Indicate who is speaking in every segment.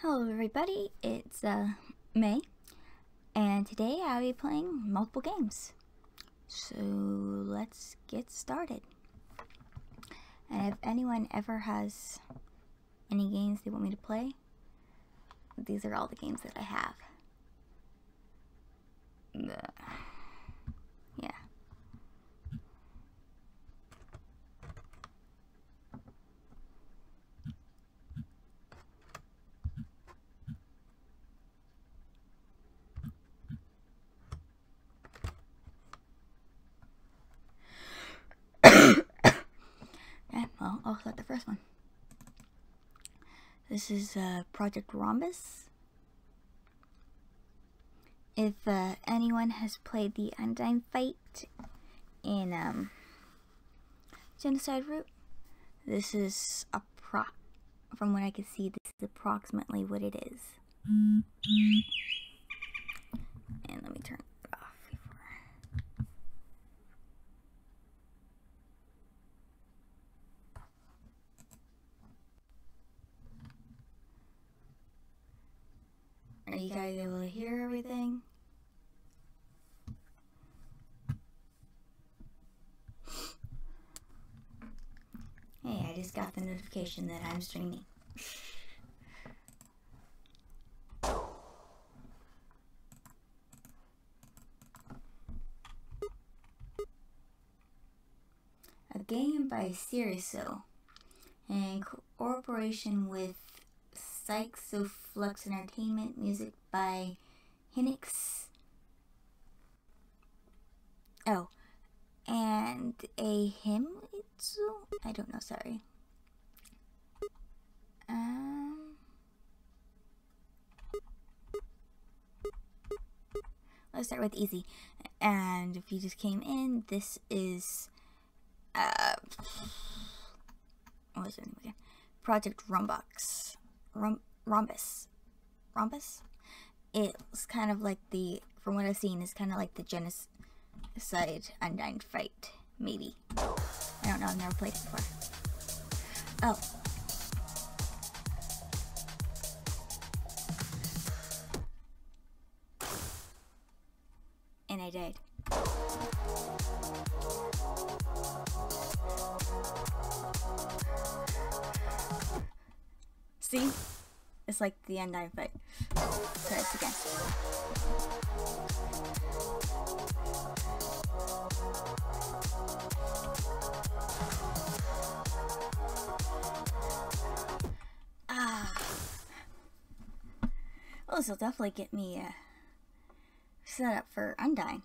Speaker 1: Hello everybody, it's May, and today I'll be playing multiple games. So let's get started. And if anyone ever has any games they want me to play, these are all the games that I have. Yeah. Well, I'll start the first one. This is Project Rombus. If anyone has played the Undyne fight in Genocide Route, this is from what I can see, this is approximately what it is. And let me turn it off before. Are you guys able to hear everything? Hey, I just got the notification that I'm streaming. A game by Siriso in cooperation with Psychoflux Entertainment, music by Hinix. Oh, and a hymn. I don't know, sorry. Let's start with easy. And if you just came in, this is what was it again? Project Rombus. Rombus? It's kind of like the, from what I've seen, it's kind of like the Genocide Undyne fight, maybe. I don't know, I've never played it before. Oh. And I died. See? It's like the Undyne fight. Try this again. Well, this will definitely get me set up for Undyne.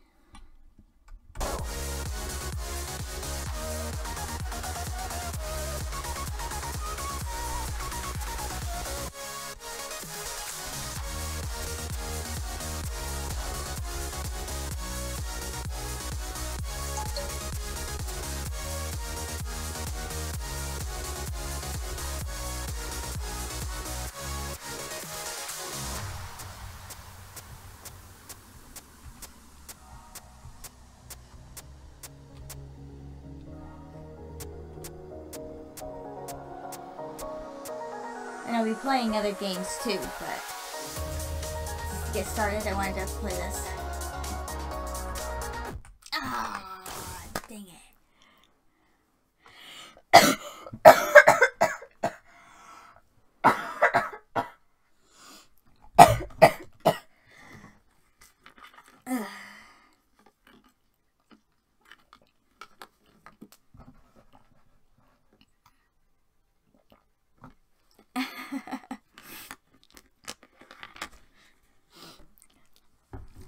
Speaker 1: And I'll be playing other games too, but to get started, I wanted to play this. Ah, dang it.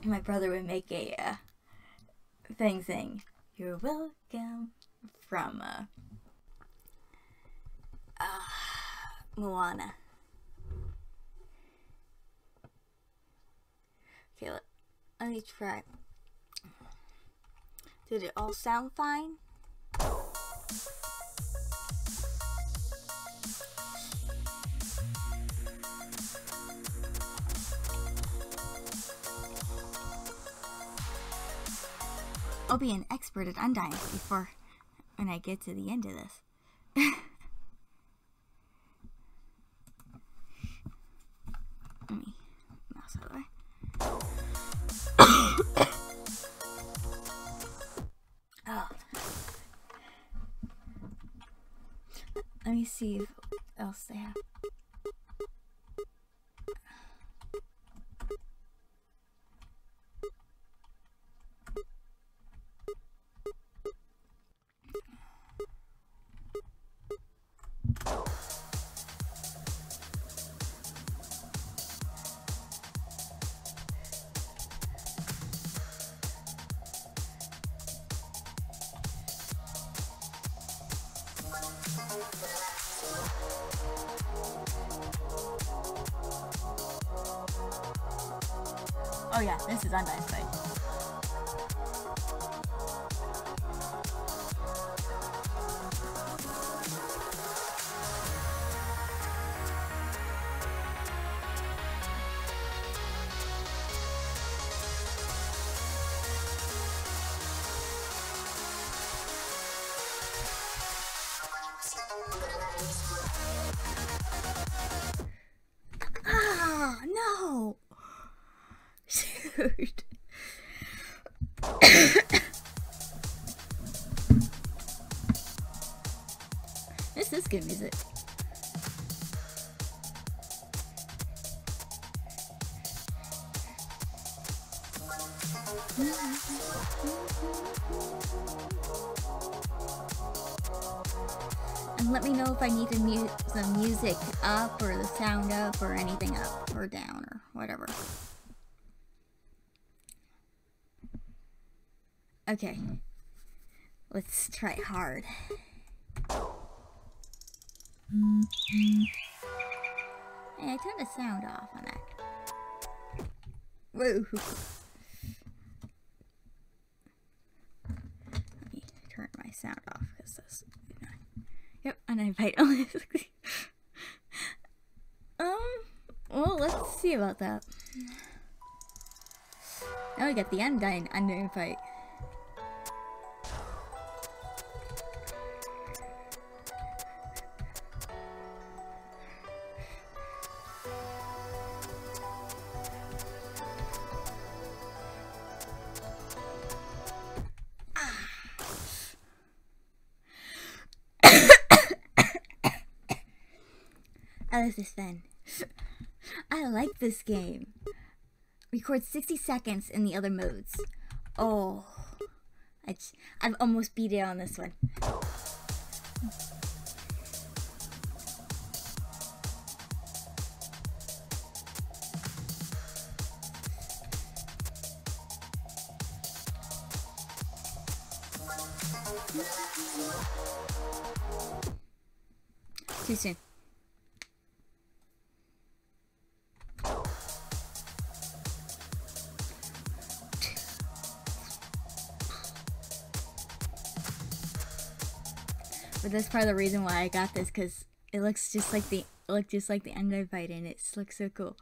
Speaker 1: My brother would make a thing saying, "You're welcome," from Moana. Okay, let me try. Did it all sound fine? I'll be an expert at Undyne before when I get to the end of this. Let me mouse out of the way. Oh. Let me see what else they have. Oh yeah, this is Undyne's Fight. Ah, no! Dude. This is good music. And let me know if I need to mute the music up or the sound up or anything up or down or whatever. Okay, let's try hard. Hey, I turned the sound off on that. Woo! Let me turn my sound off because this. Yep, and I invite only. Well, let's see about that. Now we got the Undyne fight. This is fun. I like this game. Record 60 seconds in the other modes. Oh, I've almost beat it on this one. Too soon. But that's part of the reason why I got this, because it looks just like the Undyne fight, and it looks so cool.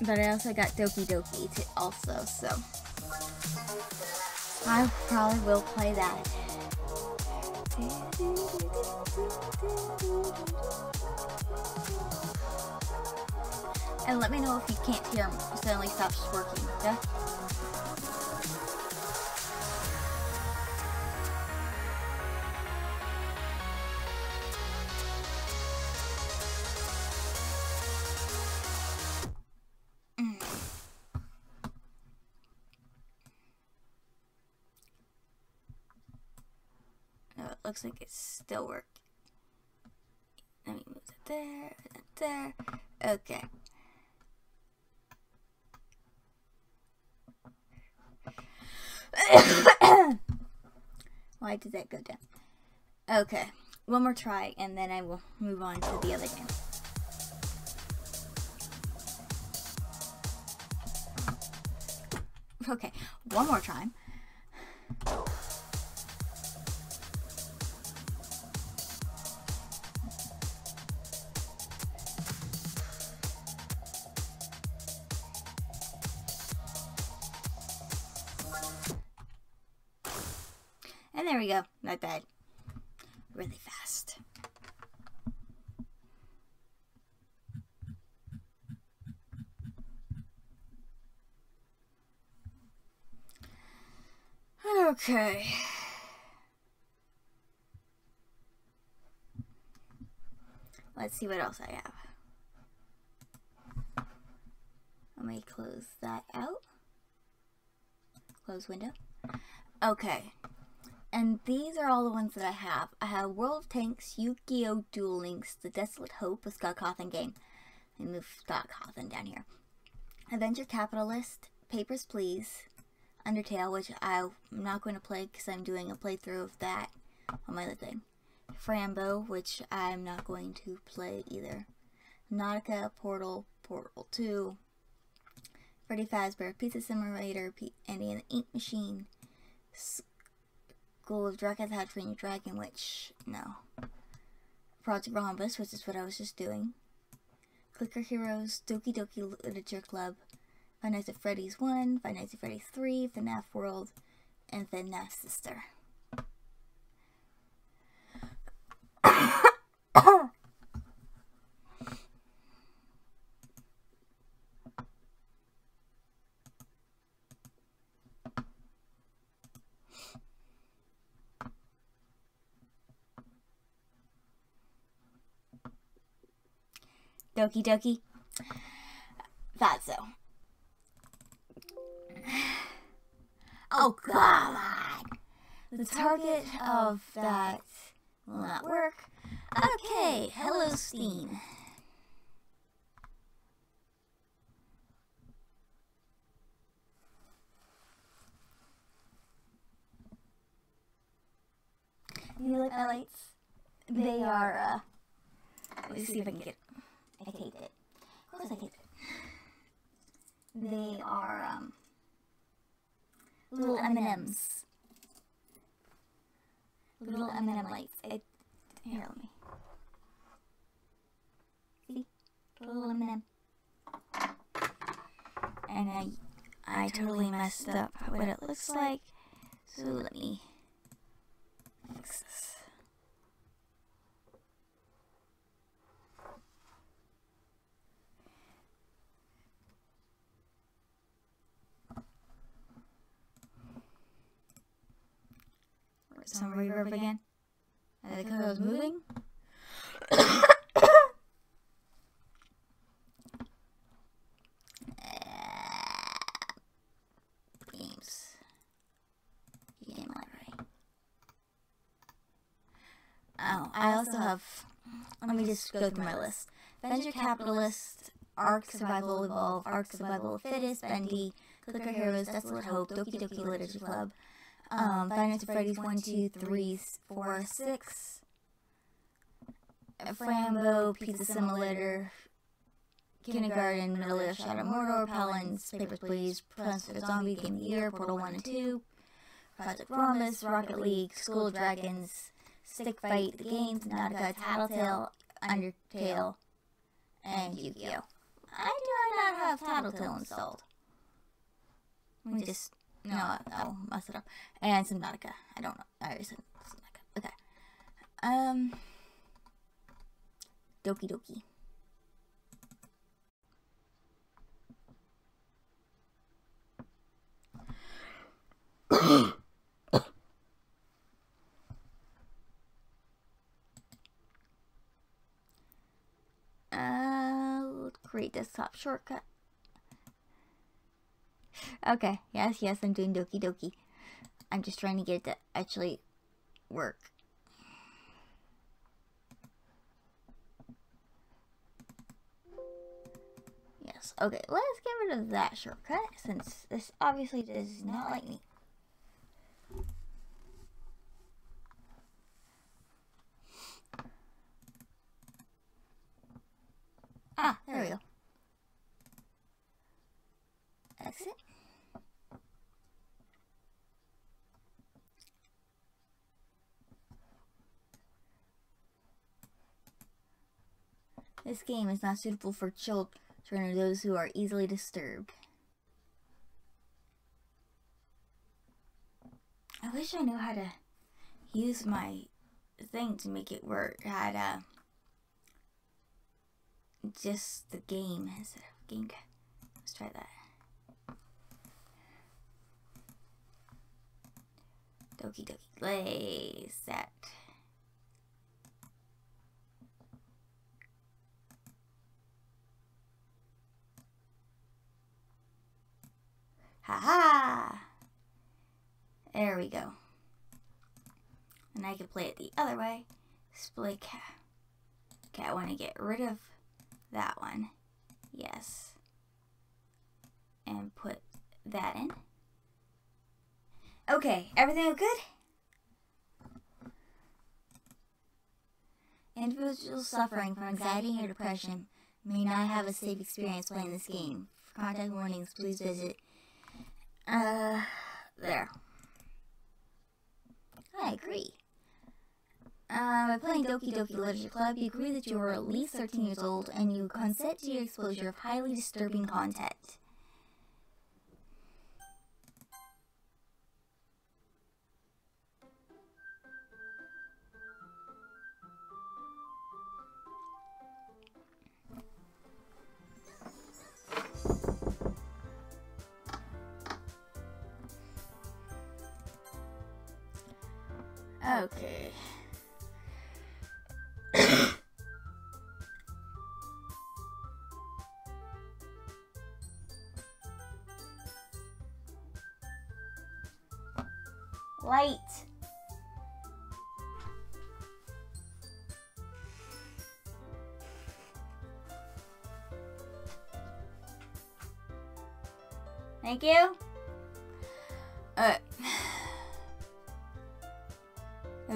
Speaker 1: But I also got Doki Doki also, so I probably will play that. And let me know if you can't hear him suddenly stops working, yeah? No, it looks like it's still working. Let me move it there, there. Okay. Why did that go down? Okay, one more try and then I will move on to the other game. Okay, one more time. there we go. Not bad. Really fast. Okay. Let's see what else I have. Let me close that out. Close window. Okay. And these are all the ones that I have. I have World of Tanks, Yu-Gi-Oh! Duel Links, The Desolate Hope, a Scott Cawthon game. Let me move Scott Cawthon down here. Adventure Capitalist, Papers, Please, Undertale, which I'm not going to play because I'm doing a playthrough of that on my other thing. Frambo, which I'm not going to play either. Nautica, Portal 2, Freddy Fazbear, Pizza Simulator, Andy and the Ink Machine, School of Dragons, How to Train Your Dragon, which, no. Project Rombus, which is what I was just doing. Clicker Heroes, Doki Doki Literature Club, Five Nights at Freddy's 1, Five Nights at Freddy's 3, FNAF World, and FNAF Sister. Doki Doki. Thought so. Oh God! The target of that will not work. Okay, hello Steam. You like my lights? They are, let me see if I can get it. I hate it. Of course I hate it. They are, little M&Ms. Little M&M lights. Here, let me. See? Little M&M. And I totally messed up what it looks like. So let me fix this. Some reverb again. I think I was moving. Games. Game library. Oh, I also have. Let me just go through my list. Venture Capitalist, Ark Survival Evolve, Ark Survival Fittest, Bendy, Clicker Heroes, Desolate Hope, Doki Doki Literature Club. Five Nights at Freddy's 1, 2, 3, 4, 6. Frambo, Pizza Simulator, Kindergarten, Middle Shadow Mordor, Paladins, Papers, Please, Plants for the Zombie, Game of the Year, Portal 1 and 2, Project Rombus, Rocket League, School of Dragons, Stick Fight, The Games, Nautica, Tattletale, Undertale, and Yu-Gi-Oh! I do not have Tattletale installed. Let me just... No, I'll mess it up. And some Nautica. I don't know. I already said Nautica. Okay. Doki Doki. Create desktop shortcut. Okay, yes, I'm doing Doki Doki. I'm just trying to get it to actually work. Yes, okay, let's get rid of that shortcut, since this obviously does not like me. Ah, there we go. Exit. This game is not suitable for children or those who are easily disturbed. I wish I knew how to use my thing to make it work. I had just the game instead of game. Let's try that. Doki Doki play set. Haha! There we go. And I can play it the other way. Split cat. Okay, I want to get rid of that one. Yes. And put that in. Okay, everything look good? Individuals suffering from anxiety or depression may not have a safe experience playing this game. For contact warnings, please visit. There. I agree. By playing Doki Doki Literature Club, you agree that you are at least 13 years old and you consent to your exposure of highly disturbing content. Okay. Light. Thank you. Oh,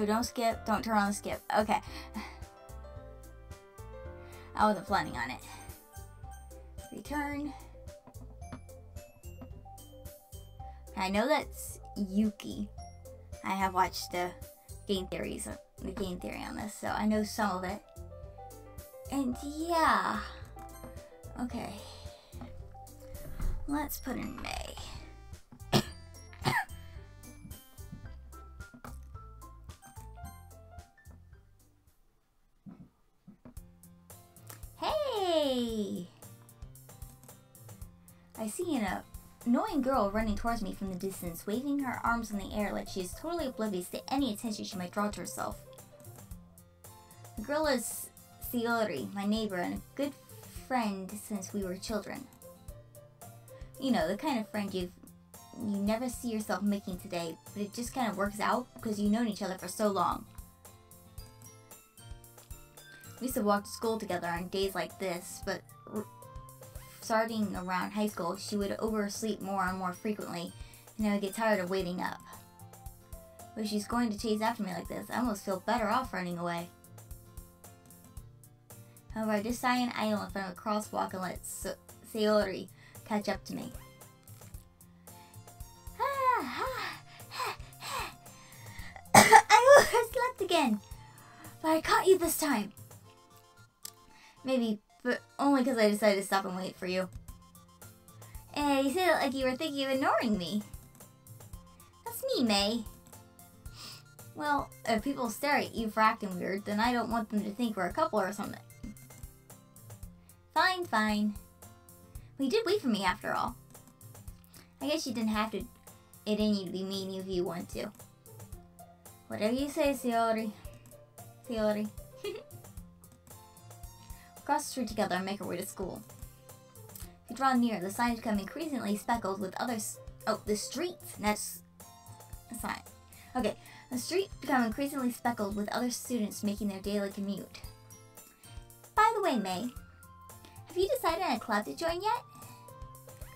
Speaker 1: don't skip. Don't turn on the skip. Okay. I wasn't planning on it. Return. I know that's Yuki. I have watched the game theory on this, so I know some of it. And yeah. Okay. Let's put in May. Hey! I see an annoying girl running towards me from the distance, waving her arms in the air like she is totally oblivious to any attention she might draw to herself. The girl is Yuri, my neighbor and a good friend since we were children. You know, the kind of friend you never see yourself making today, but it just kind of works out because you've known each other for so long. We used to walk to school together on days like this, but starting around high school, she would oversleep more and more frequently, and I would get tired of waiting up. But if she's going to chase after me like this, I almost feel better off running away. However, I just sigh and idle in front of a crosswalk and let Sayori catch up to me. I overslept again, but I caught you this time. Maybe, but only because I decided to stop and wait for you. Hey, you said it like you were thinking of ignoring me. That's me, May. Well, if people stare at you for acting weird, then I don't want them to think we're a couple or something. Fine, fine. Well, you did wait for me after all. I guess you didn't have to it in you to be mean if you want to. Whatever you say, Sayori. Sayori. Cross the street together and make our way to school. If we draw near, the signs become increasingly speckled with others. Oh, the street. That's a sign. Okay, the street become increasingly speckled with other students making their daily commute. By the way, May, have you decided on a club to join yet?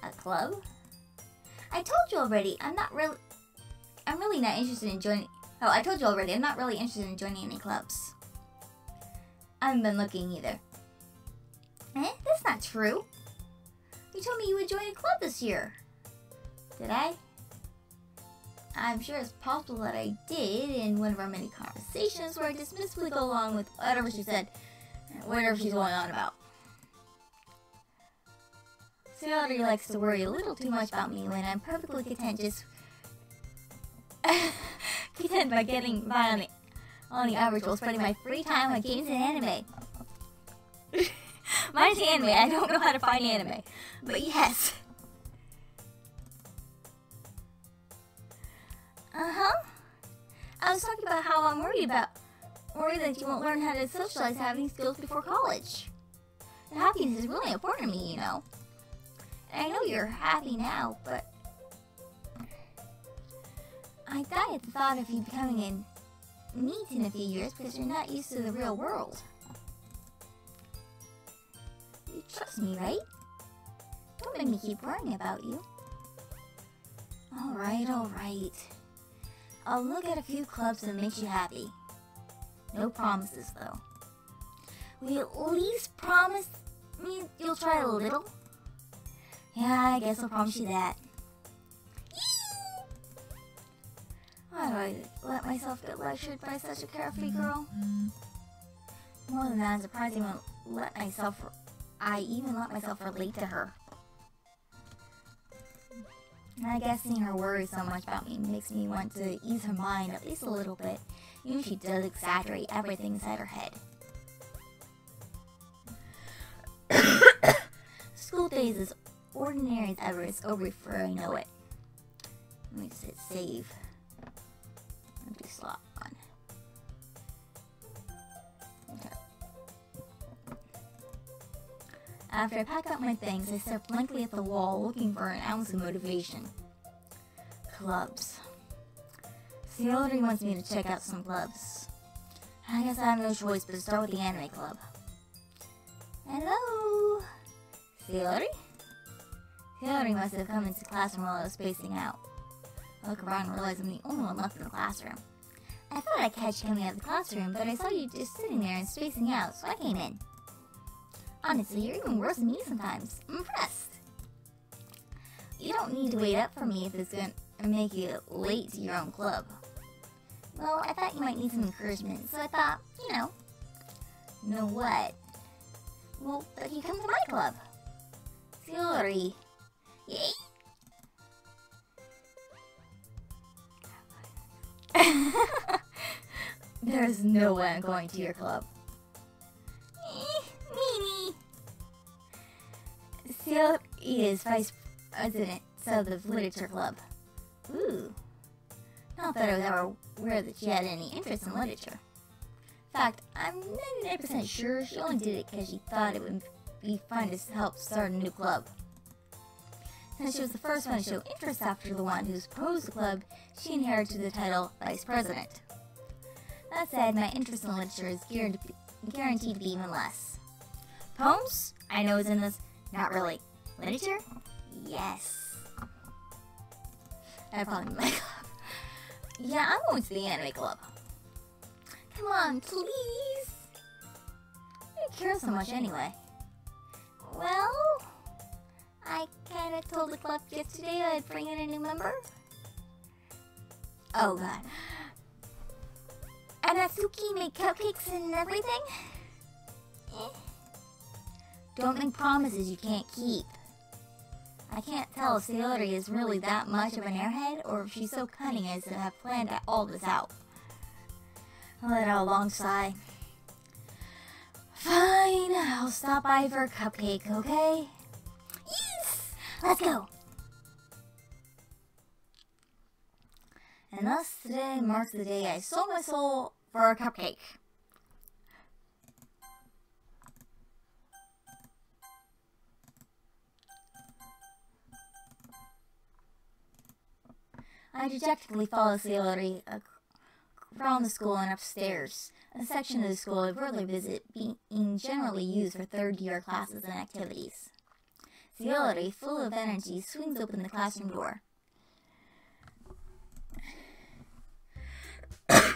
Speaker 1: A club? I told you already. I'm really not interested in joining. Oh, I told you already. I'm not really interested in joining any clubs. I haven't been looking either. Eh? That's not true. You told me you would join a club this year. Did I? I'm sure it's possible that I did in one of our many conversations where I dismissively go along with whatever she said, whatever she's going on about. Sayori likes to worry a little too much about me when I'm perfectly content just pretend by getting by on the average while spending my free time on games and anime. Mine's anime. I don't know how to find anime. But yes. I was talking about how I'm worried that you won't learn how to socialize having skills before college. And happiness is really important to me, you know. And I know you're happy now, but I die at the thought of you becoming a NEET in a few years because you're not used to the real world. You trust me, right? Don't make me keep worrying about you. Alright, alright. I'll look at a few clubs that makes you happy. No promises, though. Will you at least promise me you'll try a little? Yeah, I guess I'll promise you that. Why do I let myself get lectured by such a carefree girl? More than that, I'm surprised I even let myself relate to her. And I guess seeing her worry so much about me makes me want to ease her mind at least a little bit, even if she does exaggerate everything inside her head. School days as ordinary as ever is over before I know it. Let me hit save. Empty slot on. Okay. After I pack up my things, I stare blankly at the wall looking for an ounce of motivation. Clubs. Yuri wants me to check out some clubs. I guess I have no choice but to start with the anime club. Hello? Yuri? Yuri must have come into the classroom while I was spacing out. I look around and realize I'm the only one left in the classroom. I thought I'd catch you coming out of the classroom, but I saw you just sitting there and spacing out, so I came in. Honestly, you're even worse than me sometimes. I'm impressed. You don't need to wait up for me if it's going to make you late to your own club. Well, I thought you might need some encouragement, so I thought, you know what? Well, but you come to my club. Yuri. Yay! There's no way I'm going to your club. Mimi! Yuri is vice president of the literature club. Ooh. Not that I was ever aware that she had any interest in literature. In fact, I'm 99% sure she only did it because she thought it would be fun to help start a new club. Since she was the first one to show interest after the one who proposed the club, she inherited the title Vice President. That said, my interest in literature is guaranteed to be even less. Poems? I know it's in this. Not really. Literature? Yes. That'd probably be my club. Yeah, I'm going to the anime club. Come on, please. I don't care so much anyway. Well, I kinda told the club yesterday I'd bring in a new member. Oh god. And Atsuki made cupcakes and everything? Don't make promises you can't keep. I can't tell if Sayori is really that much of an airhead or if she's so cunning as to have planned all this out. I'll let out a long sigh. Fine, I'll stop by for a cupcake, okay? Yes! Let's go! And thus today marks the day I sold my soul for a cupcake. I dejectedly follow Sayori around the school and upstairs, a section of the school I rarely visit being generally used for third-year classes and activities. Sayori, full of energy, swings open the classroom door. Everyone,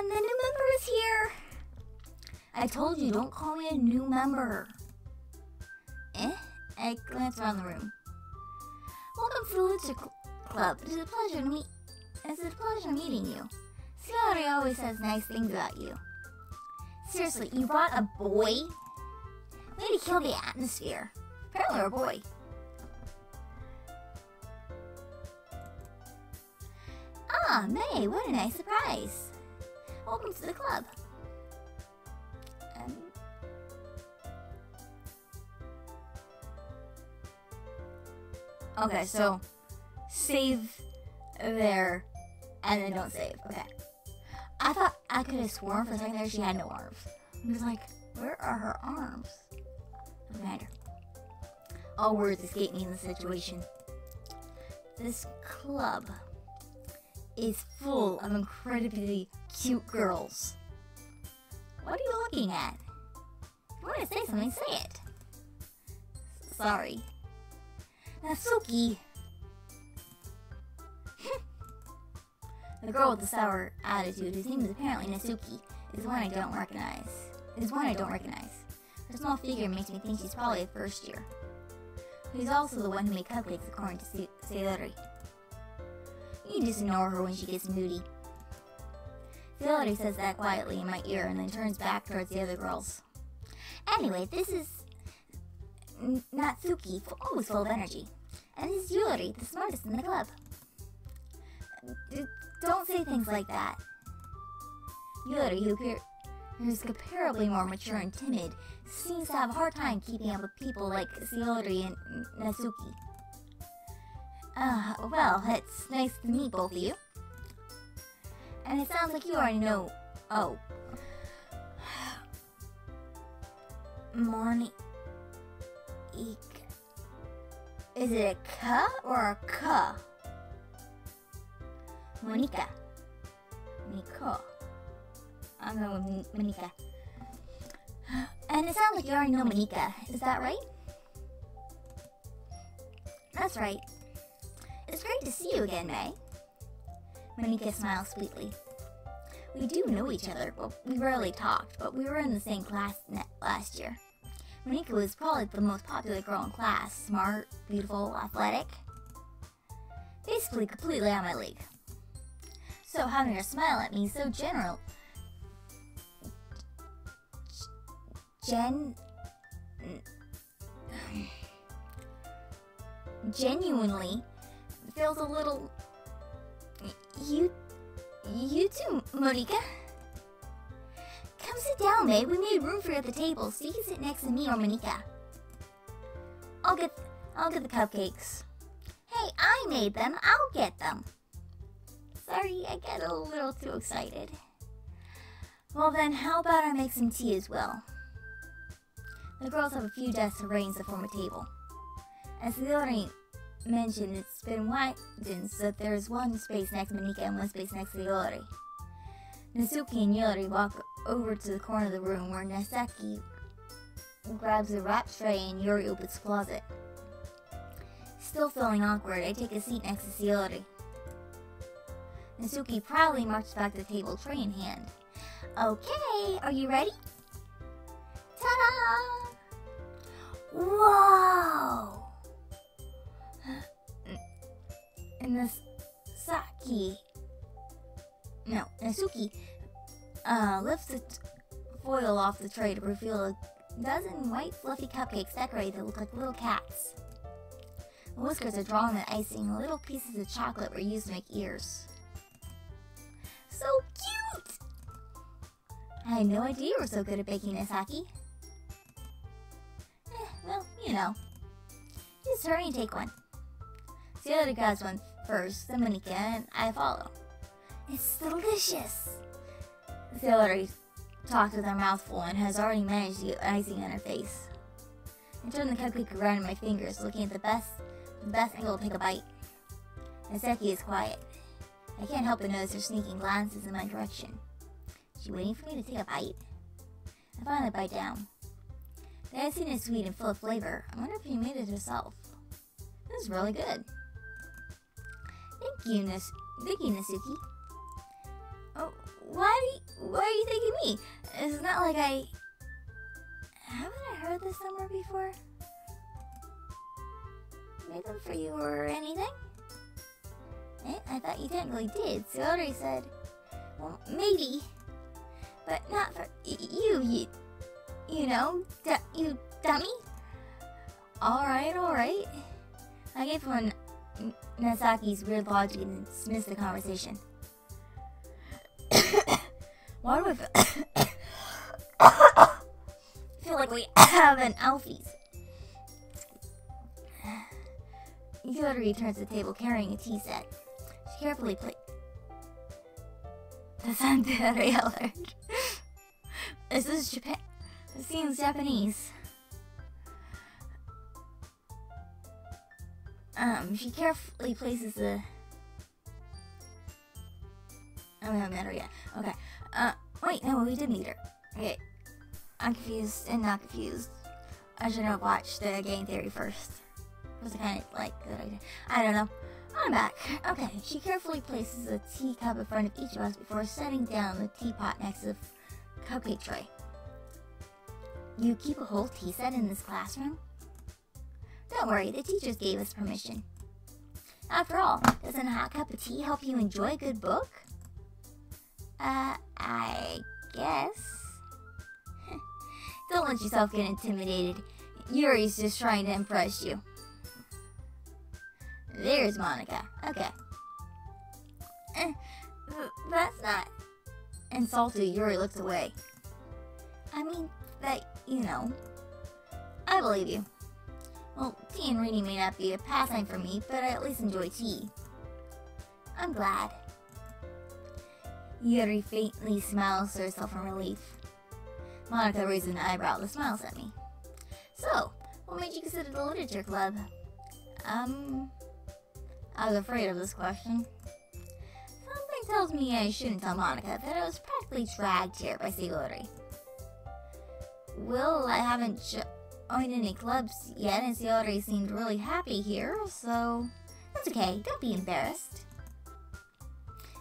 Speaker 1: the new member is here! I told you, don't call me a new member. I glance around the room. Welcome to the Literature Club. It's a pleasure meeting you. Sayori always says nice things about you. Seriously, you brought a boy? Way to kill the atmosphere. Apparently you're a boy. Ah, May, what a nice surprise. Welcome to the club. Okay, so save there and then don't save. Okay. I thought I could have sworn for a second there she had no arms. I was like, where are her arms? Behind her. All words escape me in this situation. This club is full of incredibly cute girls. What are you looking at? If you want to say something, say it. Sorry. Natsuki! The girl with the sour attitude, whose name is apparently Natsuki, is one I don't recognize. Her small figure makes me think she's probably a first year. She's also the one who made cupcakes according to Sayori. You just ignore her when she gets moody. Sayori says that quietly in my ear and then turns back towards the other girls. Anyway, this is Natsuki, always full of energy. And this is Yuri, the smartest in the club. Don't say things like that. Yuri, who appears comparably more mature and timid, seems to have a hard time keeping up with people like Sayori and Natsuki. Well, it's nice to meet both of you. And it sounds like you already know... Oh. Monica. Is it a K or a K? Monica. Monica. I'm going with Monica. And it sounds like you already know Monica. Is that right? That's right. It's great to see you again, May. Monica smiles sweetly. We do know each other, but we rarely talked, but we were in the same class last year. Monica was probably the most popular girl in class. Smart, beautiful, athletic. Basically completely out of my league. So having her smile at me so genuinely feels a little... You too, Monica? Come sit down, May. We made room for you at the table, so you can sit next to me or Monica. I'll get the cupcakes. Hey, I made them. I'll get them. Sorry, I get a little too excited. Well then, how about I make some tea as well? The girls have a few desks arranged to form a table. As the already mentioned, it's been widened so that there's one space next to Monica and one space next to Yuri. Natsuki and Yuri walk over to the corner of the room where Natsuki grabs a wrap tray and Yuri opens the closet. Still feeling awkward, I take a seat next to Sayori. Natsuki proudly marches back to the table, tray in hand. Okay, are you ready? Ta-da! Whoa! And Natsuki lifts the foil off the tray to reveal a dozen white fluffy cupcakes decorated that look like little cats. The whiskers are drawn with icing, and little pieces of chocolate were used to make ears. So cute! I had no idea you were so good at baking, Natsuki. Well, you know. Just hurry and take one. Sayori grabs one first, then Monica, and I follow. It's delicious! Sayori talks with her mouth full and has already managed to get icing on her face. I turn the cupcake around in my fingers, looking at the best angle to take a bite. Natsuki is quiet. I can't help but notice her sneaking glances in my direction. Is she waiting for me to take a bite? I finally bite down. The icing is sweet and full of flavor. I wonder if she made it herself. This is really good. Thank you, Natsuki. Oh, why are you thanking me? It's not like haven't I heard this somewhere before? Made them for you or anything? I thought you technically did. Sayori said, well, maybe, but not for you know, you dummy. Alright. I gave one Natsuki's weird logic and dismissed the conversation. Why do I feel like we have an Alfie's? Yuri returns to the table carrying a tea set. She carefully places. The sun very alert. This is Japan. This seems Japanese. She carefully places the. Oh, we haven't met her yet. Okay. Wait, no, we did meet her. Okay. I'm confused and not confused. I should have watched the game theory first. Was it kind of like a good idea? I don't know. I'm back. Okay, she carefully places a teacup in front of each of us before setting down the teapot next to the cupcake tray. You keep a whole tea set in this classroom? Don't worry, the teachers gave us permission. After all, doesn't a hot cup of tea help you enjoy a good book? I guess. Don't let yourself get intimidated. Yuri's just trying to impress you. There's Monica. Okay. That's not... Insulted, Yuri looks away. I mean, you know. I believe you. Well, tea and reading may not be a pastime for me, but I at least enjoy tea. I'm glad. Yuri faintly smiles to herself in relief. Monica raises an eyebrow and smiles at me. So, what made you consider the literature club? I was afraid of this question. Something tells me I shouldn't tell Monica that I was practically dragged here by Yuri. Well, I haven't joined any clubs yet, and Yuri seemed really happy here, so that's okay. Don't be embarrassed.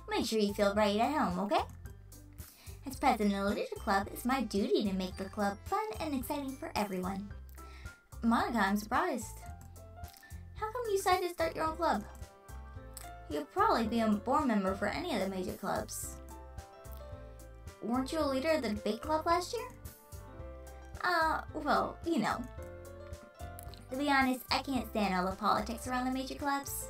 Speaker 1: Make sure you feel right at home, okay? As president of the literature club, it's my duty to make the club fun and exciting for everyone. Monica, I'm surprised. How come you decided to start your own club? You'd probably be a board member for any of the major clubs. Weren't you a leader of the debate club last year? Well, you know. To be honest, I can't stand all the politics around the major clubs.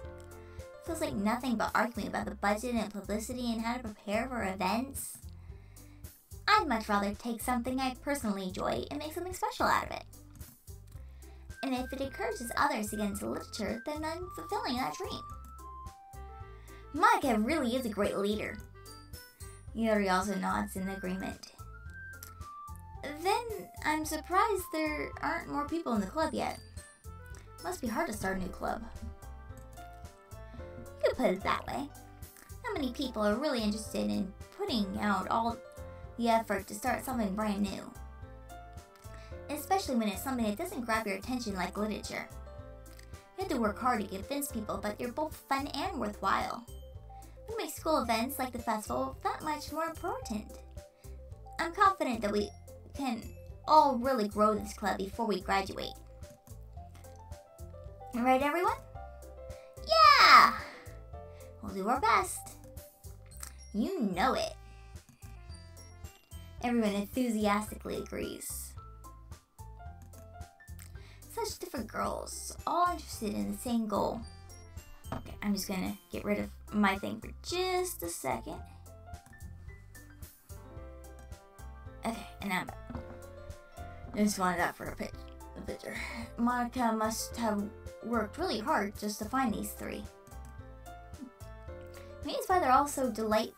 Speaker 1: It feels like nothing but arguing about the budget and publicity and how to prepare for events. I'd much rather take something I personally enjoy and make something special out of it. And if it encourages others to get into literature, then I'm fulfilling that dream. Monica really is a great leader. Yuri also nods in agreement. Then I'm surprised there aren't more people in the club yet. Must be hard to start a new club. You could put it that way. Not many people are really interested in putting out all the effort to start something brand new. Especially when it's something that doesn't grab your attention like literature. You have to work hard to convince people, but they're both fun and worthwhile. What makes school events like the festival that much more important? I'm confident that we can all really grow this club before we graduate. Right, everyone? Yeah! We'll do our best. You know it. Everyone enthusiastically agrees. Such different girls, all interested in the same goal. Okay, I'm just gonna get rid of my thing for just a second. Okay, and now I'm back. I just wanted that for a picture. Monica must have worked really hard just to find these three. Maybe it's why they're all so delighted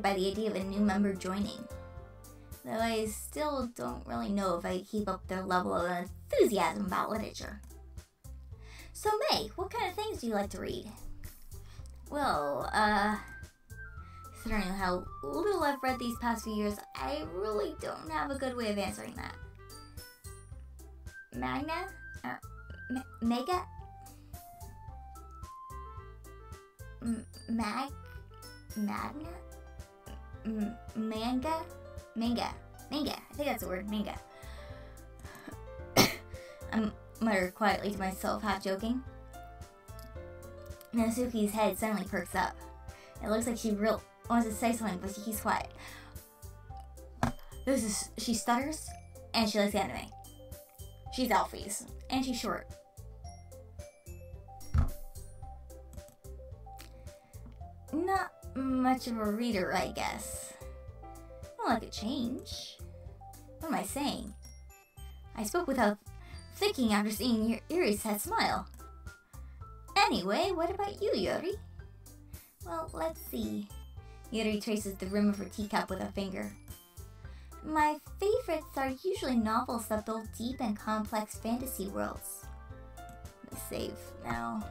Speaker 1: by the idea of a new member joining. Though I still don't really know if I keep up their level of enthusiasm about literature. So May, what kind of things do you like to read? Well, considering how little I've read these past few years, I really don't have a good way of answering that. Magna? Or Mega? Magna? Manga? Manga. I think that's the word, manga. I muttered quietly to myself, half joking. Natsuki's head suddenly perks up. It looks like she wants to say something, but she keeps quiet. She stutters, and she likes anime. She's Alfie's, and she's short. Not much of a reader, I guess. like a change. What am I saying? I spoke without thinking after seeing Yuri's sad smile. Anyway, what about you, Yuri? Well, let's see. Yuri traces the rim of her teacup with her finger. My favorites are usually novels that build deep and complex fantasy worlds. Let me save now.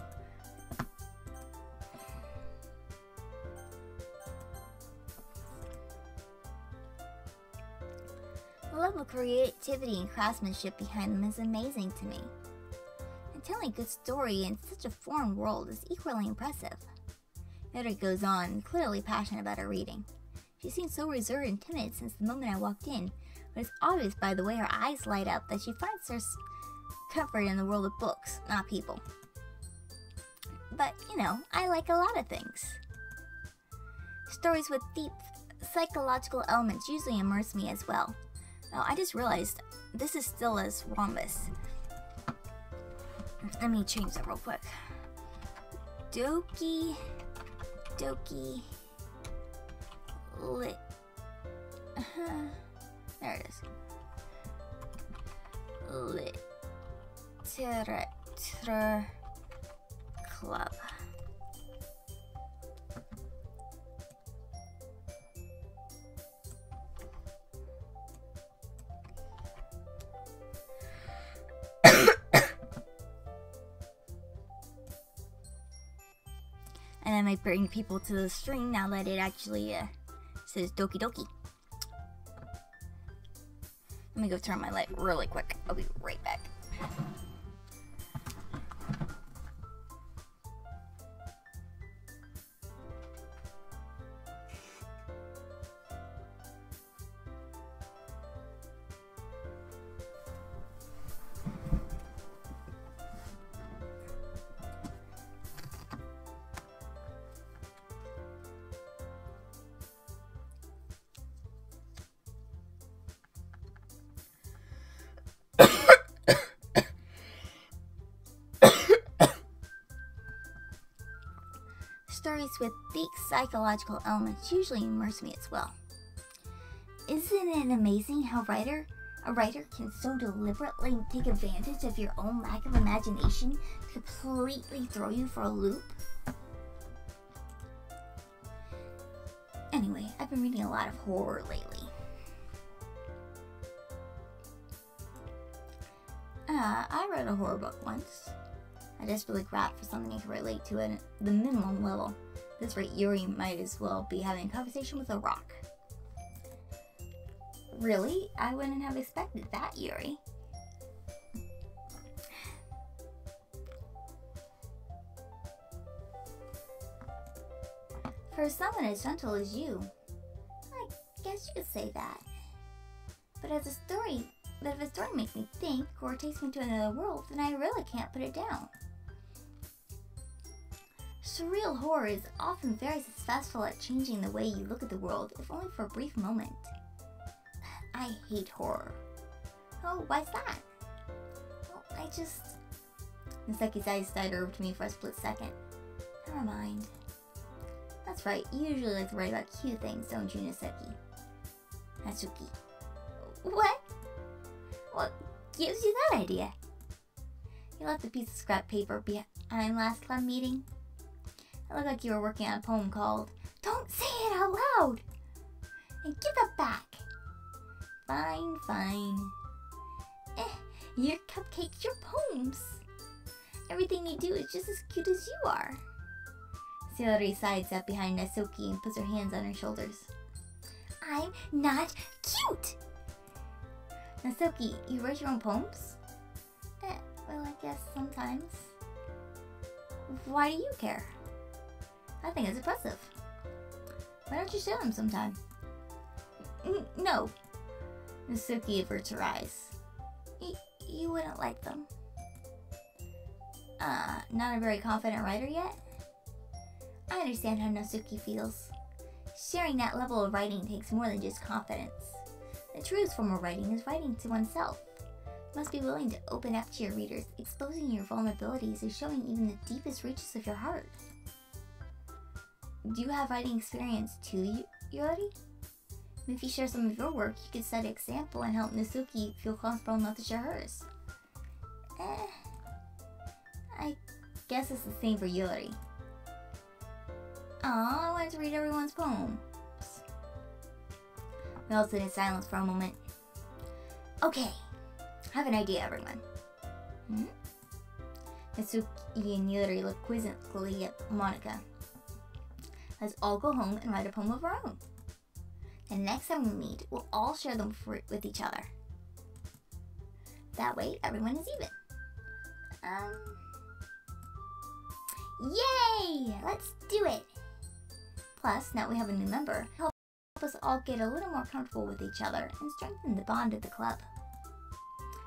Speaker 1: The level of creativity and craftsmanship behind them is amazing to me. And telling a good story in such a foreign world is equally impressive. Yuri goes on, clearly passionate about her reading. She seems so reserved and timid since the moment I walked in, but it's obvious by the way her eyes light up that she finds her comfort in the world of books, not people. But, you know, I like a lot of things. Stories with deep psychological elements usually immerse me as well. Now, I just realized this is still as Rombus. Let me change that real quick. Doki Doki Lit. There it is. Literature Club. And I might bring people to the stream now that it actually says Doki Doki. Let me go turn my light really quick. I'll be right back. Stories with deep psychological elements usually immerse me as well. Isn't it amazing how a writer can so deliberately take advantage of your own lack of imagination to completely throw you for a loop? Anyway, I've been reading a lot of horror lately. I read a horror book once. I desperately grabbed for something I could relate to at the minimum level. At this rate, Yuri might as well be having a conversation with a rock. Really? I wouldn't have expected that, Yuri. For someone as gentle as you, I guess you could say that. But if a story makes me think or takes me to another world, then I really can't put it down. Surreal horror is often very successful at changing the way you look at the world, if only for a brief moment. I hate horror. Oh, why's that? Well, Naseki's eyes died over to me for a split second. Never mind. That's right, you usually like to write about cute things, don't you, Naseki? Natsuki. What? What gives you that idea? You left a piece of scrap paper behind last club meeting. It looked like you were working on a poem called "Don't Say It Out Loud!" And give that back. Fine. Your cupcakes, your poems. Everything you do is just as cute as you are. Sayori sides up behind Natsuki and puts her hands on her shoulders. I'm not cute! Natsuki, you write your own poems? Well, I guess sometimes. Why do you care? I think it's impressive. Why don't you show them sometime? No. Natsuki averts her eyes. You wouldn't like them. Not a very confident writer yet? I understand how Natsuki feels. Sharing that level of writing takes more than just confidence. The truest form of writing is writing to oneself. You must be willing to open up to your readers. Exposing your vulnerabilities is showing even the deepest reaches of your heart. Do you have writing experience too, Yuri? If you share some of your work, you could set an example and help Natsuki feel comfortable enough to share hers. I guess it's the same for Yuri. Aw, I wanted to read everyone's poems. We all sit in silence for a moment. Okay, I have an idea, everyone. Natsuki and Yuri look quizzically at Monica. Let's all go home and write a poem of our own. The next time we meet, we'll all share them with each other. That way, everyone is even. Yay! Let's do it! Plus, now we have a new member. Help us all get a little more comfortable with each other and strengthen the bond of the club.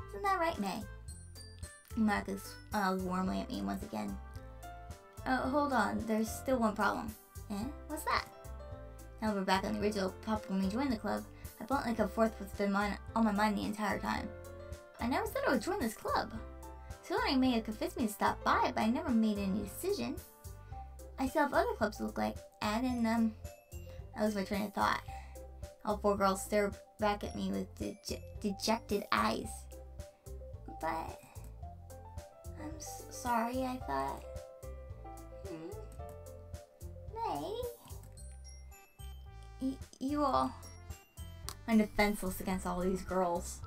Speaker 1: Isn't that right, May? Monica smiled warmly at me once again. Hold on, there's still one problem. What's that? Now we're back on the original topic when we joined the club. I bluntly come forth with been on my mind the entire time. I never said I would join this club. Yuri may have convinced me to stop by, but I never made any decision. I still have other clubs to look like, and I lose my train of thought. All four girls stare back at me with dejected eyes. But I'm sorry, I thought. May? You all... I'm defenseless against all these girls.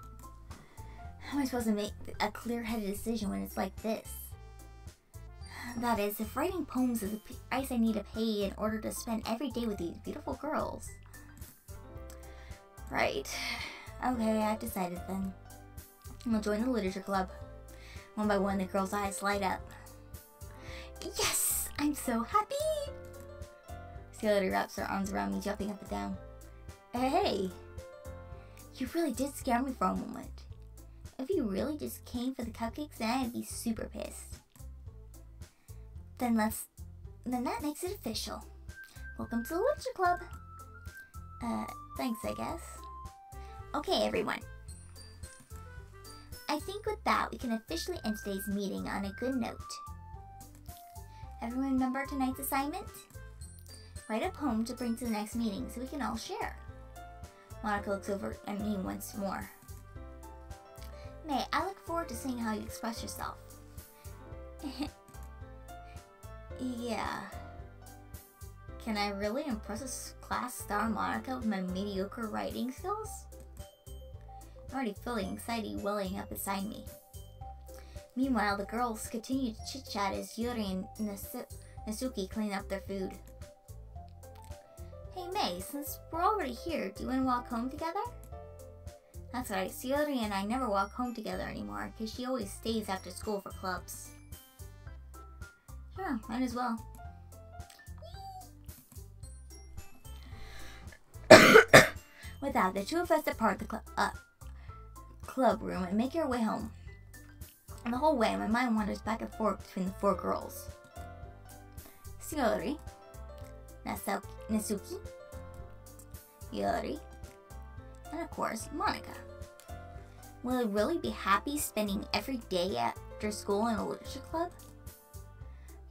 Speaker 1: How am I supposed to make a clear-headed decision when it's like this? That is, if writing poems is the price I need to pay in order to spend every day with these beautiful girls. Right. Okay, I've decided then. I'll join the literature club. One by one, the girls' eyes light up. Yes! I'm so happy! Yuri wraps her arms around me, jumping up and down. Hey! You really did scare me for a moment. If you really just came for the cupcakes, then I'd be super pissed. Then that makes it official. Welcome to the literature club. Thanks, I guess. Okay, everyone. I think with that, we can officially end today's meeting on a good note. Everyone remember tonight's assignment? Write a poem to bring to the next meeting so we can all share. Monica looks over at me once more. May, I look forward to seeing how you express yourself. Yeah. Can I really impress a class star Monica with my mediocre writing skills? I'm already feeling anxiety welling up inside me. Meanwhile, the girls continue to chit-chat as Yuri and Natsuki clean up their food. Hey May, since we're already here, do you want to walk home together? That's right, Yuri and I never walk home together anymore because she always stays after school for clubs. Sure, might as well. With that, the two of us depart the club room and make our way home. And the whole way, my mind wanders back and forth between the four girls. Yuri, Natsuki, Yuri, and of course, Monica. Will I really be happy spending every day after school in a literature club?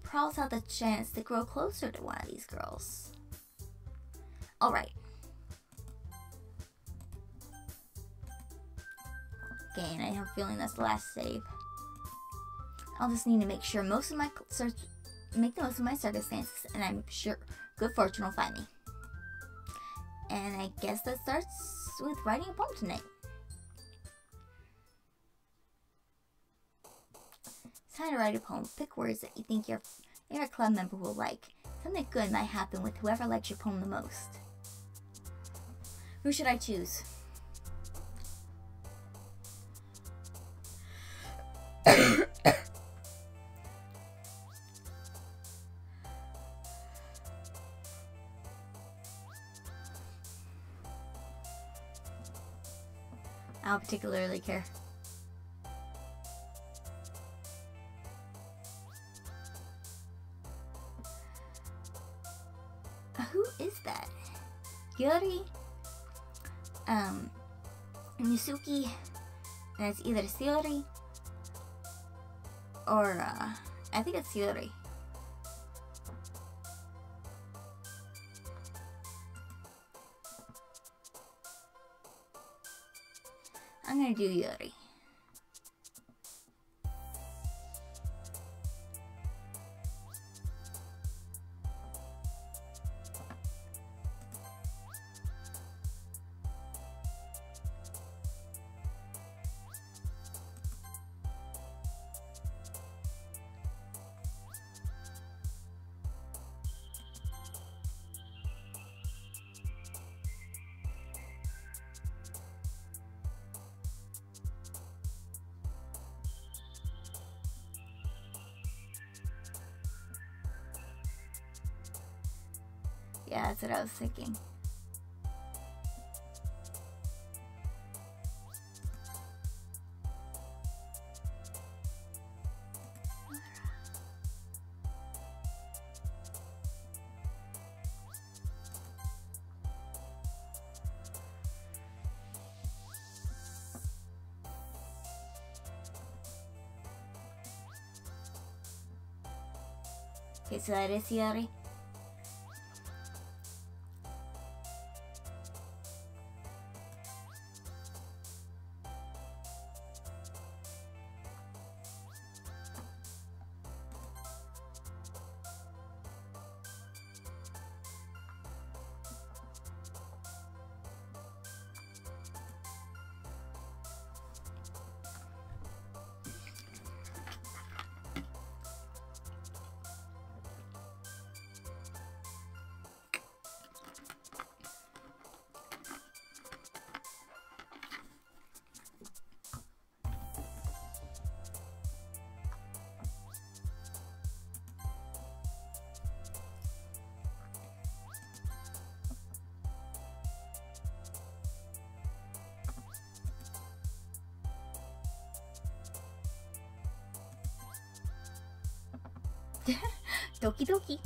Speaker 1: Perhaps I'll have the chance to grow closer to one of these girls. Alright. Okay, and I have a feeling that's the last save. I'll just need to make the most of my circumstances, and I'm sure good fortune will find me. And I guess that starts with writing a poem tonight. It's time to write a poem. Pick words that you think your club member will like. Something good might happen with whoever likes your poem the most. Who should I choose? I don't particularly care. Who is that? Yuri? Natsuki? And it's either Yuri or, I think it's Yuri. I'm gonna do Yuri. Yeah, that's what I was thinking. Okay, so that is Yuri. Doki Doki.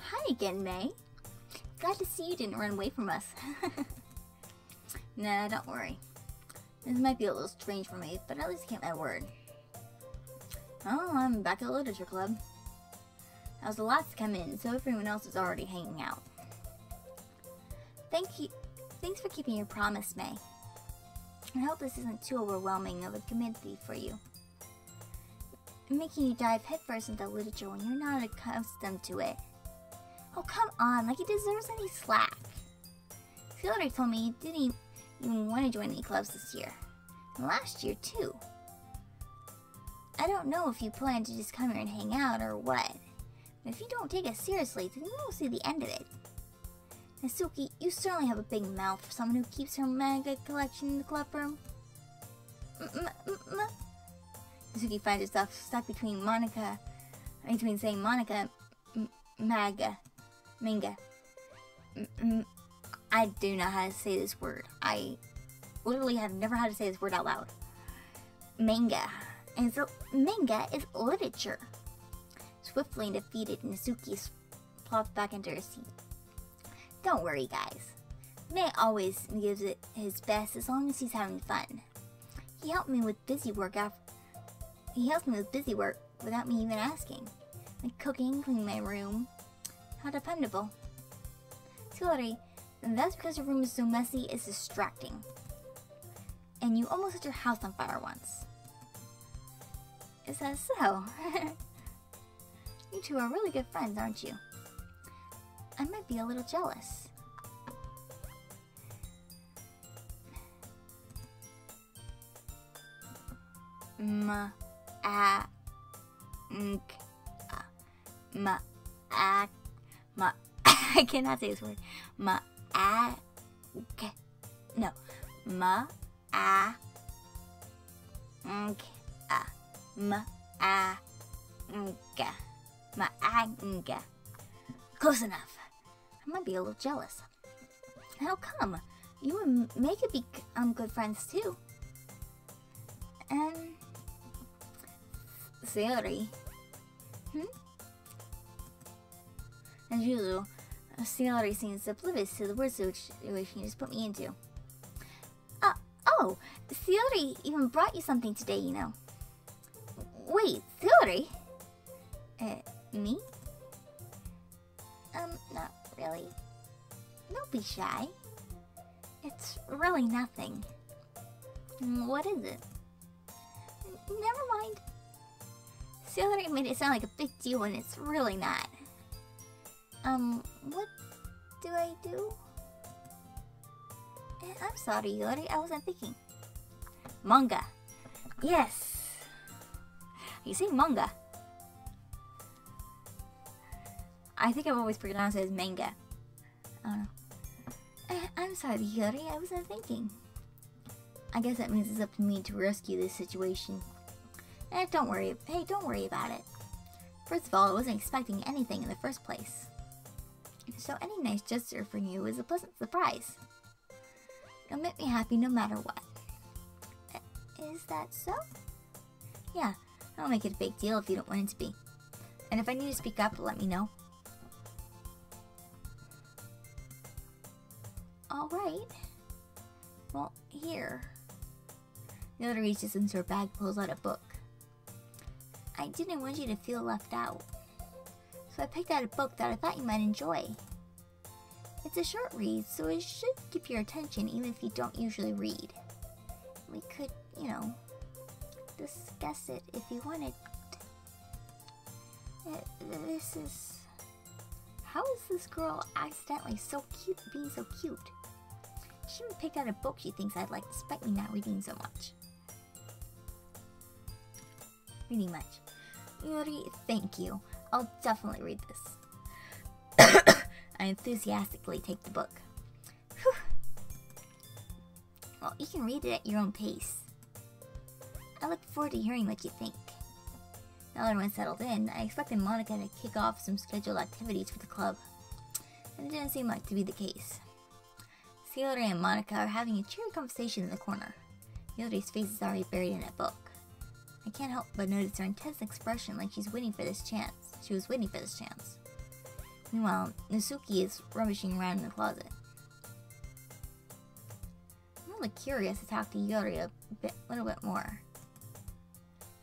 Speaker 1: Hi again, May. Glad to see you didn't run away from us. Nah, don't worry. This might be a little strange for me, but at least I kept my word. Oh, I'm back at the Literature Club. I was the last to come in, so everyone else is already hanging out. Thanks for keeping your promise, May. I hope this isn't too overwhelming of a community for you. Making you dive headfirst into literature when you're not accustomed to it. Oh, come on, like he deserves any slack. Yuri told me he didn't even want to join any clubs this year. And last year, too. I don't know if you plan to just come here and hang out or what. But if you don't take it seriously, then you won't see the end of it. Natsuki, you certainly have a big mouth for someone who keeps her manga collection in the club room. Natsuki finds herself stuck between saying Monica, manga. I do not know how to say this word. I literally have never had to say this word out loud. Manga. And so, manga is literature. Swiftly and defeated, Natsuki plopped back into her seat. Don't worry, guys. May always gives it his best as long as he's having fun. He helps me with busy work without me even asking. Like cooking, cleaning my room. How dependable. Yuri, that's because your room is so messy, it's distracting. And you almost set your house on fire once. Is that so? You two are really good friends, aren't you? I might be a little jealous. I cannot say this word. Close enough. I might be a little jealous. How come? You and May could be good friends too. And Sayori. As usual, Sayori seems oblivious to the worst situation you just put me into. Oh, Sayori even brought you something today, you know. Wait, Sayori? Me? Not really. Don't be shy. It's really nothing. What is it? Never mind. Sayori made it sound like a big deal when it's really not. What do I do? I'm sorry, Yuri. I wasn't thinking. Manga. Yes. You say manga. I think I've always pronounced it as manga. I don't know. I'm sorry, Yuri. I wasn't thinking. I guess that means it's up to me to rescue this situation. Don't worry. Hey, don't worry about it. First of all, I wasn't expecting anything in the first place. So any nice gesture from you is a pleasant surprise. It'll make me happy no matter what. Is that so? Yeah, I'll make it a big deal if you don't want it to be. And if I need to speak up, let me know. Alright. Well, here. Yuri reaches into her bag, pulls out a book. I didn't want you to feel left out. So I picked out a book that I thought you might enjoy. It's a short read, so it should keep your attention even if you don't usually read. We could, you know, discuss it if you wanted. This is... How is this girl accidentally so cute, being so cute? She even picked out a book she thinks I'd like despite me not reading so much. Reading much. Yuri, thank you. I'll definitely read this. I enthusiastically take the book. Whew. Well, you can read it at your own pace. I look forward to hearing what you think. Now that everyone's settled in, I expected Monica to kick off some scheduled activities for the club. And it didn't seem like to be the case. Sayori and Monica are having a cheery conversation in the corner. Yuri's face is already buried in a book. I can't help but notice her intense expression like she's waiting for this chance. She was waiting for this chance. Meanwhile, Nasuki is rummaging around in the closet. I'm really curious to talk to Yuri a little bit more.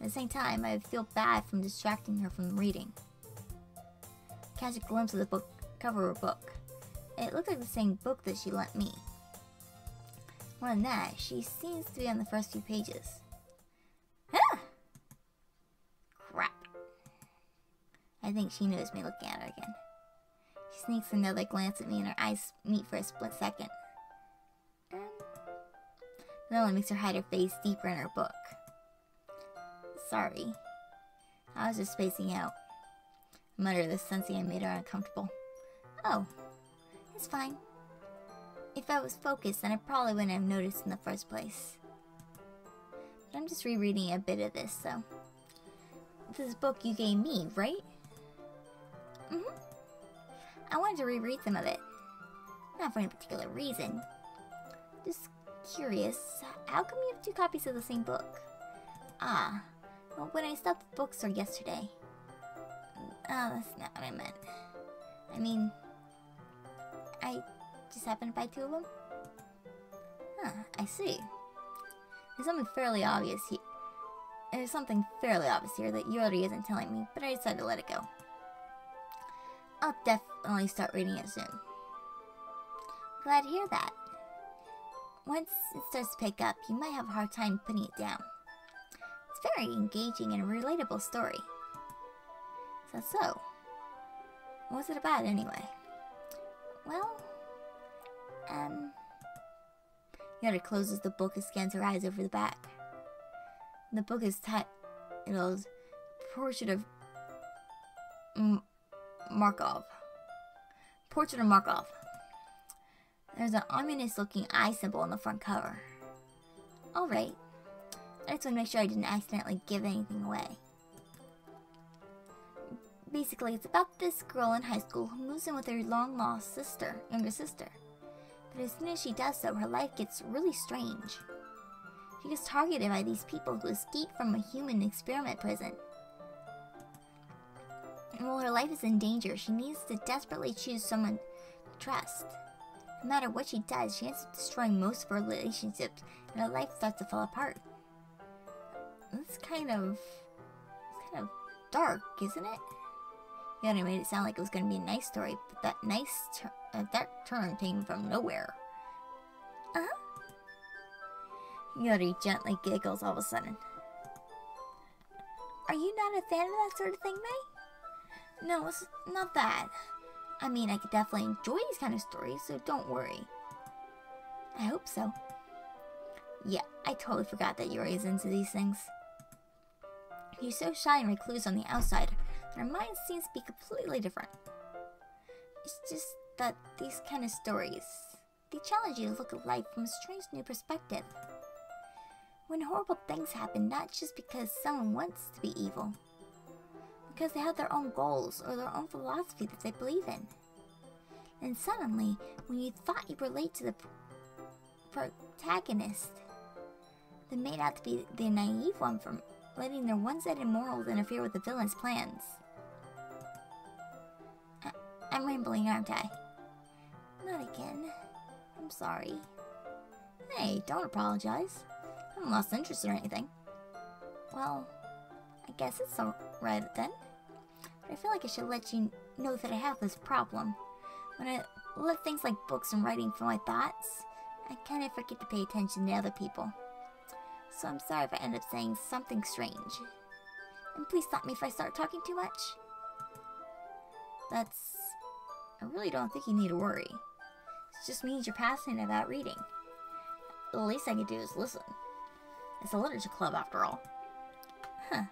Speaker 1: At the same time, I feel bad from distracting her from reading. Catch a glimpse of the book cover of her book. It looked like the same book that she lent me. More than that, she seems to be on the first few pages. Ah! Crap. I think she knows me looking at her again. She sneaks another glance at me and our eyes meet for a split second. It only makes her hide her face deeper in her book. Sorry. I was just spacing out. I muttered this sensing I made her uncomfortable. Oh, it's fine. If I was focused, then I probably wouldn't have noticed in the first place. But I'm just rereading a bit of this, so... This is a book you gave me, right? Mm-hmm. I wanted to reread some of it. Not for any particular reason. Just curious, how come you have 2 copies of the same book? Ah, well, when I stopped at the bookstore yesterday... Oh, that's not what I meant. I mean... I just happened to buy 2 of them? Huh, I see. There's something fairly obvious here. There's something fairly obvious here that Yuri isn't telling me, but I decided to let it go. I'll definitely start reading it soon. Glad to hear that. Once it starts to pick up, you might have a hard time putting it down. It's a very engaging and relatable story. So, what's it about anyway? Well, Yuri closes the book and scans her eyes over the back. The book is titled Portrait of Markov. Portrait of Markov. There's an ominous-looking eye symbol on the front cover. Alright. I just want to make sure I didn't accidentally give anything away. Basically, it's about this girl in high school who moves in with her long-lost younger sister. But as soon as she does so, her life gets really strange. She gets targeted by these people who escaped from a human experiment prison. And while her life is in danger, she needs to desperately choose someone to trust. No matter what she does, she ends up destroying most of her relationships, and her life starts to fall apart. It's kind of dark, isn't it? Yuri made it sound like it was going to be a nice story, but that turn came from nowhere. Yuri gently giggles all of a sudden. Are you not a fan of that sort of thing, May? No, it's not that. I mean, I could definitely enjoy these kind of stories, so don't worry. I hope so. Yeah, I totally forgot that Yuri is into these things. He's so shy and recluse on the outside, but her mind seems to be completely different. It's just that these kind of stories, they challenge you to look at life from a strange new perspective. When horrible things happen, not just because someone wants to be evil, because they have their own goals or their own philosophy that they believe in. And suddenly, when you thought you relate to the protagonist, they made out to be the naive one from letting their one-sided morals interfere with the villain's plans. I'm rambling, aren't I? Not again. I'm sorry. Hey, don't apologize. I haven't lost interest or anything. Well, I guess it's alright then. But I feel like I should let you know that I have this problem. When I let things like books and writing fill my thoughts, I kind of forget to pay attention to other people. So I'm sorry if I end up saying something strange. And please stop me if I start talking too much. I really don't think you need to worry. It just means you're passionate about reading. The least I can do is listen. It's a literature club after all. Huh.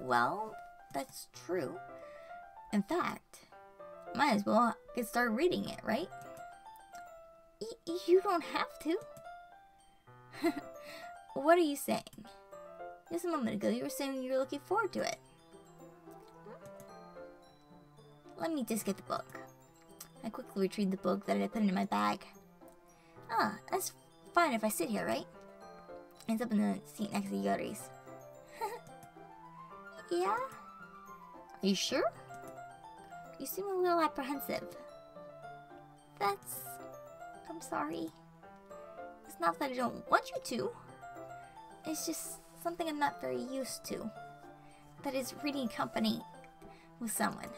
Speaker 1: Well, that's true. In fact, might as well get started reading it, right? You don't have to. What are you saying? Just a moment ago, you were saying you were looking forward to it. Let me just get the book. I quickly retrieved the book that I put in my bag. Ah, that's fine if I sit here, right? It's up in the seat next to Yuri's. Yeah? Are you sure? You seem a little apprehensive. I'm sorry. It's not that I don't want you to. It's just something I'm not very used to. That is reading company with someone.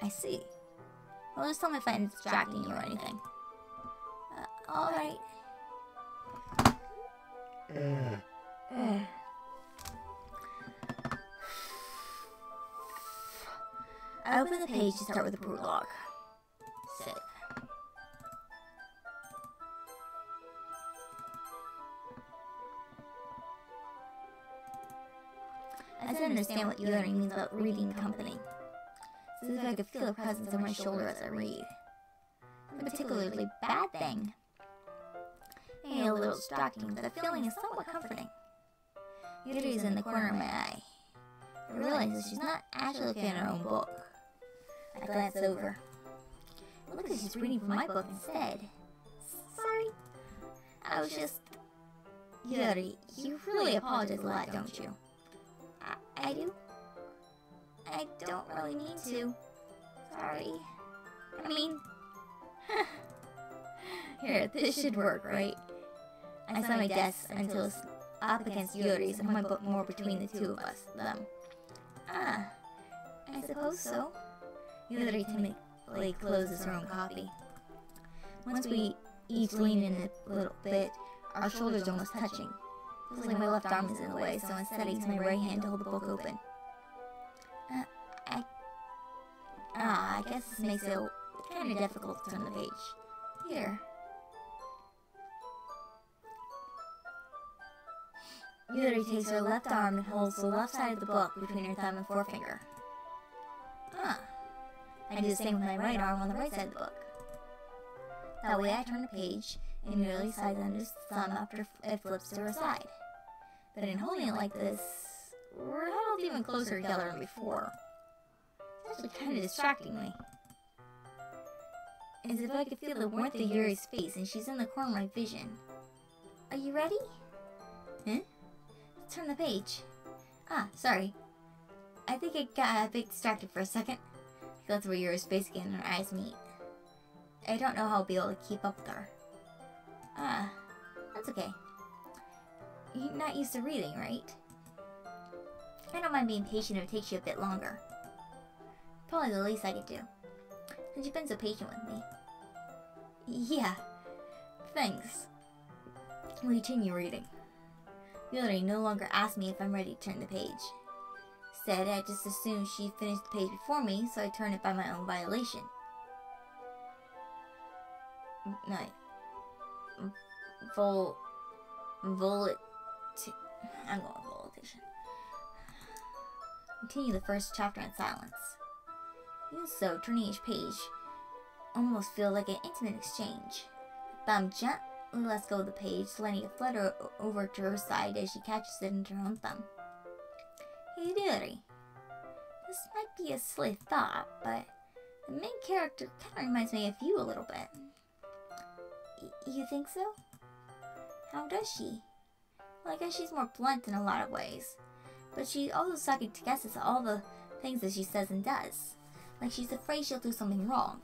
Speaker 1: I see. Well, just tell me if I'm distracting you or anything. Alright. I open the page to start with the prologue. Sit. I don't understand what Yuri means about reading company. It's as if I could feel a presence on my shoulder as I read. A particularly bad thing. Maybe a little distracting, but the feeling is somewhat comforting. Yuri is in the corner of my eye. I realize that she's not actually looking at her own book. I glance over. It looks like she's reading from my book instead. Sorry. I was just... Yuri, you really apologize a lot, don't you? I do? I don't really need to. Sorry. I mean... Here, this should work, right? I sat my desk until it's up against Yuri's and my book more between the two of them. Ah, I suppose so. Yuri timidly closes her own copy. Once we each lean in a little bit, our shoulders almost touching. Feels like my left arm is in the way, so instead I use my right hand to hold the book open. I guess this makes it kind of difficult to turn the page. Here. Yuri takes her left arm and holds the left side of the book between her thumb and forefinger. I do the same with my right arm on the right side of the book. That way I turn the page and Yuri slides under his thumb after it flips to her side. but in holding it like this, we're huddled even closer together than before. It's actually kind of distracting me. As if I could feel the warmth of Yuri's face, and she's in the corner of my vision. Are you ready? Huh? Let's turn the page. Ah, sorry. I think I got a bit distracted for a second. I glance over Yuri's face again and our eyes meet. I don't know how I'll be able to keep up with her. Ah, that's okay. You're not used to reading, right? I don't mind being patient if it takes you a bit longer. Probably the least I could do. Since you've been so patient with me. Yeah, thanks. We'll continue reading. Yuri no longer asks me if I'm ready to turn the page. Instead, I just assumed she finished the page before me, so I turn it by my own violation. No. I'm going volition. Continue the first chapter in silence. Even so, turning each page almost feels like an intimate exchange. Thumb gently lets go of the page, letting it flutter over to her side as she catches it into her own thumb. Hey, Yuri. This might be a silly thought, but the main character kind of reminds me of you a little bit. You think so? How does she? Well, I guess she's more blunt in a lot of ways. But she also second guesses all the things that she says and does. Like she's afraid she'll do something wrong.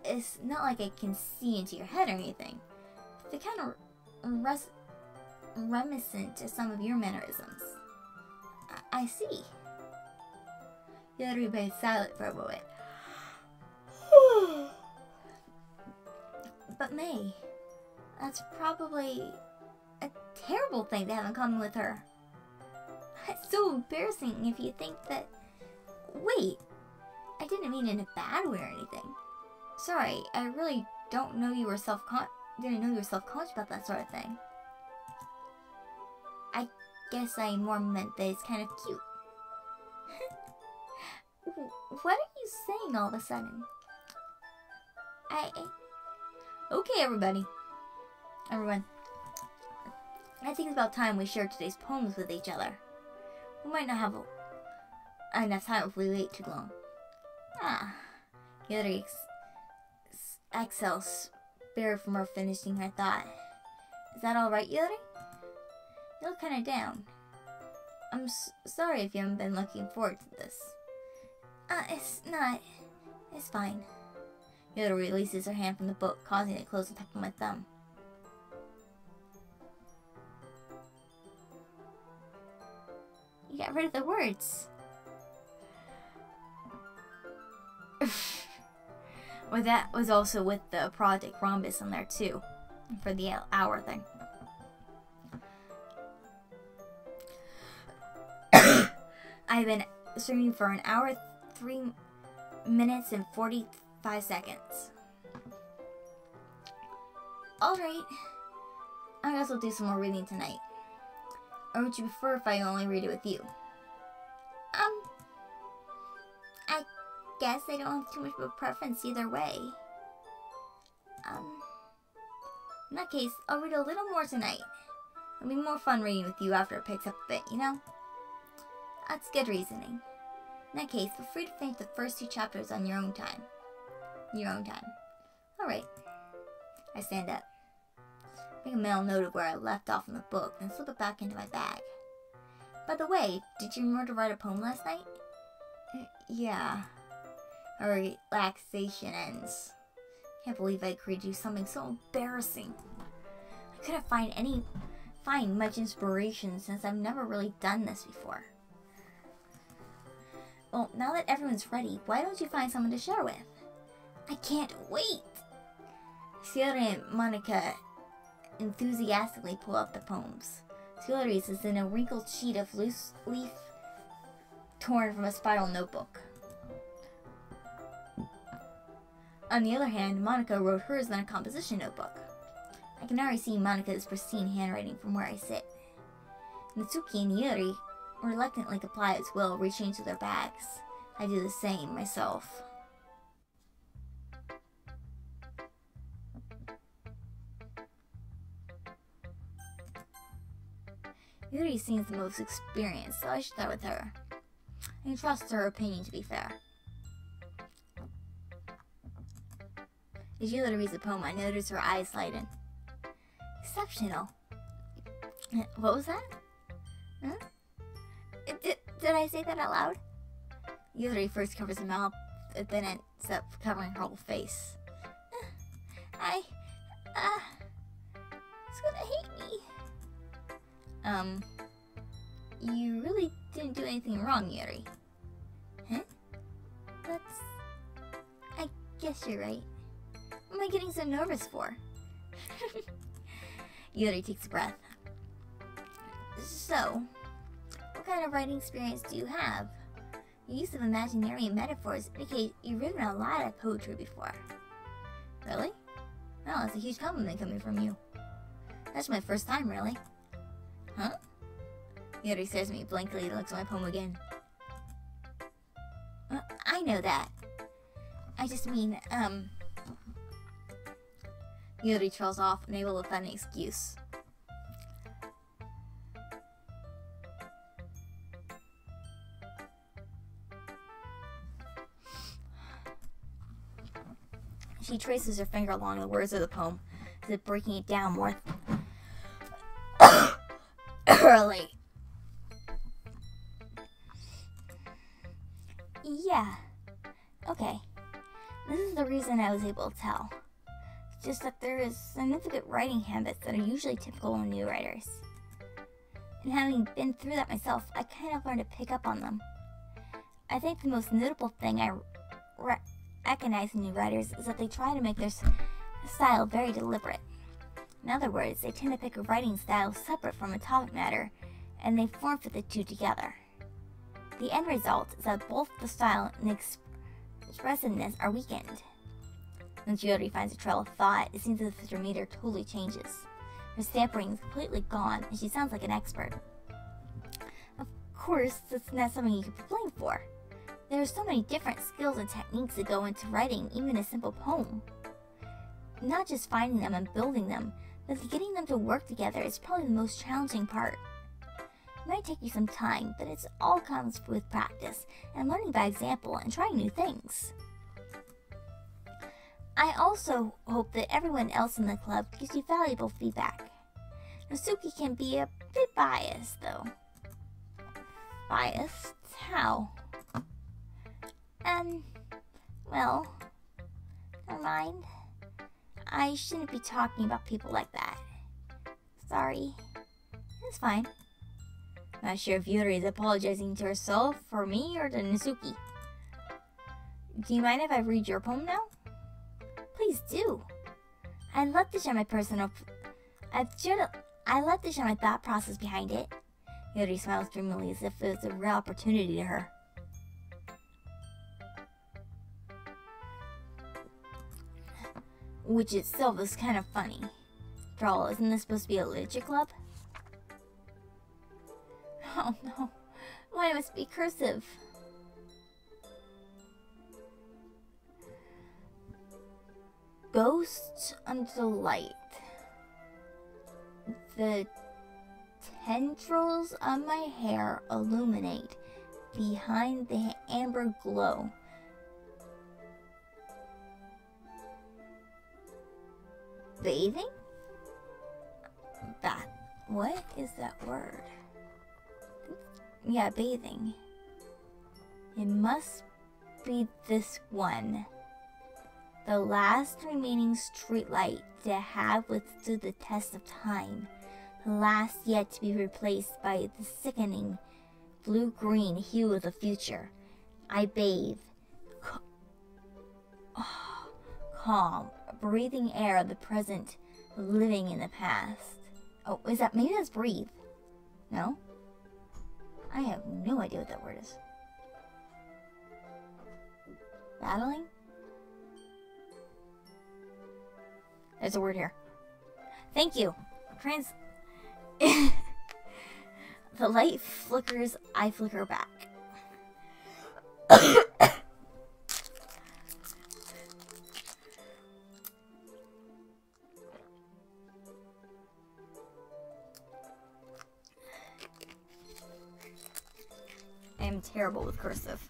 Speaker 1: It's not like I can see into your head or anything. But they're kind of reminiscent to some of your mannerisms. I see. Yuri remained silent for a moment. But May, that's probably a terrible thing to have in common with her. It's so embarrassing if you think that... Wait, I didn't mean in a bad way or anything. Sorry, I really didn't know you were self-conscious about that sort of thing. I guess I more meant that it's kind of cute. What are you saying all of a sudden? Okay, everyone. I think it's about time we shared today's poems with each other. We might not have enough time if we wait too long. Yuri exhales, spared from her finishing her thought. Is that alright, Yuri? You look kinda down. I'm sorry if you haven't been looking forward to this. It's not. It's fine. Yuri releases her hand from the book, causing it to close on top of my thumb. You got rid of the words. Well, that was also with the project Rombus in there too, for the hour thing. I've been streaming for an hour, 3 minutes, and 45 seconds. Alright. I guess I'll do some more reading tonight. Or would you prefer if I only read it with you? I guess I don't have too much of a preference either way. In that case, I'll read a little more tonight. It'll be more fun reading with you after it picks up a bit, you know? That's good reasoning. In that case, feel free to finish the first 2 chapters on your own time. Alright. I stand up. Make a mental note of where I left off in the book, then slip it back into my bag. By the way, did you remember to write a poem last night? Yeah. Our relaxation ends. Can't believe I agreed to do something so embarrassing. I couldn't find much inspiration since I've never really done this before. Well, now that everyone's ready, why don't you find someone to share with? I can't wait! Sierra and Monica enthusiastically pull up the poems. Sierra's is in a wrinkled sheet of loose leaf torn from a spiral notebook. On the other hand, Monica wrote hers in a composition notebook. I can already see Monica's pristine handwriting from where I sit. Natsuki and Yuri reluctantly comply as well, reaching into their bags. I do the same myself. Yuri seems the most experienced, so I should start with her. I can trust her opinion to be fair. As Yuri reads the poem, I notice her eyes lighten. Exceptional. What was that? Huh? Did I say that out loud? Yuri first covers her mouth, then ends up covering her whole face. It's gonna hate me. You really didn't do anything wrong, Yuri. Huh? I guess you're right. What am I getting so nervous for? Yuri takes a breath. So, what kind of writing experience do you have? Your use of imaginary metaphors indicate you've written a lot of poetry before. Really? Well, that's a huge compliment coming from you. That's my first time, really. Huh? Yuri stares at me blankly and looks at my poem again. I know that. I just mean, Yuri trails off, unable to find an excuse. She traces her finger along the words of the poem, as if breaking it down more thoroughly. Yeah. Okay. This is the reason I was able to tell. It's just that there is significant writing habits that are usually typical in new writers. And having been through that myself, I kind of learned to pick up on them. I think the most notable thing I recognize in new writers is that they try to make their style very deliberate. In other words, they tend to pick a writing style separate from a topic matter, and they form fit the two together. The end result is that both the style and expressiveness are weakened. When Yuri finds a trail of thought, it seems as if her meter totally changes. Her stammering is completely gone, and she sounds like an expert. Of course, that's not something you can be blamed for. There are so many different skills and techniques that go into writing even a simple poem. Not just finding them and building them, but getting them to work together is probably the most challenging part. It might take you some time, but it all comes with practice and learning by example and trying new things. I also hope that everyone else in the club gives you valuable feedback. Natsuki can be a bit biased, though. Biased? How? Well, never mind. I shouldn't be talking about people like that. Sorry. It's fine. Not sure if Yuri is apologizing to herself, for me, or to Natsuki. Do you mind if I read your poem now? Please do. I'd love to share my my thought process behind it. Yuri smiles dreamily as if it was a real opportunity to her. Which itself is kind of funny. After all, isn't this supposed to be a literature club? Oh no, why must it be cursive? Ghosts under the light. The tendrils of my hair illuminate behind the amber glow. Bathing? What is that word? Yeah, bathing. It must be this one. The last remaining streetlight to have withstood the test of time. The last yet to be replaced by the sickening blue-green hue of the future. I bathe. Calm, breathing air of the present, living in the past. Oh, is that, maybe that's breathe? No? I have no idea what that word is. Battling? There's a word here. Thank you. The light flickers, I flicker back. with cursive.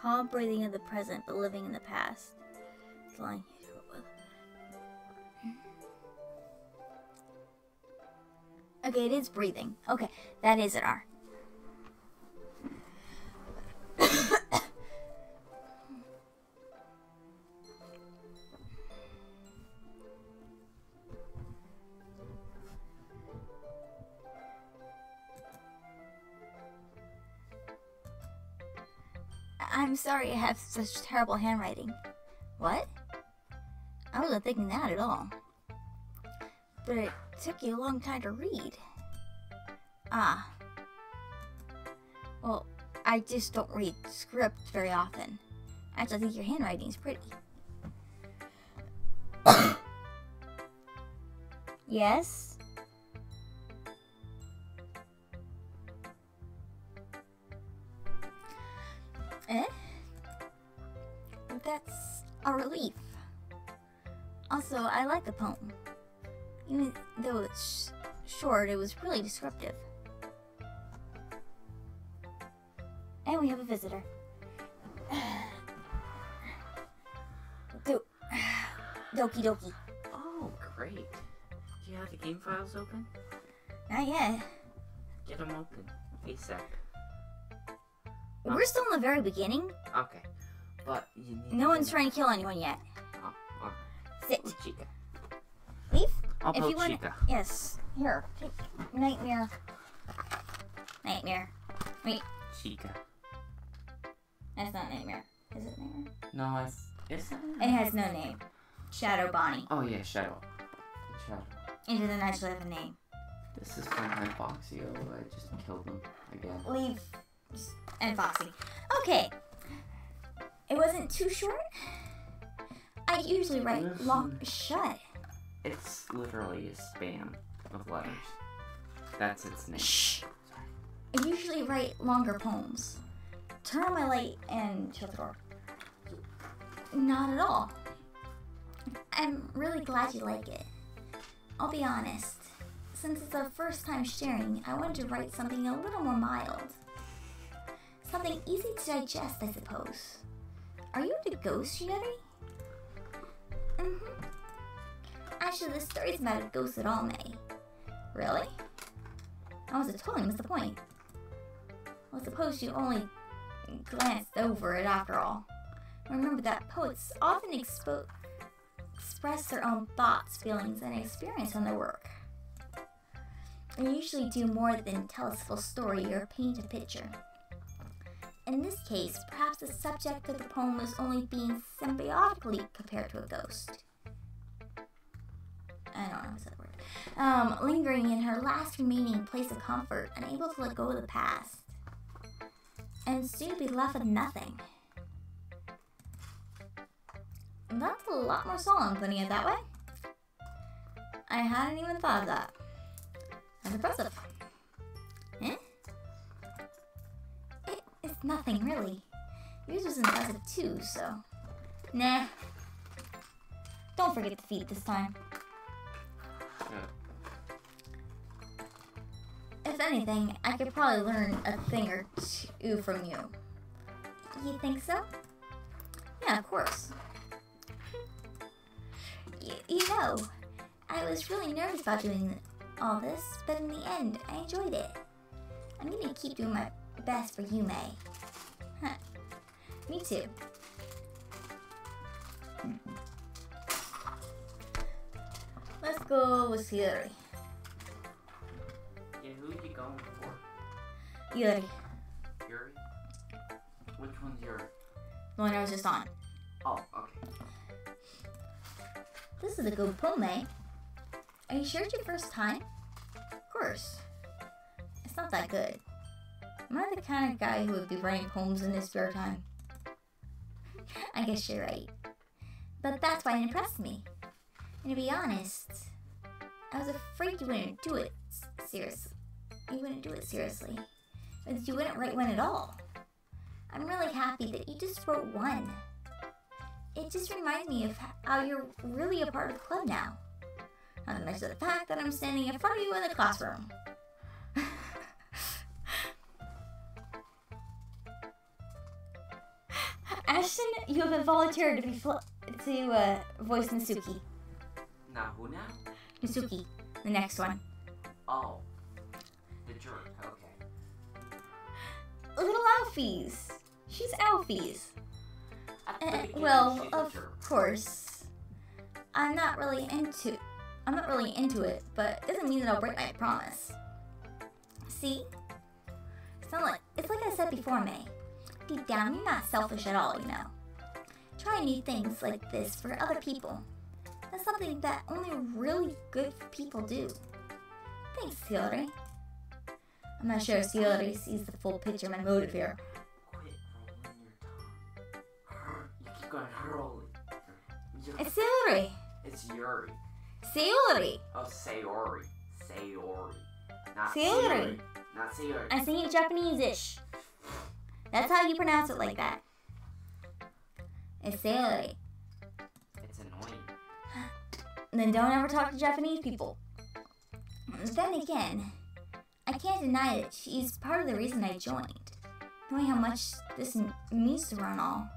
Speaker 1: Calm breathing of the present, but living in the past. Lying. Okay, it is breathing. Okay, that is an R. I'm sorry I have such terrible handwriting. What? I wasn't thinking that at all. But it took you a long time to read. Ah. Well, I just don't read script very often. Actually, I think your handwriting is pretty. Yes? Eh? That's a relief. Also, I like the poem. Even though it's short, it was really descriptive. And we have a visitor. Doki Doki.
Speaker 2: Oh, great. Do you have the game files open?
Speaker 1: Not yet.
Speaker 2: Get them open. ASAP.
Speaker 1: We're still in the very beginning.
Speaker 2: Okay. But you need
Speaker 1: no one's trying to kill anyone yet.
Speaker 2: Oh, alright.
Speaker 1: Sit.
Speaker 2: Oh, Chica.
Speaker 1: Leave?
Speaker 2: I'll
Speaker 1: if
Speaker 2: poke
Speaker 1: you want.
Speaker 2: Chica.
Speaker 1: Yes. Here. Take Nightmare. Nightmare. Wait.
Speaker 2: Chica.
Speaker 1: That's not Nightmare. Is it Nightmare?
Speaker 2: No, it's
Speaker 1: It has no name. Shadow Bonnie.
Speaker 2: Oh yeah, Shadow. Shadow.
Speaker 1: It doesn't actually have a name.
Speaker 2: This is from my Foxio. I just killed him again.
Speaker 1: Leave. And Foxy. Okay. It wasn't too short. I usually write long. Shut.
Speaker 2: It's literally a spam of letters. That's its name.
Speaker 1: Shh. I usually write longer poems. Turn on my light and shut the door. Not at all. I'm really glad you like it. I'll be honest. Since it's our first time sharing, I wanted to write something a little more mild. Something easy to digest, I suppose. Are you into ghosts, Yuri? Mm-hmm. Actually, the story's about a ghost at all, May. Really? I was totally missed the point. Well, I suppose you only glanced over it after all. Remember that poets often express their own thoughts, feelings, and experience in their work. They usually do more than tell a full story or paint a picture. In this case, perhaps the subject of the poem is only being symbiotically compared to a ghost. I don't know what's that word. Lingering in her last remaining place of comfort, unable to let go of the past. And soon be left with nothing. That's a lot more solemn putting it that way. I hadn't even thought of that. That's impressive. Eh? It's nothing, really. Yours was impressive too, so... Nah. Don't forget to feed this time. If anything, I could probably learn a thing or two from you. You think so? Yeah, of course. You know, I was really nervous about doing all this, but in the end, I enjoyed it. I'm gonna keep doing my best for you, May. Huh. Me too. Let's go with Yuri.
Speaker 2: Yeah, who are you going for?
Speaker 1: Yuri.
Speaker 2: Yuri? Which one's Yuri?
Speaker 1: The one I was just on.
Speaker 2: Oh, okay.
Speaker 1: This is a good poem, May. Are you sure it's your first time? Of course. It's not that good. Am I the kind of guy who would be writing poems in his spare time? I guess you're right. But that's why it impressed me. And to be honest, I was afraid you wouldn't do it seriously. You wouldn't do it seriously. But you wouldn't write one at all. I'm really happy that you just wrote one. It just reminds me of how you're really a part of the club now. Not to mention the fact that I'm standing in front of you in the classroom. Ashton, you have been volunteered to be voice Nasuki.
Speaker 2: Now who now?
Speaker 1: Nasuki, the next one.
Speaker 2: Oh. The jerk, okay.
Speaker 1: Little Alphys. She's Alphys.
Speaker 2: At the beginning,
Speaker 1: Well,
Speaker 2: she's a
Speaker 1: of
Speaker 2: jerk.
Speaker 1: course. I'm not really into it, but it doesn't mean that I'll break my promise. See? It's like I said before, May. Deep down, you're not selfish at all, you know. Trying new things like this for other people. That's something that only really good people do. Thanks, Yuri. I'm not sure if Yuri sees the full picture of my motive here.
Speaker 2: Quit rolling your tongue. You keep going rolling.
Speaker 1: It's Yuri.
Speaker 2: It's Yuri.
Speaker 1: Sayori.
Speaker 2: Oh, Sayori. Sayori. Not
Speaker 1: Sayori.
Speaker 2: Sayori. Not Sayori.
Speaker 1: I'm saying it Japanese-ish. That's how you pronounce it like that. It's Sayori.
Speaker 2: It's annoying.
Speaker 1: Then don't ever talk to Japanese people. Then again, I can't deny that she's part of the reason I joined. Knowing how much this means to her and all.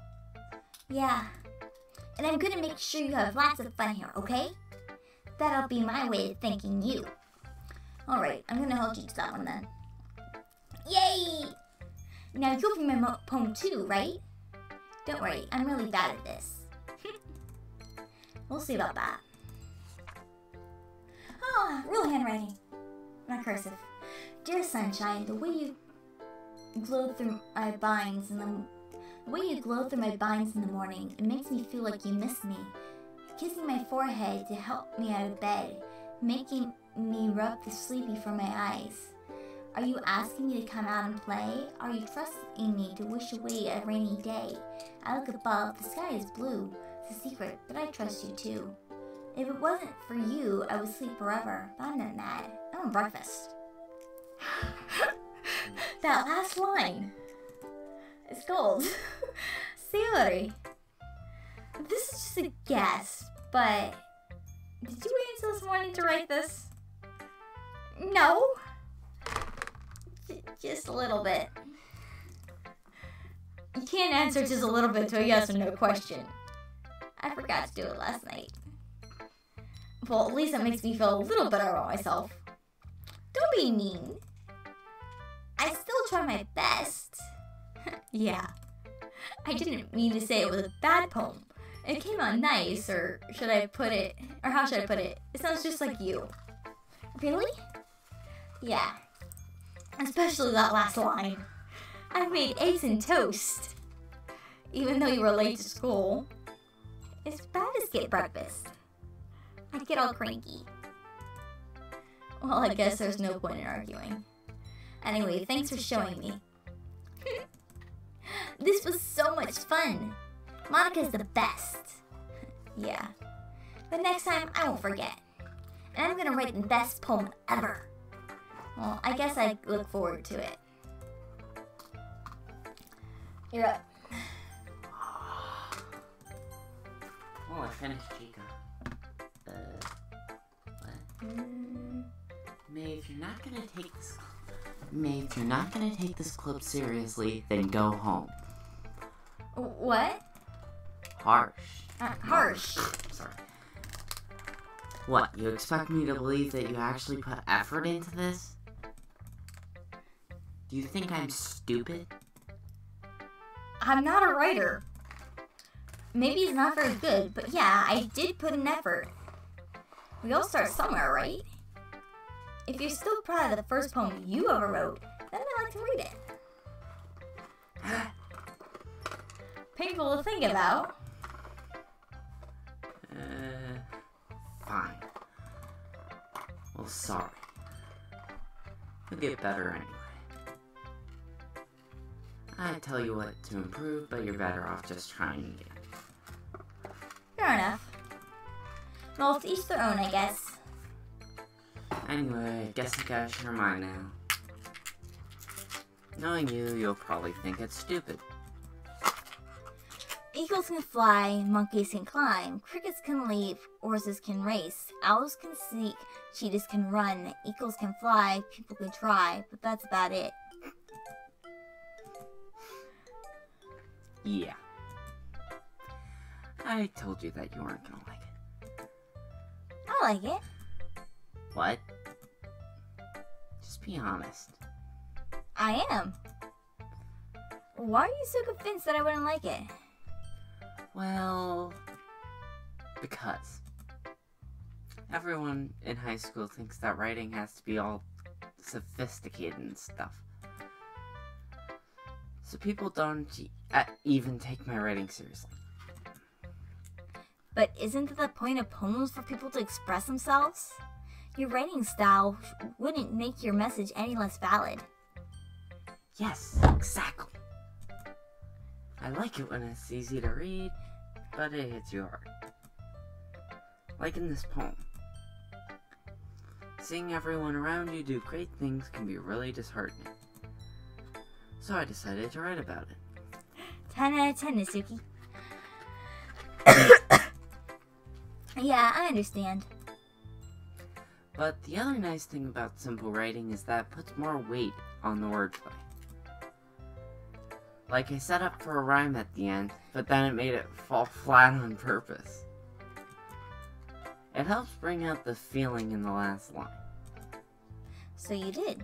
Speaker 1: Yeah. And I'm gonna make sure you have lots of fun here, okay? That'll be my way of thanking you. Alright, I'm gonna hold you to that one then. Yay! Now you'll be my poem too, right? Don't worry, I'm really bad at this. We'll see about that. Oh, real handwriting. Not cursive. Dear Sunshine, the way you glow through my binds in the morning, it makes me feel like you miss me. Kissing my forehead to help me out of bed, making me rub the sleepy from my eyes. Are you asking me to come out and play? Are you trusting me to wish away a rainy day? I look above, the sky is blue. It's a secret, but I trust you too. If it wasn't for you, I would sleep forever. But I'm not mad. I want breakfast. That last line. It's gold. Sayori. This is just a guess, but did you wait until this morning to write this? No. Just a little bit. You can't answer just a little bit to a yes or no question. I forgot to do it last night. Well, at least that makes me feel a little better about myself. Don't be mean. I still try my best. Yeah. I didn't mean to say it was a bad poem. It came out nice, or how should I put it? It sounds just like you. Really? Yeah. Especially that last line. I made eggs and toast. Even though you were late to school. It's bad to skip breakfast. I get all cranky. Well, I guess there's no point in arguing. Anyway, thanks for showing me. This was so much fun. Monica's the best. Yeah. But next time, I won't forget. And I'm gonna write the best poem ever. Well, I guess I look forward to it. You're up.
Speaker 2: Oh, I finished Chica. What? May, if you're not gonna take this club seriously, then go home.
Speaker 1: What?
Speaker 2: Harsh.
Speaker 1: Harsh.
Speaker 2: Sorry. What, you expect me to believe that you actually put effort into this? Do you think I'm stupid?
Speaker 1: I'm not a writer. Maybe it's not very good, but yeah, I did put an effort. We all start somewhere, right? If you're still proud of the first poem you ever wrote, then I'd like to read it. Painful to think about.
Speaker 2: Fine. Well, sorry. You'll get better anyway. I'd tell you what to improve, but you're better off just trying again.
Speaker 1: Fair enough. Well, to each their own, I guess.
Speaker 2: Anyway, I guess I gotta share mine now. Knowing you, you'll probably think it's stupid.
Speaker 1: Eagles can fly, monkeys can climb, crickets can leap, horses can race, owls can sneak, cheetahs can run, eagles can fly, people can try, but that's about it.
Speaker 2: Yeah. I told you that you weren't gonna like it.
Speaker 1: I like it.
Speaker 2: What? Just be honest.
Speaker 1: I am. Why are you so convinced that I wouldn't like it?
Speaker 2: Well, because everyone in high school thinks that writing has to be all sophisticated and stuff. So people don't even take my writing seriously.
Speaker 1: But isn't the point of poems for people to express themselves? Your writing style wouldn't make your message any less valid.
Speaker 2: Yes, exactly. I like it when it's easy to read, but it hits you hard. Like in this poem. Seeing everyone around you do great things can be really disheartening. So I decided to write about it.
Speaker 1: 10 out of 10, Nisuki. Yeah, I understand.
Speaker 2: But the other nice thing about simple writing is that it puts more weight on the wordplay. Like I set up for a rhyme at the end, but then it made it fall flat on purpose. It helps bring out the feeling in the last line.
Speaker 1: So you did.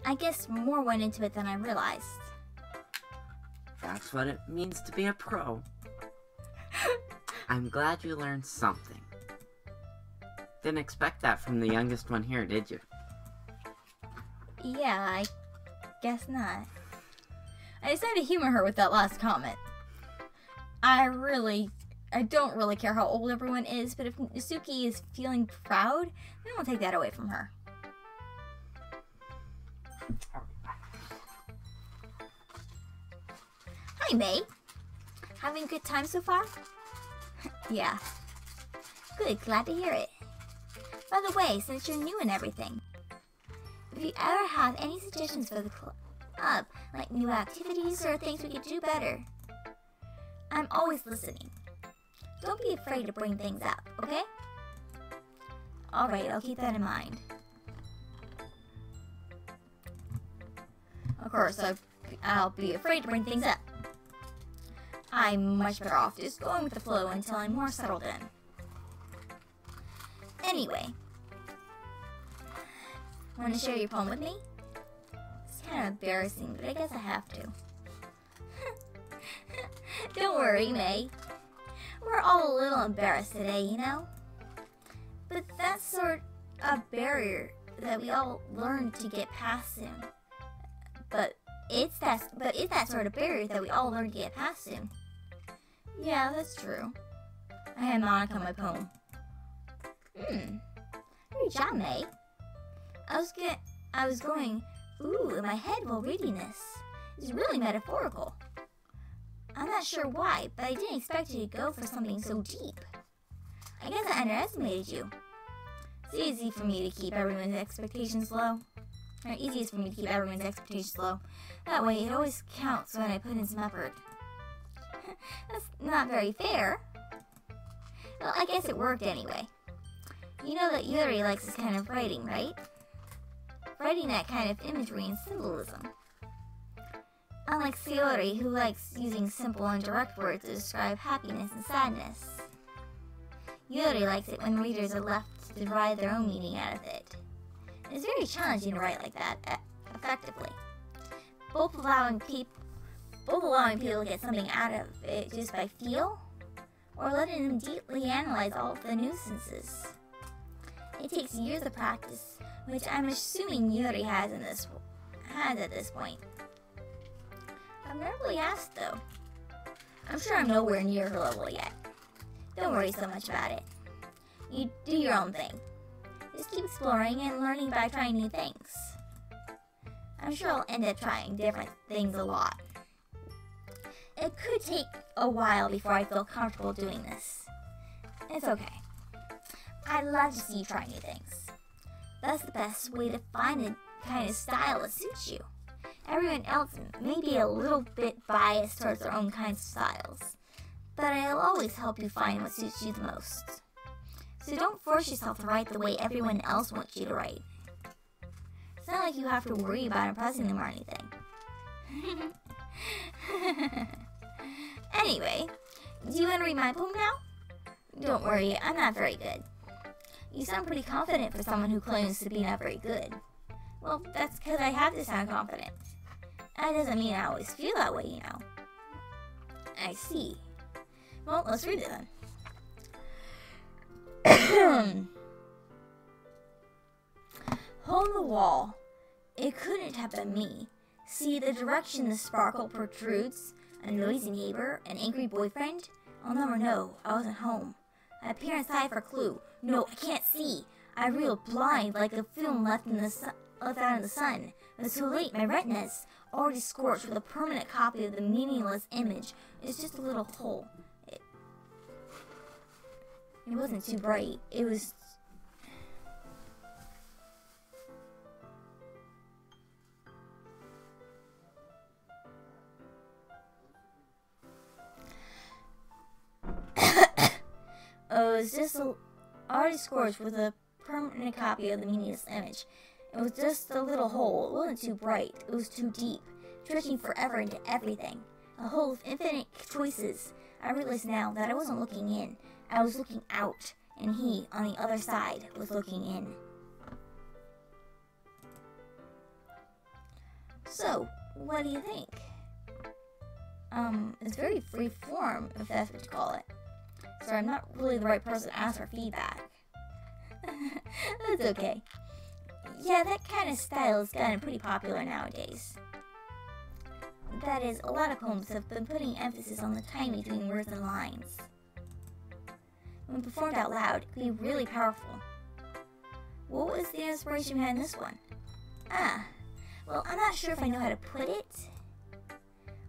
Speaker 1: I guess more went into it than I realized.
Speaker 2: That's what it means to be a pro. I'm glad you learned something. Didn't expect that from the youngest one here, did you?
Speaker 1: Yeah, I guess not. I decided to humor her with that last comment. I don't really care how old everyone is, but if Nisuki is feeling proud, then I'll take that away from her. Hi, May. Having a good time so far? Yeah. Good, glad to hear it. By the way, since you're new and everything, if you ever have any suggestions for the club, like new activities or things we could do better, I'm always listening. Don't be afraid to bring things up, okay? Alright, I'll keep that in mind. Of course, I'll be afraid to bring things up. I'm much better off just going with the flow until I'm more settled in. Anyway, want to share your poem with me? It's kind of embarrassing, but I guess I have to. Don't worry, May. We're all a little embarrassed today, you know? But that's sort of a barrier that we all learn to get past soon. But it's that sort of barrier that we all learn to get past soon. Yeah, that's true. I had Monica in my poem. Great job, May. I was going, ooh, in my head while reading this. It's really metaphorical. I'm not sure why, but I didn't expect you to go for something so deep. I guess I underestimated you. It's easy for me to keep everyone's expectations low. Or easiest for me to keep everyone's expectations low. That way, it always counts when I put in some effort. That's not very fair. Well, I guess it worked anyway. You know that Yuri likes this kind of writing, right? Writing that kind of imagery and symbolism. Unlike Sayori, who likes using simple and direct words to describe happiness and sadness. Yuri likes it when readers are left to derive their own meaning out of it. It's very challenging to write like that, effectively. Both allowing people to get something out of it just by feel, or letting them deeply analyze all of the nuisances. It takes years of practice, which I'm assuming Yuri has at this point. I've never really asked, though. I'm sure I'm nowhere near her level yet. Don't worry so much about it. You do your own thing. Just keep exploring and learning by trying new things. I I'm sure I'll end up trying different things a lot. It could take a while before I feel comfortable doing this. It's okay. I love to see you try new things. That's the best way to find the kind of style that suits you. Everyone else may be a little bit biased towards their own kinds of styles, but I'll always help you find what suits you the most. So don't force yourself to write the way everyone else wants you to write. It's not like you have to worry about impressing them or anything. Anyway, do you want to read my poem now? Don't worry, I'm not very good. You sound pretty confident for someone who claims to be not very good. Well, that's because I have to sound confident. That doesn't mean I always feel that way, you know. I see. Well, let's read it then. Hole in the wall. It couldn't have been me. See the direction the sparkle protrudes? A noisy neighbor? An angry boyfriend? I'll never know. I wasn't home. I peer inside for a clue. No, I can't see. I reel blind like a film left out in the sun. It's too late. My retina's already scorched with a permanent copy of the meaningless image. It's just a little hole. It wasn't too bright. It was... Oh, it was just already scorched with a permanent copy of the meaningless image. It was just a little hole. It wasn't too bright. It was too deep, stretching forever into everything. A hole of infinite choices. I realize now that I wasn't looking in. I was looking out, and he, on the other side, was looking in. So, what do you think? It's very free form, if that's what you call it. Sorry, I'm not really the right person to ask for feedback. That's okay. Yeah, that kind of style has gotten pretty popular nowadays. That is, a lot of poems have been putting emphasis on the time between words and lines. When performed out loud, it can be really powerful. What was the inspiration behind this one? Well, I'm not sure if I know how to put it.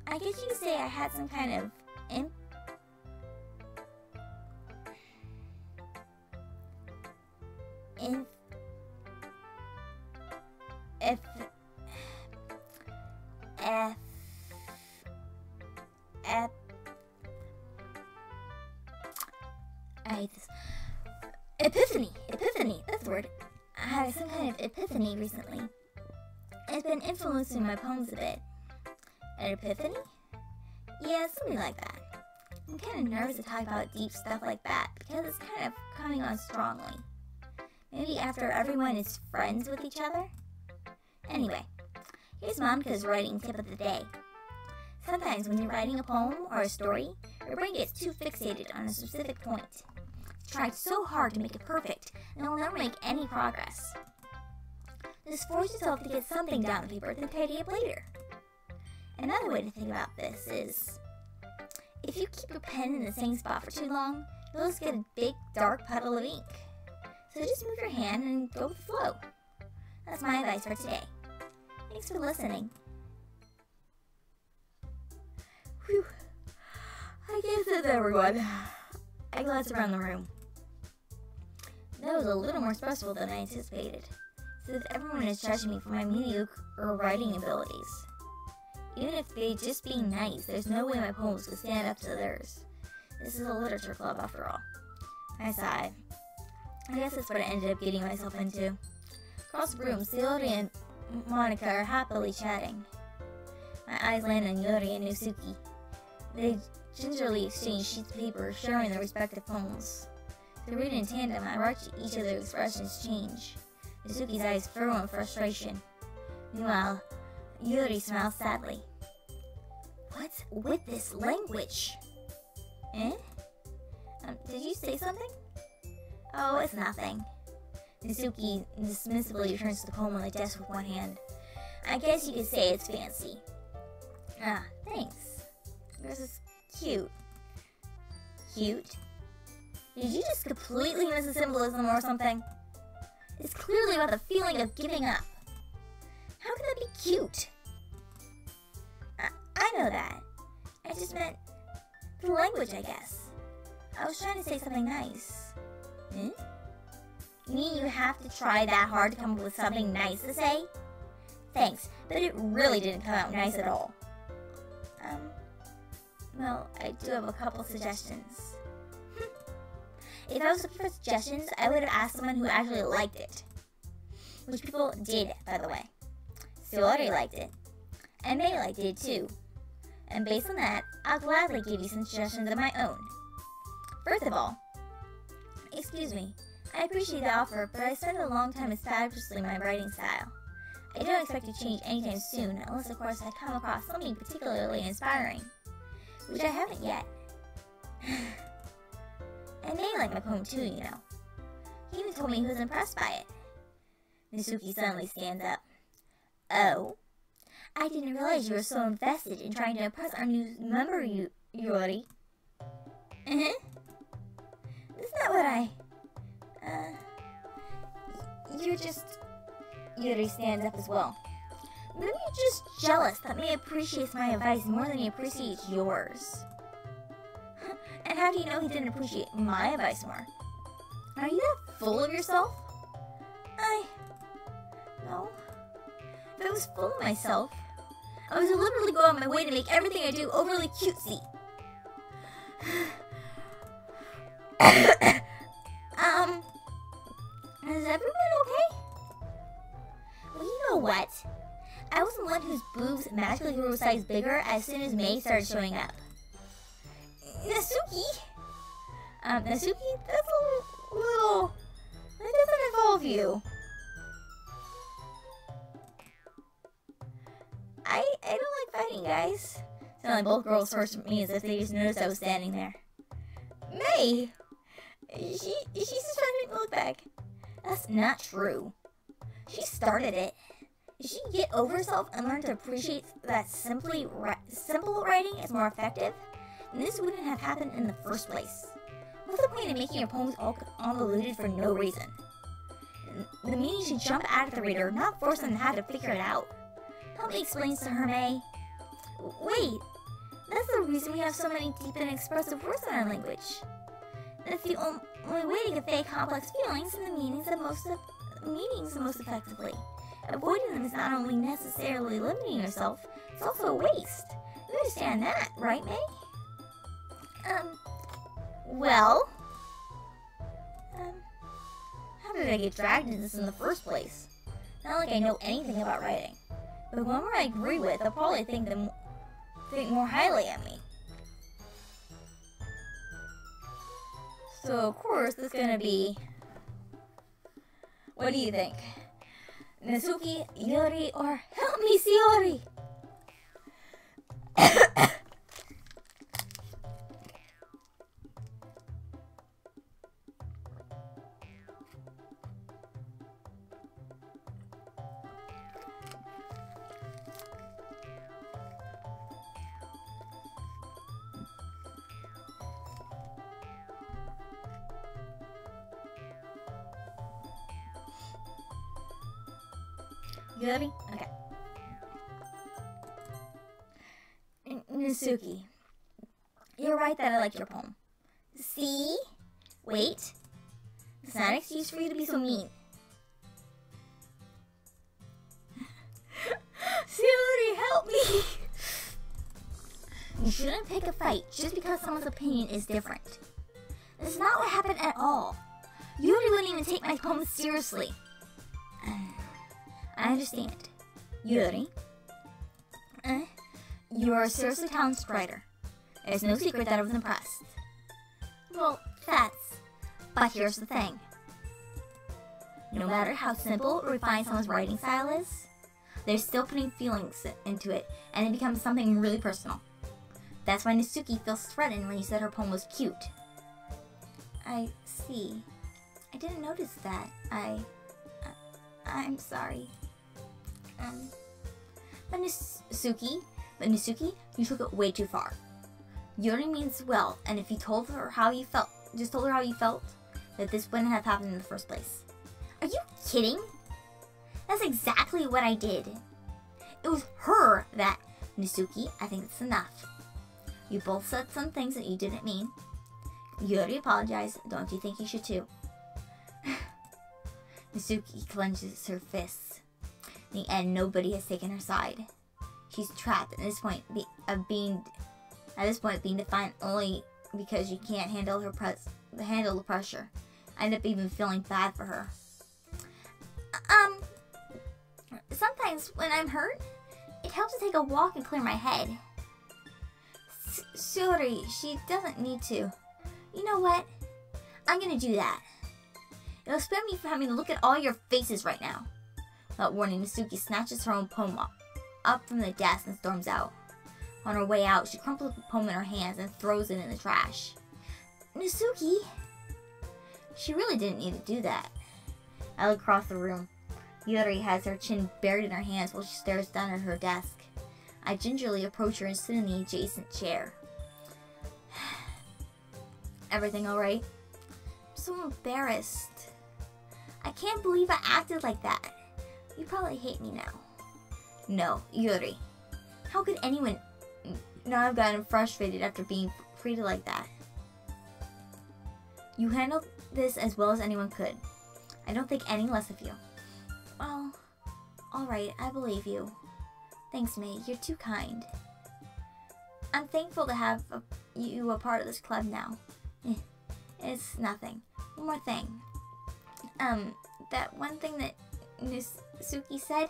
Speaker 1: I guess you could say I had some kind of Epiphany, that's the word. I had some kind of epiphany recently. It's been influencing my poems a bit. An epiphany? Yeah, something like that. I'm kind of nervous to talk about deep stuff like that because it's kind of coming on strongly. Maybe after everyone is friends with each other? Anyway, here's Monica's writing tip of the day. Sometimes when you're writing a poem or a story, your brain gets too fixated on a specific point. Try so hard to make it perfect, and you'll never make any progress. Just force yourself to get something down on paper, then tidy up later. Another way to think about this is, if you keep your pen in the same spot for too long, you'll just get a big, dark puddle of ink. So just move your hand and go with the flow. That's my advice for today. Thanks for listening. Whew. I guess that's everyone. I glanced around the room. That was a little more stressful than I anticipated, since everyone is judging me for my mediocre writing abilities. Even if they just being nice, there's no way my poems could stand up to theirs. This is a literature club after all. I sighed. I guess that's what I ended up getting myself into. Across the room, Yuri and Monica are happily chatting. My eyes land on Yuri and Usuki. They gingerly exchange sheets of paper, sharing their respective poems. To read in tandem, I watch each of their expressions change. Usuki's eyes furrow in frustration. Meanwhile, Yuri smiles sadly. What's with this language? Eh? Did you say something? Oh, it's nothing. Usuki dismissively returns to the poem on the desk with one hand. I guess you could say it's fancy. Ah, thanks. This is cute. Cute? Did you just completely miss the symbolism or something? It's clearly about the feeling of giving up. How can that be cute. I know that. I just meant the language, I guess. I was trying to say something nice. Hmm? You mean you have to try that hard to come up with something nice to say? Thanks, but it really didn't come out nice at all. Well, I do have a couple suggestions. If I was looking for suggestions, I would have asked someone who actually liked it. Which people did, by the way. Yuri liked it. And May liked it too. And based on that, I'll gladly give you some suggestions of my own. First of all, excuse me, I appreciate the offer, but I spent a long time establishing my writing style. I don't expect to change anytime soon, unless of course I come across something particularly inspiring. Which I haven't yet. And May liked my poem too, you know. He even told me he was impressed by it. Nisuki suddenly stands up. Oh? I didn't realize you were so invested in trying to impress our new member, Yuri. That's not what I... You're just... Yuri stands up as well. Maybe you're just jealous that May appreciates my advice more than he appreciates yours. And how do you know he didn't appreciate my advice more? Are you that full of yourself? No. If I was full of myself, I would deliberately go out of my way to make everything I do overly cutesy. Is everyone okay? Well, you know what? I was the one whose boobs magically grew a size bigger as soon as May started showing up. Nasuki? Nasuki, that's a little... That doesn't involve you. I don't like fighting, guys. Sounded like both girls first at me as if they just noticed I was standing there. May! She's just trying to make me look back. That's not true. She started it. Did she get over herself and learn to appreciate that simple writing is more effective? And this wouldn't have happened in the first place. What's the point in making your poems all convoluted for no reason? The meaning should jump out at the reader, not force them to have to figure it out. Help me explain to her, May. Wait, that's the reason we have so many deep and expressive words in our language. That's the only way to convey complex feelings and the meanings the most effectively. Avoiding them is not only necessarily limiting yourself, it's also a waste. You understand that, right, May? Well... how did I get dragged into this in the first place? Not like I know anything about writing. But whoever I agree with, they'll probably think more highly of me. So, of course, this is gonna be... What do you think? Nasuki, Yuri, or help me, Yuri! Yuri? Okay. Nasuki, you're right that I like your poem. See? Wait. It's not an excuse for you to be so mean. Yuri, help me! You shouldn't pick a fight just because someone's opinion is different. That's not what happened at all. Yuri wouldn't even take my poem seriously. I understand. Yuri, you are a seriously talented writer. There's no secret that I was impressed. Well, but here's the thing. No matter how simple or refined someone's writing style is, they're still putting feelings into it, and it becomes something really personal. That's why Nasuki feels threatened when you said her poem was cute. I see. I didn't notice that. I'm sorry. But Nasuki, you took it way too far. Yuri means well, and if you told her how you felt, that this wouldn't have happened in the first place. Are you kidding? That's exactly what I did. It was her that... Nasuki, I think it's enough. You both said some things that you didn't mean. Yuri apologized. Don't you think you should too? Nasuki clenches her fists. In the end, nobody has taken her side. She's trapped at this point, being defiant only because she can't handle the pressure. I end up even feeling bad for her. Sometimes when I'm hurt, it helps to take a walk and clear my head. Sorry, she doesn't need to. You know what? I'm gonna do that. It'll spare me from having to look at all your faces right now. Without warning, Nasuki snatches her own poem up from the desk and storms out. On her way out, she crumples the poem in her hands and throws it in the trash. Nasuki! She really didn't need to do that. I look across the room. Yuri has her chin buried in her hands while she stares down at her desk. I gingerly approach her and sit in the adjacent chair. Everything alright? I'm so embarrassed. I can't believe I acted like that. You probably hate me now. No, Yuri. How could anyone not have gotten frustrated after being treated like that? You handled this as well as anyone could. I don't think any less of you. Well, alright, I believe you. Thanks, May. You're too kind. I'm thankful to have you a part of this club now. It's nothing. One more thing. That one thing that Nasuki said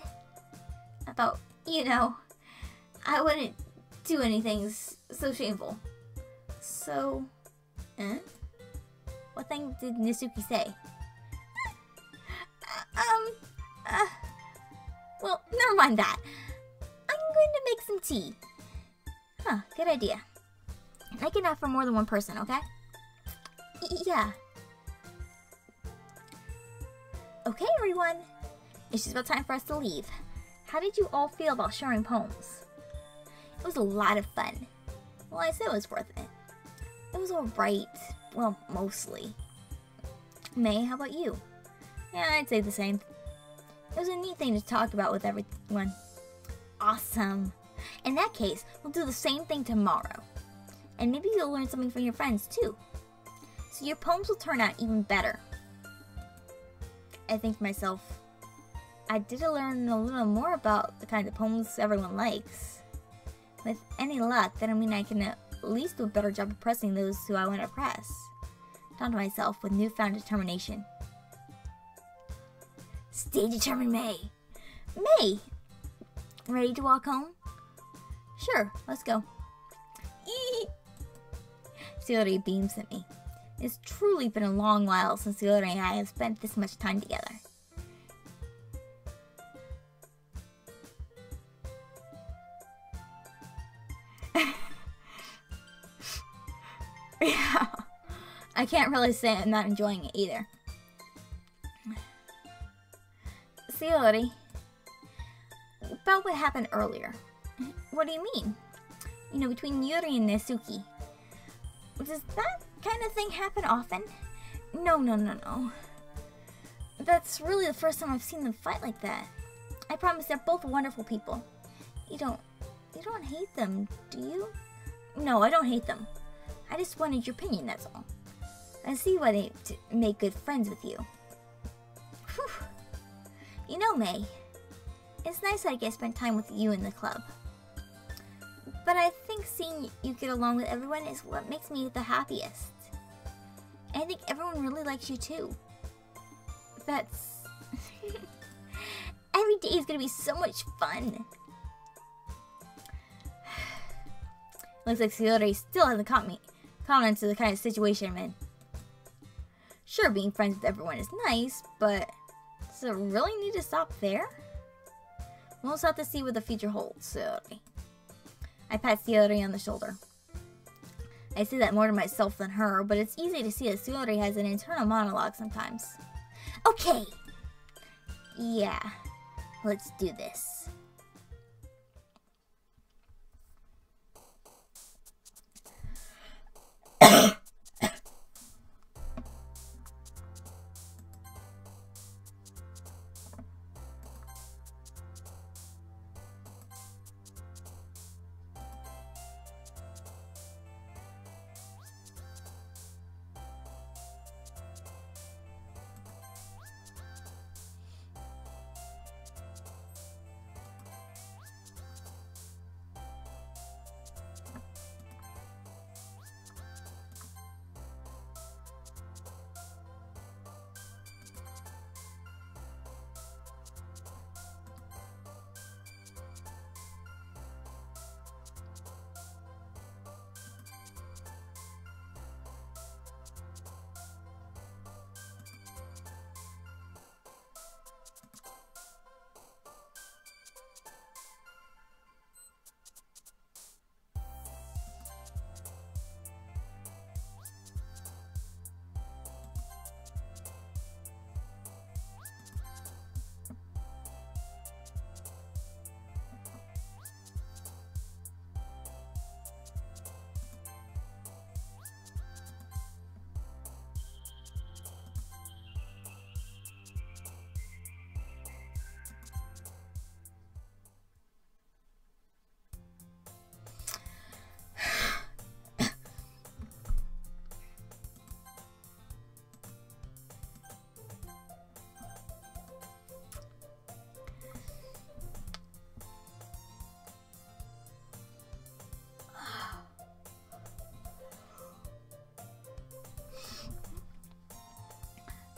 Speaker 1: about, I wouldn't do anything so shameful. So, what thing did Nasuki say? Well, never mind that. I'm going to make some tea. Huh, good idea. Make enough for more than one person, okay? Yeah. Okay, everyone. It's just about time for us to leave. How did you all feel about sharing poems? It was a lot of fun. Well, I said it was worth it. It was alright. Well, mostly. May, how about you? Yeah, I'd say the same. It was a neat thing to talk about with everyone. Awesome. In that case, we'll do the same thing tomorrow. And maybe you'll learn something from your friends, too. So your poems will turn out even better. I think to myself, I did learn a little more about the kinds of poems everyone likes. With any luck, that'll mean I can at least do a better job of pressing those who I want to press. Thought to myself with newfound determination. Stay determined, May. May! Ready to walk home? Sure, let's go. Yuri beams at me. It's truly been a long while since Yuri and I have spent this much time together. Yeah, I can't really say I'm not enjoying it either. So Yuri, about what happened earlier. What do you mean? Between Yuri and Nasuki. Does that kind of thing happen often? No. That's really the first time I've seen them fight like that. I promise they're both wonderful people. You don't hate them, do you? No, I don't hate them. I just wanted your opinion, that's all. I see why they make good friends with you. Whew. May, it's nice that I get to spend time with you in the club. But I think seeing you get along with everyone is what makes me the happiest. And I think everyone really likes you too. That's... Every day is gonna be so much fun. Looks like Yuri still hasn't commented to the kind of situation I'm in. Sure, being friends with everyone is nice, but does it really need to stop there? We'll just have to see what the future holds, Yuri. I pat Yuri on the shoulder. I say that more to myself than her, but it's easy to see that Yuri has an internal monologue sometimes. Okay! Yeah, let's do this.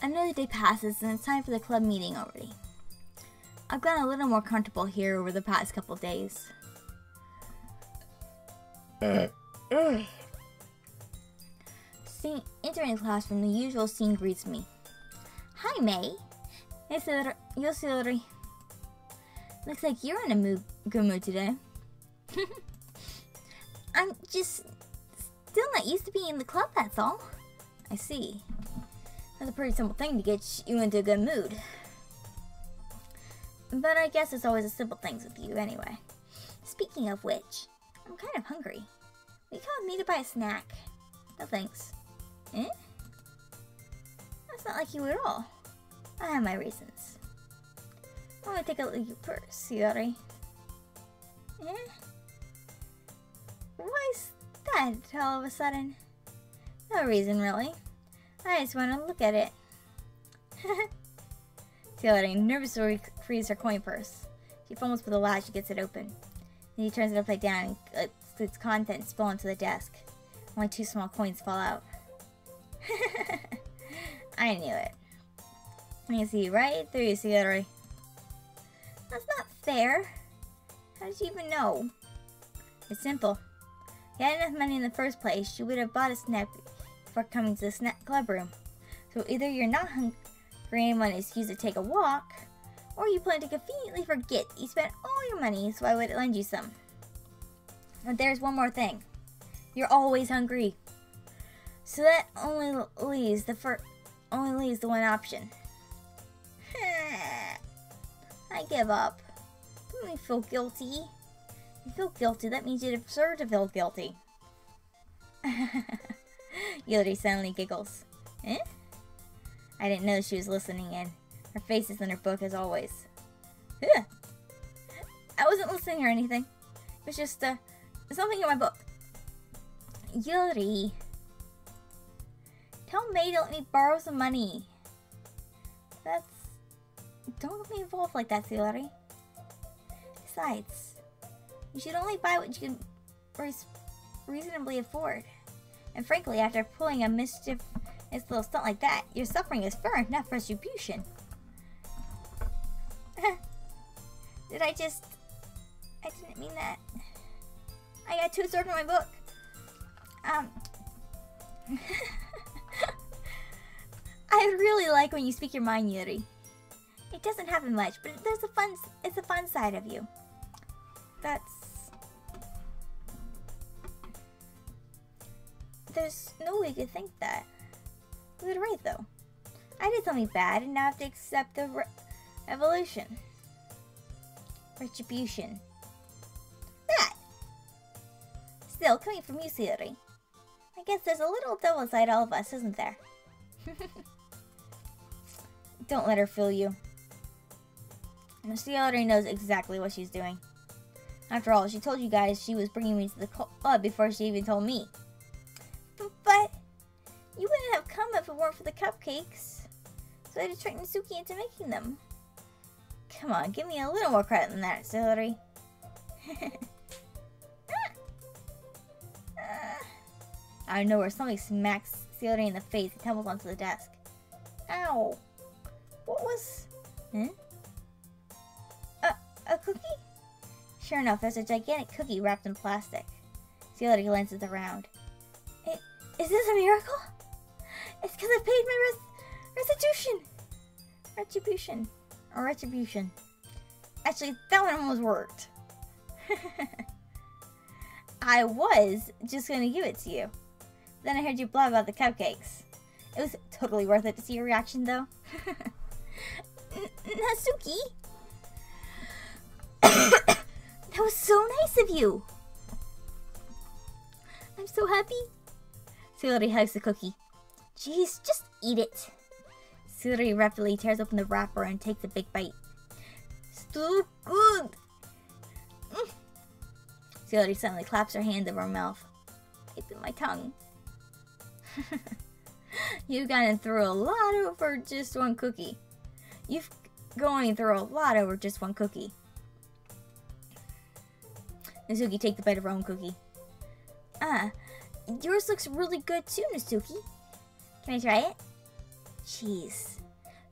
Speaker 1: Another day passes and it's time for the club meeting already. I've gotten a little more comfortable here over the past couple days. Entering the classroom, the usual scene greets me. Hi, May. Hey, Yuri. Looks like you're in a good mood today. I'm just still not used to being in the club, that's all. I see. That's a pretty simple thing to get you into a good mood. But I guess it's always the simple things with you anyway. Speaking of which, I'm kind of hungry. Will you come with me to buy a snack? No thanks. Eh? That's not like you at all. I have my reasons. I want to take a look at your purse, Yuri. Eh? Why's that all of a sudden? No reason, really. I just want to look at it. Yuri nervously frees her coin purse. She fumbles for the latch and gets it open. Then she turns it upside down and lets its contents spill onto the desk. Only 2 small coins fall out. I knew it. I can see right through you, Yuri. That's not fair. How did you even know? It's simple. If you had enough money in the first place, you would have bought a snack before coming to the snack club room. So either you're not hungry and want an excuse to take a walk, or you plan to conveniently forget you spent all your money, so I would lend you some. But there's one more thing. You're always hungry. So that only leaves the one option. I give up. Don't make me feel guilty. If you feel guilty, that means you deserve to feel guilty. Yuri suddenly giggles. Eh? I didn't know she was listening in. Her face is in her book as always. Huh. I wasn't listening or anything. It was just something in my book. Yuri. Tell May to let me borrow some money. Don't get me involved like that, Yuri. Besides, you should only buy what you can reasonably afford. And frankly, after pulling a mischievous little stunt like that, your suffering is fair enough retribution. I didn't mean that. I got 2 swords in my book. I really like when you speak your mind, Yuri. It doesn't happen much, but it's a fun side of you. There's no way to think that. You're right, though. I did something bad, and now I have to accept the retribution. That! Still, coming from you, Yuri, I guess there's a little devil inside all of us, isn't there? Don't let her fool you. She already knows exactly what she's doing. After all, she told you guys she was bringing me to the club before she even told me. But you wouldn't have come if it weren't for the cupcakes. So I had to trick Natsuki into making them. Come on, give me a little more credit than that, Yuri. Out of nowhere, somebody smacks Yuri in the face and tumbles onto the desk. Ow! What was... Huh? A cookie? Sure enough, there's a gigantic cookie wrapped in plastic. Yuri glances around. Is this a miracle? It's because I paid my retribution. Actually, that one almost worked. I was just going to give it to you. Then I heard you blab about the cupcakes. It was totally worth it to see your reaction, though. Natsuki! That was so nice of you! I'm so happy. Yuri hugs the cookie. Jeez, just eat it. Yuri rapidly tears open the wrapper and takes a big bite. So good! Yuri suddenly claps her hand over her mouth. It bit my tongue. You've gone through a lot over just one cookie. Natsuki takes a bite of her own cookie. Yours looks really good too, Natsuki. Can I try it? Jeez.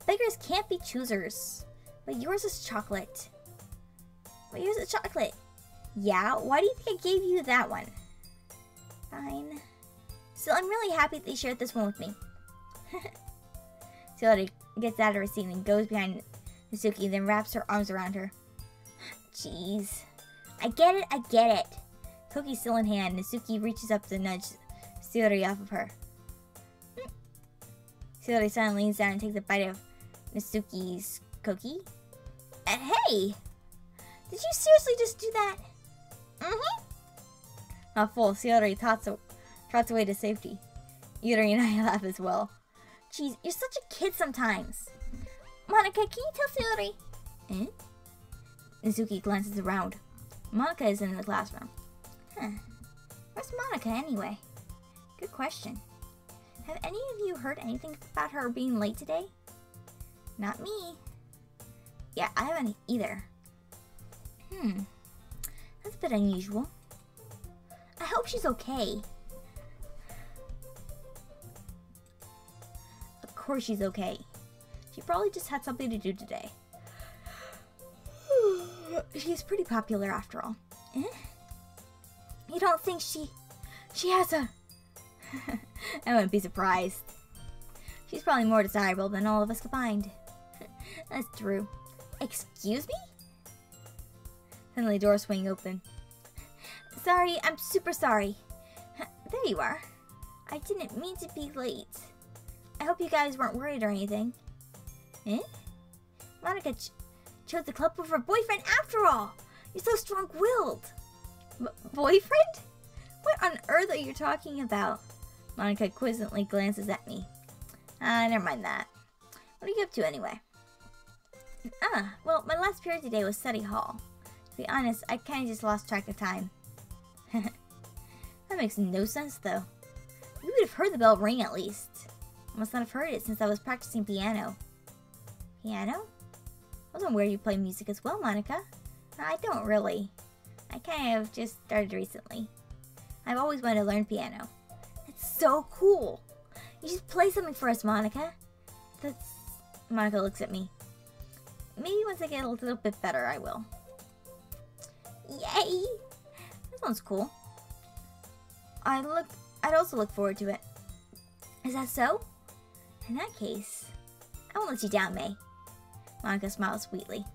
Speaker 1: Beggars can't be choosers. But yours is chocolate. But yours is chocolate. Yeah? Why do you think I gave you that one? Fine. Still, I'm really happy that you shared this one with me. Yuri gets out of her seat and goes behind Natsuki, then wraps her arms around her. Jeez. I get it, I get it. Cookie still in hand, Natsuki reaches up to nudge Yuri off of her. Yuri suddenly leans down and takes a bite of Natsuki's cookie. Hey! Did you seriously just do that? Mm-hmm. Not full, Yuri trots away to safety. Yuri and I laugh as well. Jeez, you're such a kid sometimes. Monika, can you tell Yuri? Eh? Natsuki glances around. Monika is in the classroom. Huh. Where's Monika anyway? Good question. Have any of you heard anything about her being late today? Not me. Yeah, I haven't either. That's a bit unusual. I hope she's okay. Of course she's okay. She probably just had something to do today. She's pretty popular after all. Eh? You don't think she has a... I wouldn't be surprised. She's probably more desirable than all of us combined. That's true. Excuse me? Suddenly, the door swing open. Sorry, I'm super sorry. There you are. I didn't mean to be late. I hope you guys weren't worried or anything. Eh? Monika chose the club over her boyfriend after all. You're so strong-willed. Boyfriend? What on earth are you talking about? Monika quizzically glances at me. Never mind that. What are you up to anyway? Well, my last period today was study hall. To be honest, I kinda just lost track of time. That makes no sense, though. You would have heard the bell ring at least. I must not have heard it since I was practicing piano. Piano? I wasn't aware you play music as well, Monika. I don't really. I kind of just started recently. I've always wanted to learn piano. It's so cool. You should play something for us, Monika. Monika looks at me. Maybe once I get a little bit better, I will. Yay! That sounds cool. I'd also look forward to it. Is that so? In that case, I won't let you down, May. Monika smiles sweetly.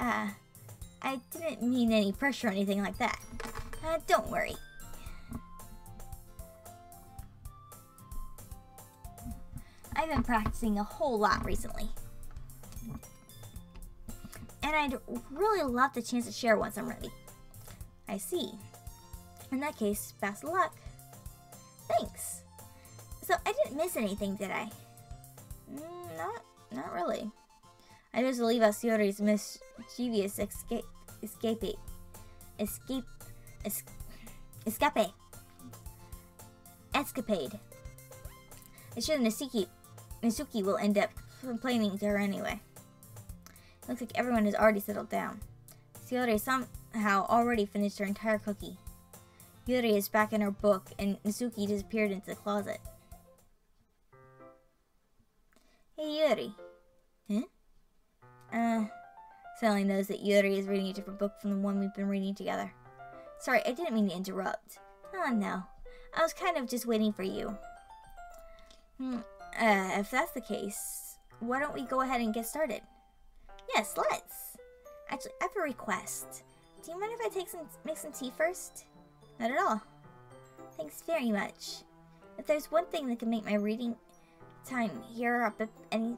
Speaker 1: I didn't mean any pressure or anything like that. Don't worry. I've been practicing a whole lot recently. And I'd really love the chance to share once I'm ready. I see. In that case, best of luck. Thanks. So, I didn't miss anything, did I? Not really. I just leave us Yuri's mischievous escape. It's sure Natsuki will end up complaining to her anyway. Looks like everyone has already settled down. Yuri somehow already finished her entire cookie. Yuri is back in her book, and Natsuki disappeared into the closet. Hey, Yuri. Huh? Suddenly knows that Yuri is reading a different book from the one we've been reading together. Sorry, I didn't mean to interrupt. Oh, no. I was kind of just waiting for you. If that's the case, why don't we go ahead and get started? Yes, let's. Actually, I have a request. Do you mind if I make some tea first? Not at all. Thanks very much. If there's one thing that can make my reading time here a bit any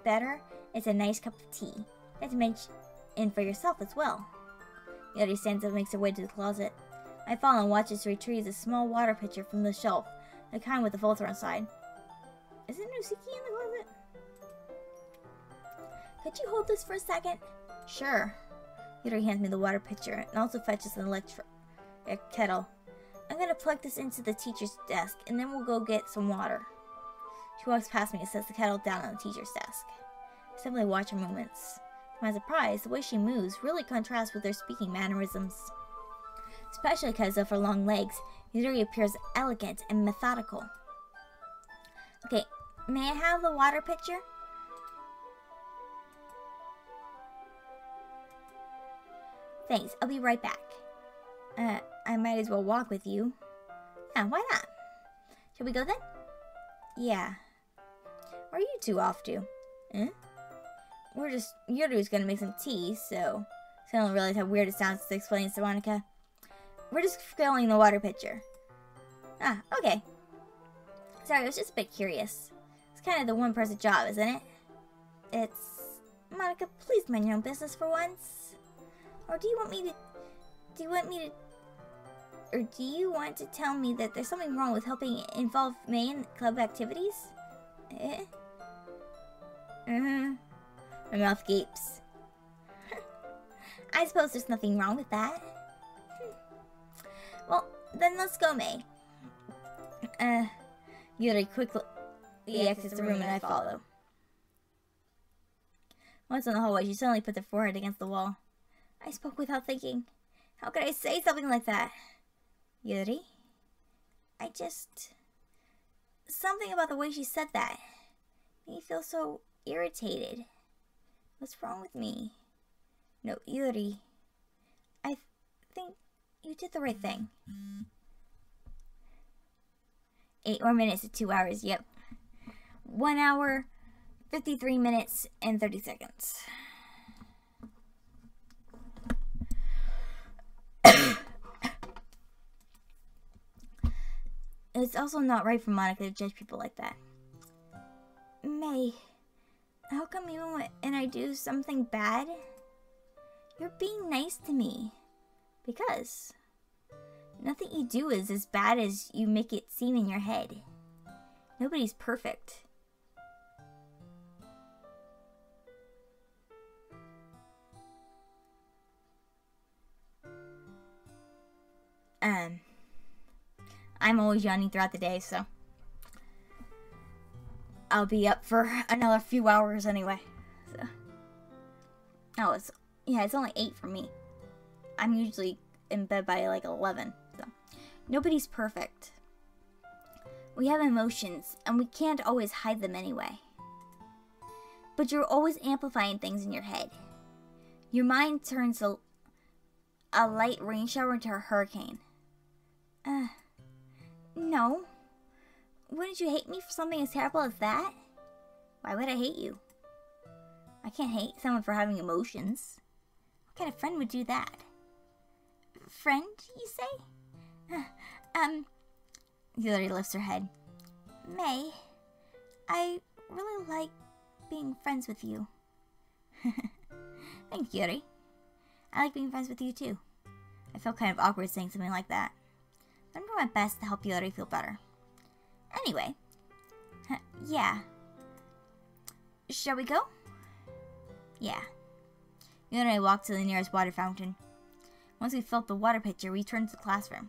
Speaker 1: better, it's a nice cup of tea. You have to mention for yourself as well. Yuri stands up and makes her way to the closet. I follow and watch as she retrieves a small water pitcher from the shelf, the kind with the filter inside. Isn't Natsuki in the closet? Could you hold this for a second? Sure. Yuri hands me the water pitcher and also fetches an electric kettle. I'm gonna plug this into the teacher's desk and then we'll go get some water. She walks past me and sets the kettle down on the teacher's desk. I simply watch her movements. To my surprise, the way she moves really contrasts with her speaking mannerisms. Especially because of her long legs, Yuri appears elegant and methodical. Okay, May I have the water pitcher? Thanks, I'll be right back. I might as well walk with you. Yeah, why not? Shall we go then? Yeah. Where are you two off to? Eh? Yuri's gonna make some tea, so I don't realize how weird it sounds to explain to Monica. We're just filling the water pitcher. Ah, okay. Sorry, I was just a bit curious. It's kind of the one-person job, isn't it? Monica, please mind your own business for once. Or do you want to tell me that there's something wrong with helping involve May in club activities? Eh? My mouth gapes. I suppose there's nothing wrong with that. Well, then let's go, May. Yuri quickly exits the room and I follow. Once in the hallway, she suddenly puts her forehead against the wall. I spoke without thinking. How could I say something like that? Yuri? Something about the way she said that made me feel so irritated. What's wrong with me? No, Yuri. I think you did the right thing. 8 more minutes to 2 hours, yep. 1 hour, 53 minutes, and 30 seconds. It's also not right for Monica to judge people like that. May, how come even when I do something bad, you're being nice to me? Because nothing you do is as bad as you make it seem in your head. Nobody's perfect. I'm always yawning throughout the day, so I'll be up for another few hours anyway. So. Oh, it's only 8 for me. I'm usually in bed by like 11, so nobody's perfect. We have emotions, and we can't always hide them anyway. But you're always amplifying things in your head. Your mind turns a light rain shower into a hurricane. No. Wouldn't you hate me for something as terrible as that? Why would I hate you? I can't hate someone for having emotions. What kind of friend would do that? Friend, you say? Yuri lifts her head. May, I really like being friends with you. Thanks, Yuri. I like being friends with you too. I felt kind of awkward saying something like that. I'm doing my best to help Yuri feel better. Anyway, yeah. Shall we go? Yeah. Yuri and I walked to the nearest water fountain. Once we filled the water pitcher, we returned to the classroom.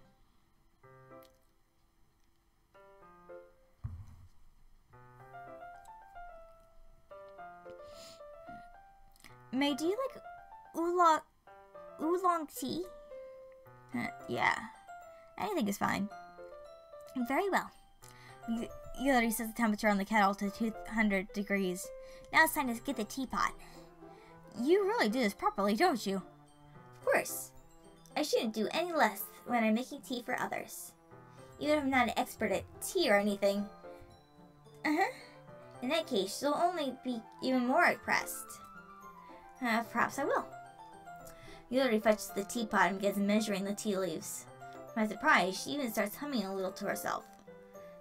Speaker 1: May, do you like oolong tea? Yeah. Anything is fine. Very well. Yuri sets the temperature on the kettle to 200 degrees. Now it's time to get the teapot. You really do this properly, don't you? Of course. I shouldn't do any less when I'm making tea for others. Even if I'm not an expert at tea or anything. In that case, you'll only be even more impressed. Perhaps I will. Yuri fetches the teapot and begins measuring the tea leaves. To my surprise, she even starts humming a little to herself.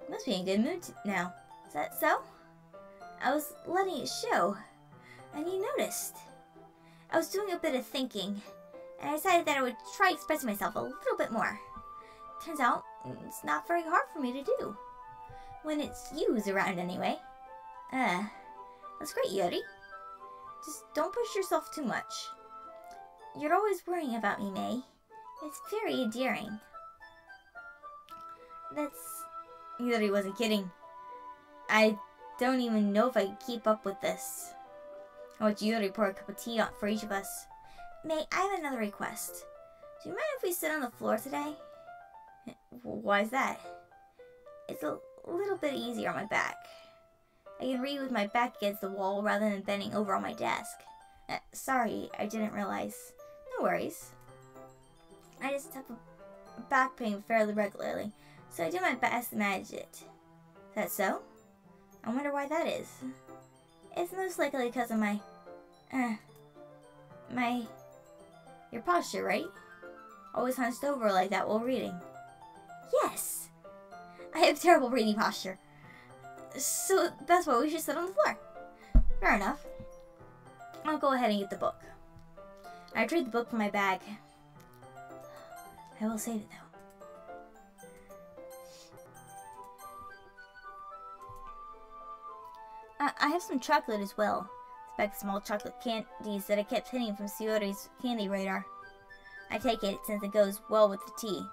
Speaker 1: You must be in a good mood now. Is that so? I was letting it show, and you noticed. I was doing a bit of thinking, and I decided that I would try expressing myself a little bit more. Turns out, it's not very hard for me to do. When it's you who's around anyway. That's great, Yuri. Just don't push yourself too much. You're always worrying about me, May. It's very endearing. Yuri wasn't kidding. I don't even know if I can keep up with this. I watch Yuri pour a cup of tea for each of us. May, I have another request. Do you mind if we sit on the floor today? Why is that? It's a little bit easier on my back. I can read with my back against the wall rather than bending over on my desk. Sorry, I didn't realize. No worries. I just have a back pain fairly regularly, so I do my best to manage it. Is that so? I wonder why that is. It's most likely because of your posture, right? Always hunched over like that while reading. Yes! I have terrible reading posture. So that's why we should sit on the floor. Fair enough. I'll go ahead and get the book. I retrieved the book from my bag. I will save it though. I have some chocolate as well. It's a bag of small chocolate candies that I kept hiding from Yuri's candy radar. I take it since it goes well with the tea.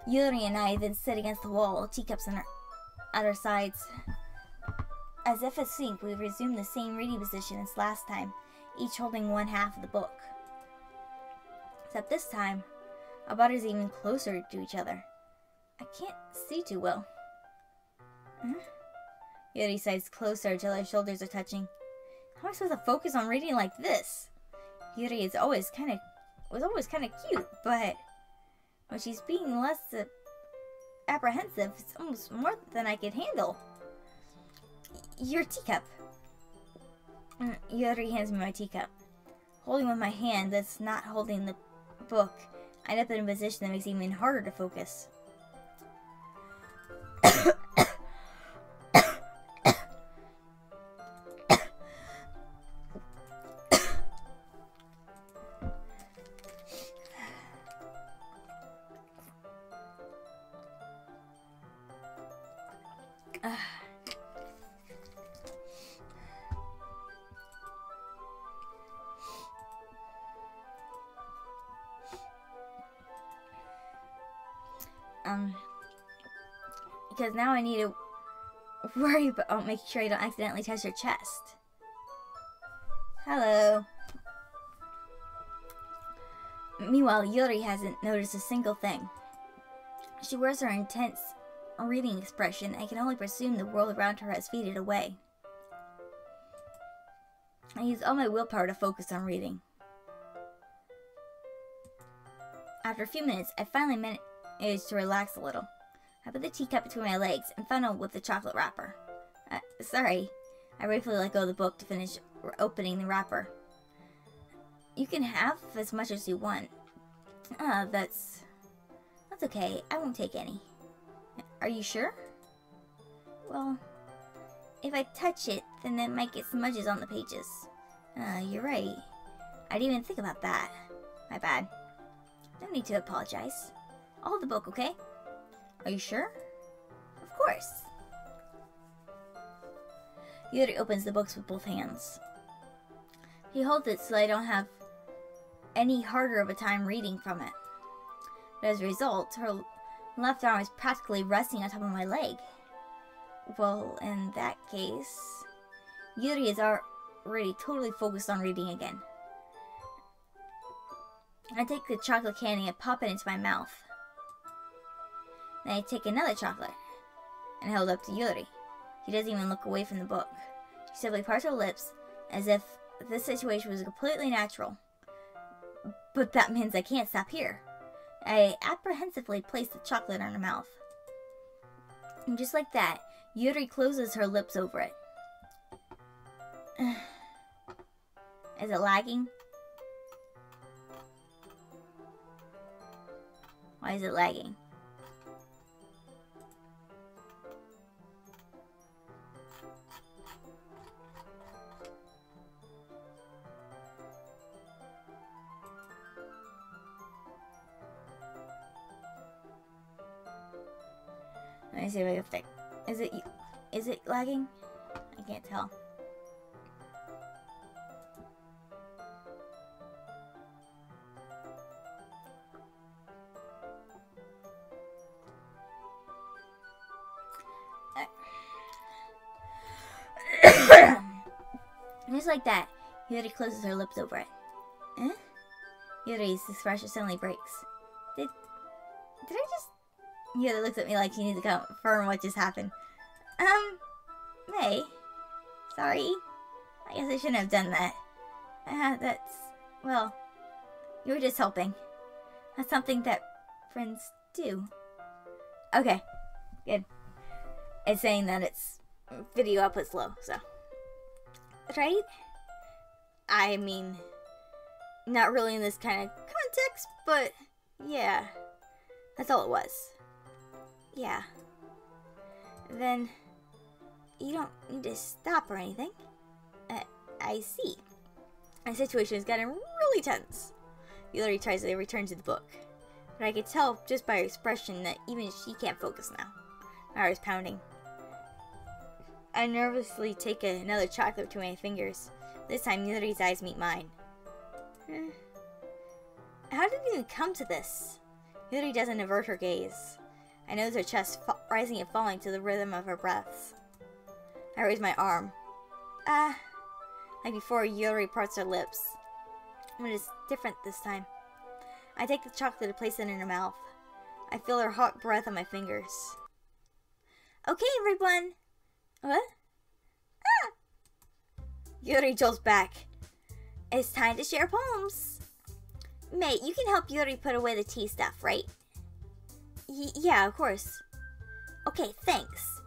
Speaker 1: Yuri and I then sit against the wall, teacups at our sides. As if asleep, we resumed the same reading position as last time, each holding one half of the book. Except this time, our bodies are even closer to each other. I can't see too well. Yuri sides closer until our shoulders are touching. How am I supposed to focus on reading like this? Yuri was always kind of cute, but when she's being less apprehensive, it's almost more than I could handle. Your teacup. Yuri hands me my teacup. Holding with my hand that's not holding the book, I end up in a position that makes it even harder to focus. Because now I need to worry about making sure I don't accidentally touch her chest. Hello. Meanwhile, Yuri hasn't noticed a single thing. She wears her intense reading expression. I can only presume the world around her has faded away. I use all my willpower to focus on reading. After a few minutes, I finally managed to relax a little. I put the teacup between my legs and funneled with the chocolate wrapper. Sorry. I gratefully let go of the book to finish opening the wrapper. You can have as much as you want. That's okay. I won't take any. Are you sure? Well, if I touch it, then it might get smudges on the pages. You're right. I didn't even think about that. My bad. No need to apologize. I'll hold the book, okay? Are you sure? Of course. Yuri opens the books with both hands. He holds it so I don't have any harder of a time reading from it. But as a result, her left arm is practically resting on top of my leg. Well, in that case, Yuri is already totally focused on reading again. I take the chocolate candy and pop it into my mouth. Then I take another chocolate and hold it up to Yuri. She doesn't even look away from the book. She simply parts her lips as if this situation was completely natural. But that means I can't stop here. I apprehensively place the chocolate in her mouth. And just like that, Yuri closes her lips over it. Is it lagging? Why is it lagging? Let me see if I can fix. Is it lagging? I can't tell. Just like that, Yuri closes her lips over it. Yuri's expression suddenly breaks. Did I just... Yuri looks at me like she needs to confirm what just happened. May, sorry. I guess I shouldn't have done that. Well, you were just helping. That's something that friends do. Okay, good. It's saying that its video output's low, so. Right? I mean, not really in this kind of context, but yeah. That's all it was. Yeah. Then, you don't need to stop or anything. I see. My situation has gotten really tense. Yuri tries to return to the book, but I could tell just by her expression that even she can't focus now. My heart is pounding. I nervously take another chocolate between my fingers. This time, Yuri's eyes meet mine. How did it even come to this? Yuri doesn't avert her gaze. I notice her chest rising and falling to the rhythm of her breaths. I raise my arm. Like before, Yuri parts her lips. But it's different this time. I take the chocolate and place it in her mouth. I feel her hot breath on my fingers. Okay, everyone. What? Yuri jolts back. It's time to share poems. Mate, you can help Yuri put away the tea stuff, right? Yeah, of course. Okay, thanks.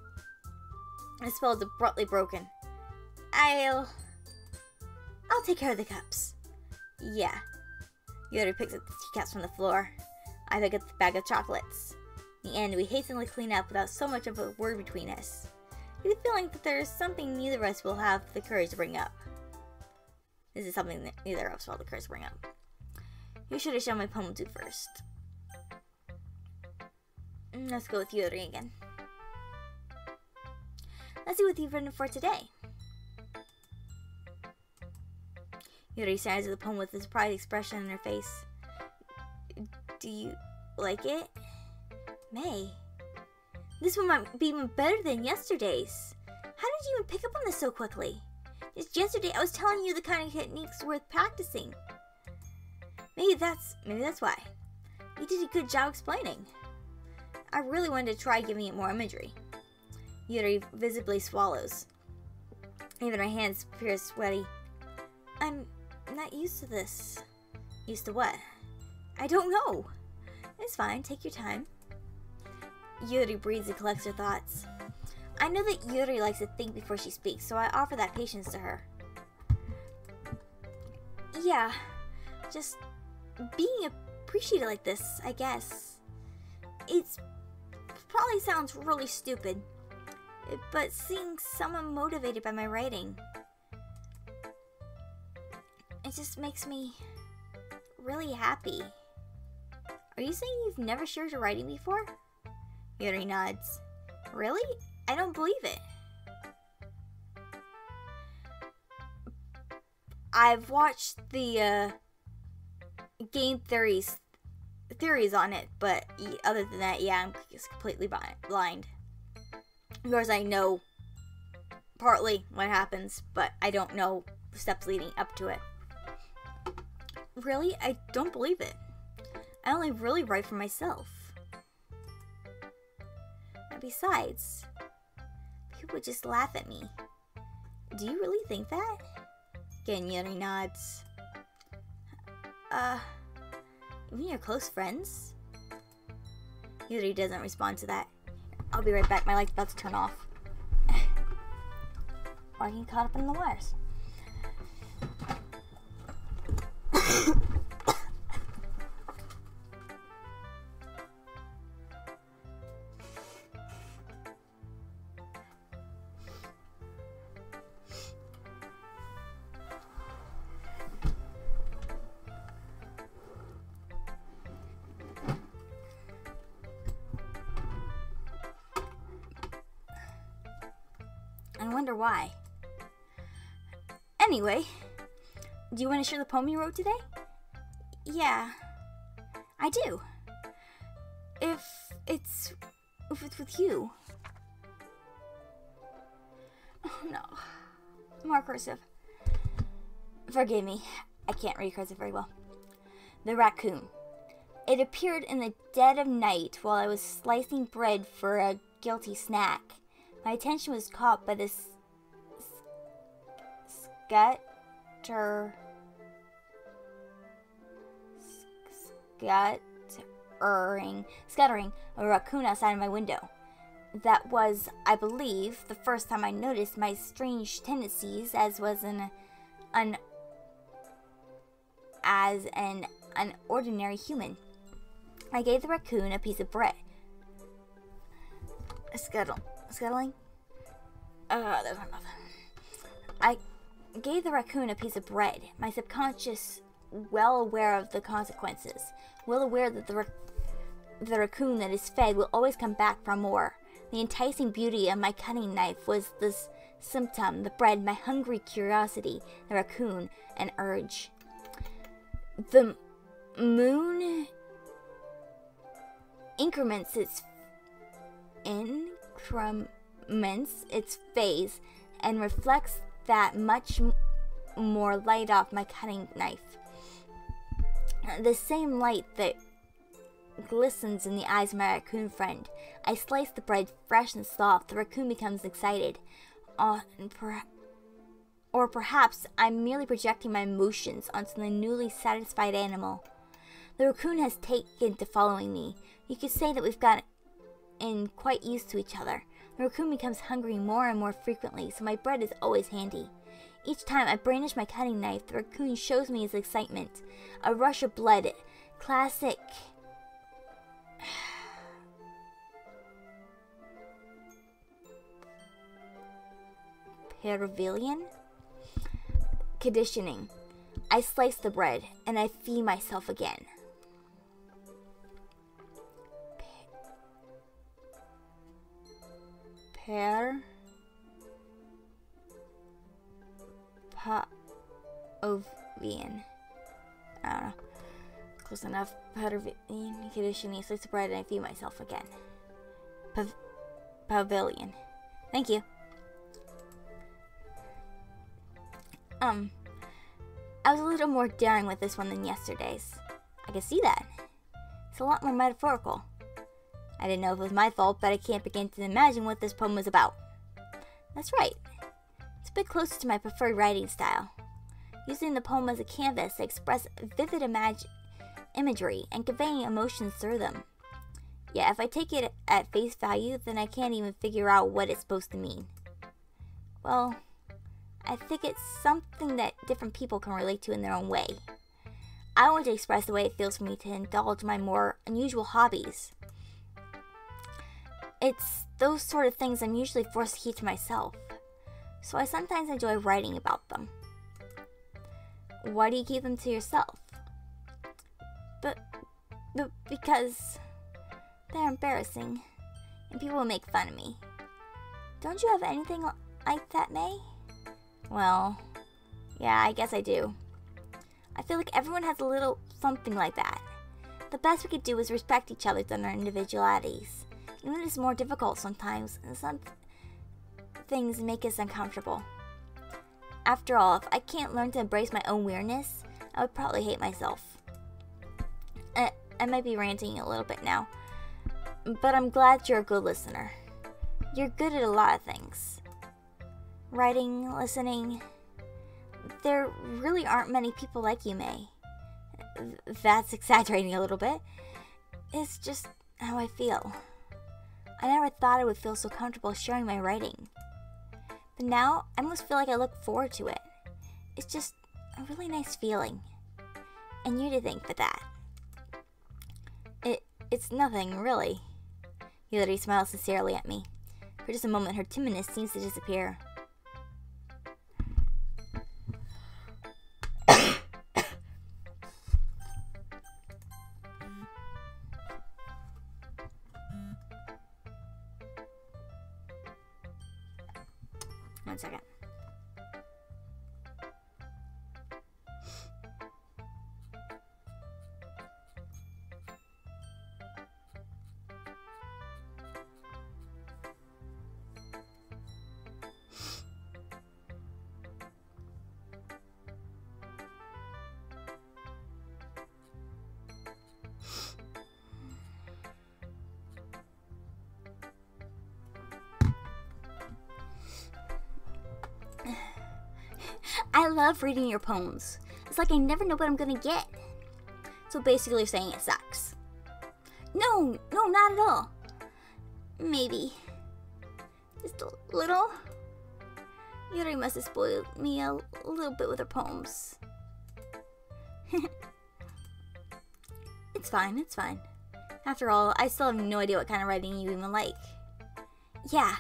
Speaker 1: The spell is abruptly broken. I'll take care of the cups. Yeah. Yuri picks up the teacups from the floor. I pick up the bag of chocolates. In the end, we hastily clean up without so much of a word between us. I have the feeling that there is something neither of us will have the courage to bring up. This is something that neither of us will have the courage to bring up. You should have shown my poem to first. Let's go with Yuri again. Let's see what you've written for today. Yuri stares at the poem with a surprised expression on her face. Do you like it? May, this one might be even better than yesterday's. How did you even pick up on this so quickly? Just yesterday I was telling you the kind of techniques worth practicing. Maybe that's why. You did a good job explaining. I really wanted to try giving it more imagery. Yuri visibly swallows. Even her hands appear sweaty. I'm not used to this. Used to what? I don't know. It's fine, take your time. Yuri breathes and collects her thoughts. I know that Yuri likes to think before she speaks, so I offer that patience to her. Yeah, just being appreciated like this, I guess. It's probably sounds really stupid, but seeing someone motivated by my writing, it just makes me really happy. Are you saying you've never shared your writing before? Yuri nods. Really? I don't believe it. I've watched the game theories on it, but other than that, yeah, I'm just completely blind. Of course, I know partly what happens, but I don't know the steps leading up to it. Really? I don't believe it. I only really write for myself. And besides, people would just laugh at me. Do you really think that? Again, Yuri nods. Even your close friends? Yuri doesn't respond to that. I'll be right back. My light's about to turn off. Or I get caught up in the wires. I wonder why. Anyway, do you want to share the poem you wrote today? Yeah, I do. If it's with you. Oh no. More cursive. Forgive me. I can't read cursive very well. The raccoon. It appeared in the dead of night while I was slicing bread for a guilty snack. My attention was caught by this scattering a raccoon outside of my window. That was, I believe, the first time I noticed my strange tendencies as an ordinary human. I gave the raccoon a piece of bread. Scuttling? There's enough. I gave the raccoon a piece of bread. My subconscious, well aware of the consequences, well aware that the raccoon that is fed will always come back for more. The enticing beauty of my cutting knife was this symptom, the bread, my hungry curiosity, the raccoon, an urge. The moon increments its phase and reflects that much more light off my cutting knife. The same light that glistens in the eyes of my raccoon friend. I slice the bread fresh and soft. The raccoon becomes excited. Or perhaps I'm merely projecting my emotions onto the newly satisfied animal. The raccoon has taken to following me. You could say that we've gotten quite used to each other. The raccoon becomes hungry more and more frequently, so my bread is always handy. Each time I brandish my cutting knife, the raccoon shows me his excitement. A rush of blood. Classic. Pavilion? Conditioning. I slice the bread, and I feed myself again. Pavilion. I don't know. Close enough. Pavilion. Conditioning. Slice the bread, and I feed myself again. Pavilion. Thank you. I was a little more daring with this one than yesterday's. I can see that. It's a lot more metaphorical. I didn't know if it was my fault, but I can't begin to imagine what this poem was about. That's right. It's a bit closer to my preferred writing style. Using the poem as a canvas to express vivid imagery and conveying emotions through them. Yet if I take it at face value, then I can't even figure out what it's supposed to mean. Well, I think it's something that different people can relate to in their own way. I want to express the way it feels for me to indulge my more unusual hobbies. It's those sort of things I'm usually forced to keep to myself, so I sometimes enjoy writing about them. Why do you keep them to yourself? But because they're embarrassing, and people will make fun of me. Don't you have anything like that, May? Well, yeah, I guess I do. I feel like everyone has a little something like that. The best we could do is respect each other's individualities. Even if it's more difficult sometimes, and some things make us uncomfortable. After all, if I can't learn to embrace my own weirdness, I would probably hate myself. I might be ranting a little bit now, but I'm glad you're a good listener. You're good at a lot of things. Writing, listening. There really aren't many people like you, May. That's exaggerating a little bit. It's just how I feel. I never thought I would feel so comfortable sharing my writing. But now, I almost feel like I look forward to it. It's just a really nice feeling. And you to thank for that. It's nothing, really. Yuri smiles sincerely at me. For just a moment, her timidness seems to disappear. One second. love reading your poems. It's like I never know what I'm gonna get. So basically you're saying it sucks. No, not at all. Maybe. Just a little. Yuri must have spoiled me a little bit with her poems. It's fine. After all, I still have no idea what kind of writing you even like. Yeah.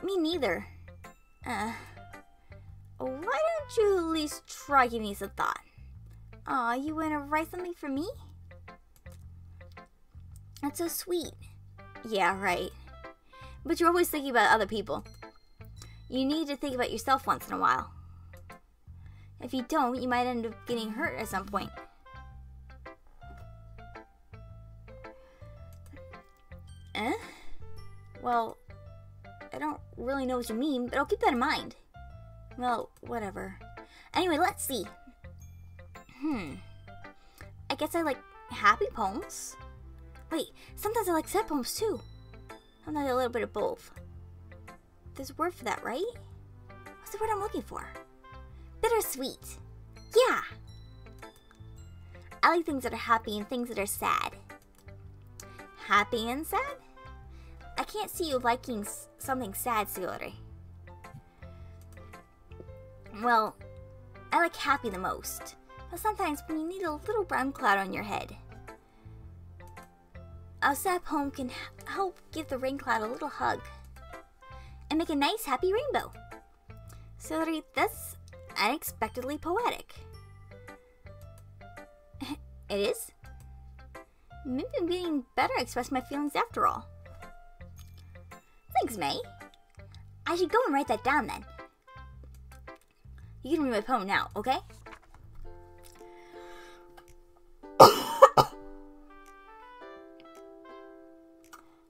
Speaker 1: Me neither. Why don't you at least try giving me some thought? Aw, you wanna write something for me? That's so sweet. Yeah, right. But you're always thinking about other people. You need to think about yourself once in a while. If you don't, you might end up getting hurt at some point. Well, I don't really know what you mean, but I'll keep that in mind. Well, whatever. Anyway, let's see. I guess I like happy poems. Wait, sometimes I like sad poems too. Sometimes a little bit of both. There's a word for that, right? What's the word I'm looking for? Bittersweet. Yeah. I like things that are happy and things that are sad. Happy and sad? I can't see you liking something sad, Yuri. Well, I like happy the most. But sometimes when you need a little brown cloud on your head, a sad poem can help give the rain cloud a little hug and make a nice happy rainbow. Yuri, that's unexpectedly poetic. It is? Maybe I'm getting better at expressing my feelings after all. Thanks, May. I should go and write that down then. You can read my poem now, okay?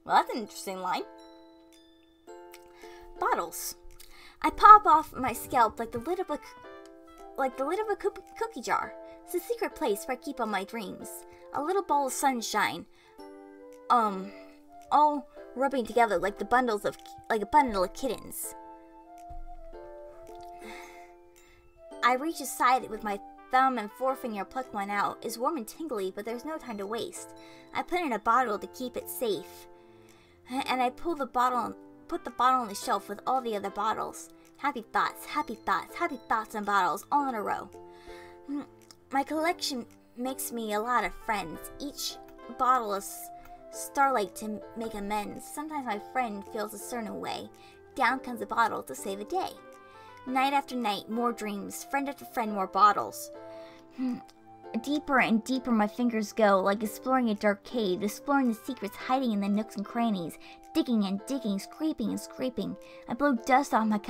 Speaker 1: Well, that's an interesting line. Bottles. I pop off my scalp like the lid of a cookie jar. It's a secret place where I keep all my dreams. A little ball of sunshine. All rubbing together like a bundle of kittens. I reach aside with my thumb and forefinger, pluck one out. It's warm and tingly, but there's no time to waste. I put it in a bottle to keep it safe. And I put the bottle on the shelf with all the other bottles. Happy thoughts, and bottles all in a row. My collection makes me a lot of friends. Each bottle is starlight to make amends. Sometimes my friend feels a certain way. Down comes a bottle to save a day. Night after night, more dreams. Friend after friend, more bottles. Deeper and deeper my fingers go, like exploring a dark cave, exploring the secrets hiding in the nooks and crannies, digging and digging, scraping and scraping. I blow dust off my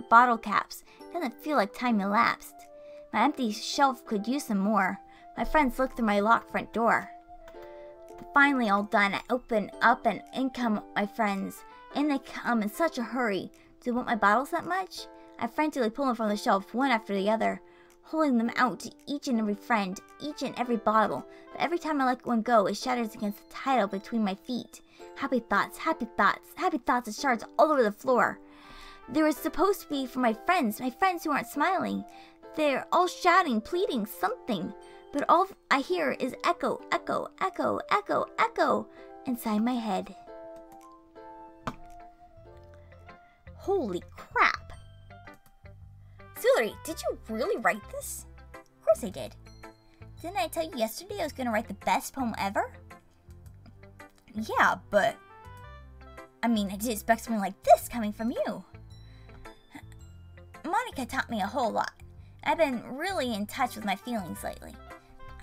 Speaker 1: bottle caps. It doesn't feel like time elapsed. My empty shelf could use some more. My friends look through my locked front door. Finally all done, I open up and in come my friends. In they come in such a hurry. Do you want my bottles that much? I frantically pull them from the shelf, one after the other, holding them out to each and every friend, each and every bottle. But every time I let one go, it shatters against the tile between my feet. Happy thoughts, it shards all over the floor. They were supposed to be for my friends who aren't smiling. They're all shouting, pleading, something. But all I hear is echo, echo, echo, echo, echo inside my head. Holy crap! Yuri, did you really write this? Of course I did. Didn't I tell you yesterday I was going to write the best poem ever? Yeah, but I mean, I didn't expect something like this coming from you. Monica taught me a whole lot. I've been really in touch with my feelings lately.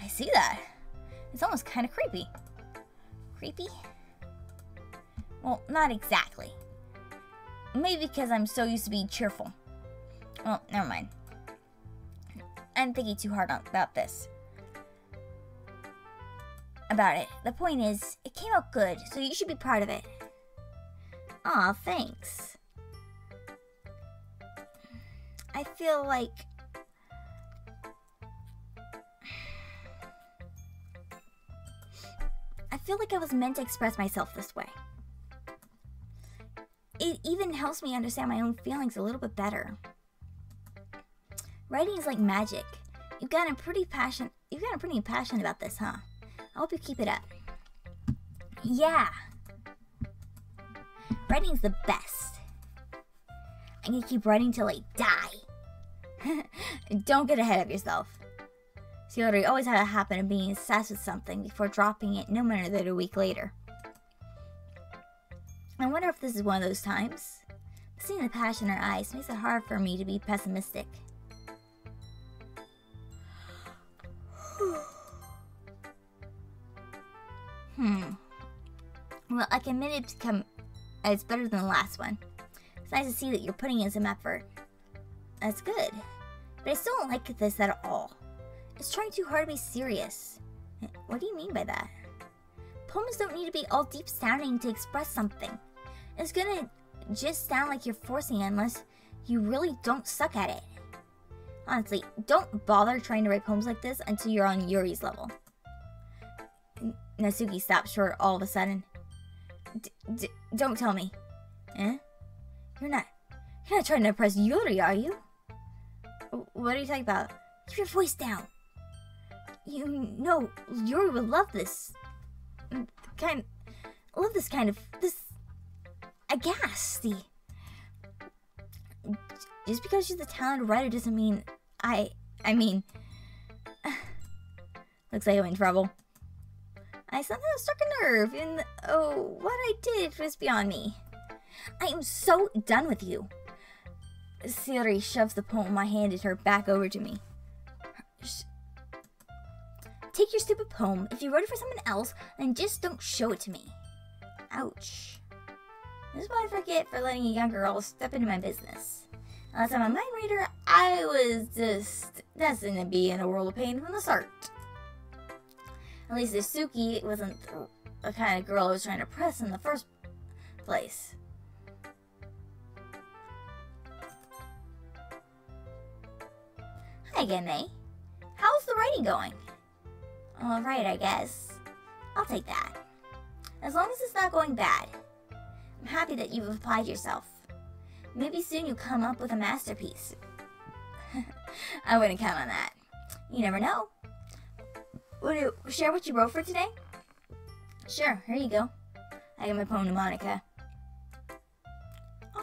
Speaker 1: I see that. It's almost kind of creepy. Creepy? Well, not exactly. Maybe because I'm so used to being cheerful. Well, never mind. I'm thinking too hard about this. About it. The point is, it came out good, so you should be proud of it. Aw, thanks. I feel like I was meant to express myself this way. It even helps me understand my own feelings a little bit better. Writing is like magic. You've gotten pretty passionate about this, huh? I hope you keep it up. Yeah. Writing's the best. I'm gonna keep writing till I die. Don't get ahead of yourself. Yuri always had a habit of being obsessed with something before dropping it no matter than a week later. I wonder if this is one of those times. Seeing the passion in her eyes makes it hard for me to be pessimistic. Well, I can admit it's better than the last one. It's nice to see that you're putting in some effort. That's good. But I still don't like this at all. It's trying too hard to be serious. What do you mean by that? Poems don't need to be all deep sounding to express something. It's gonna just sound like you're forcing it unless you really don't suck at it. Honestly, don't bother trying to write poems like this until you're on Yuri's level. Natsuki stopped short all of a sudden. Don't tell me. Eh? You're not trying to impress Yuri, are you? What are you talking about? Keep your voice down. You know, Yuri would love this. This aghasty. Just because she's a talented writer doesn't mean I mean... Looks like I'm in trouble. I somehow struck a nerve, and what I did was beyond me. I am so done with you. Yuri shoves the poem I handed her back over to me. Take your stupid poem. If you wrote it for someone else, then just don't show it to me. Ouch. This is what I forget for letting a young girl step into my business. Last time I'm a mind reader, I was just destined to be in a world of pain from the start. At least Natsuki wasn't the kind of girl I was trying to press in the first place. Hi again, May. How's the writing going? Alright, I guess. I'll take that. As long as it's not going bad. I'm happy that you've applied yourself. Maybe soon you'll come up with a masterpiece. I wouldn't count on that. You never know. Want to share what you wrote for today? Sure, here you go. I got my poem to Monica.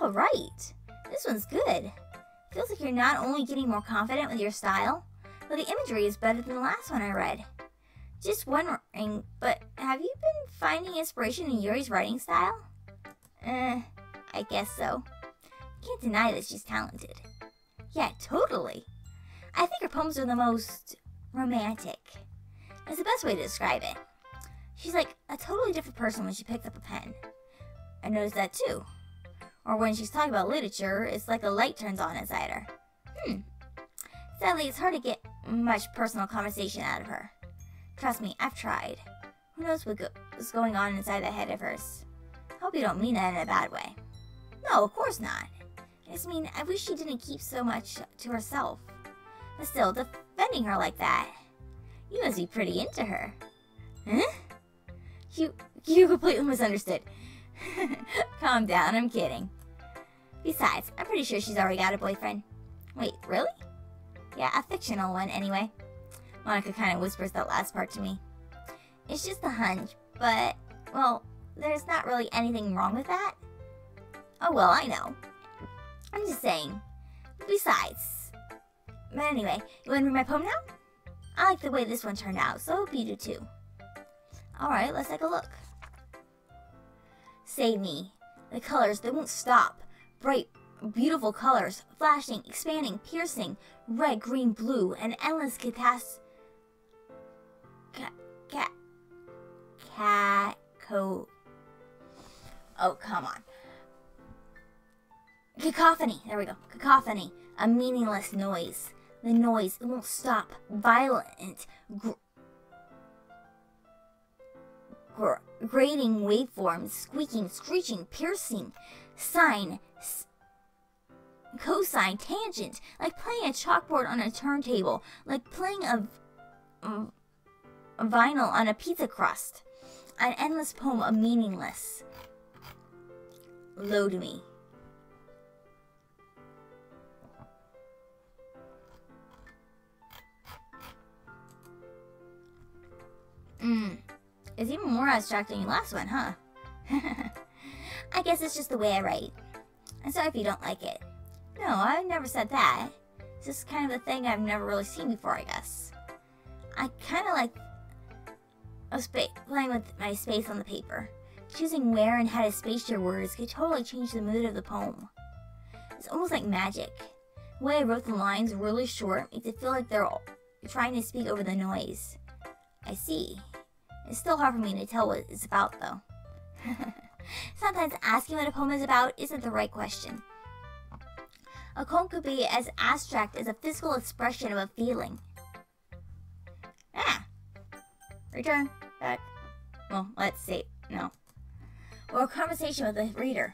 Speaker 1: Alright. This one's good. Feels like you're not only getting more confident with your style, but the imagery is better than the last one I read. Just wondering, but have you been finding inspiration in Yuri's writing style? I guess so. Can't deny that she's talented. Yeah, totally. I think her poems are the most romantic. That's the best way to describe it. She's like a totally different person when she picks up a pen. I noticed that too. Or when she's talking about literature, it's like a light turns on inside her. Sadly, it's hard to get much personal conversation out of her. Trust me, I've tried. Who knows what's going on inside that head of hers. I hope you don't mean that in a bad way. No, of course not. I just mean, I wish she didn't keep so much to herself. But still, defending her like that, you must be pretty into her. Huh? You completely misunderstood. Calm down, I'm kidding. Besides, I'm pretty sure she's already got a boyfriend. Wait, really? Yeah, a fictional one, anyway. Monica kind of whispers that last part to me. It's just a hunch, but, well, there's not really anything wrong with that. Oh, well, I know. I'm just saying. Besides. But anyway, you want to read my poem now? I like the way this one turned out, so I hope you do too. Alright, let's take a look. Save me. The colors, they won't stop. Bright, beautiful colors, flashing, expanding, piercing, red, green, blue, an endless Oh, come on. Cacophony. There we go. Cacophony. A meaningless noise. The noise, it won't stop. Violent. Grating waveforms. Squeaking, screeching, piercing. Sine. Cosine. Tangent. Like playing a chalkboard on a turntable. Like playing a vinyl on a pizza crust. An endless poem of meaningless. Load me. was even more abstract than your last one, huh? I guess it's just the way I write. I'm sorry if you don't like it. No, I never said that. It's just kind of a thing I've never really seen before, I guess. I kind of like playing with my space on the paper. Choosing where and how to space your words could totally change the mood of the poem. It's almost like magic. The way I wrote the lines really short makes it feel like they're trying to speak over the noise. I see. It's still hard for me to tell what it's about, though. Sometimes asking what a poem is about isn't the right question. A poem could be as abstract as a physical expression of a feeling. Return. Back. Well, let's see. No. Or a conversation with the reader.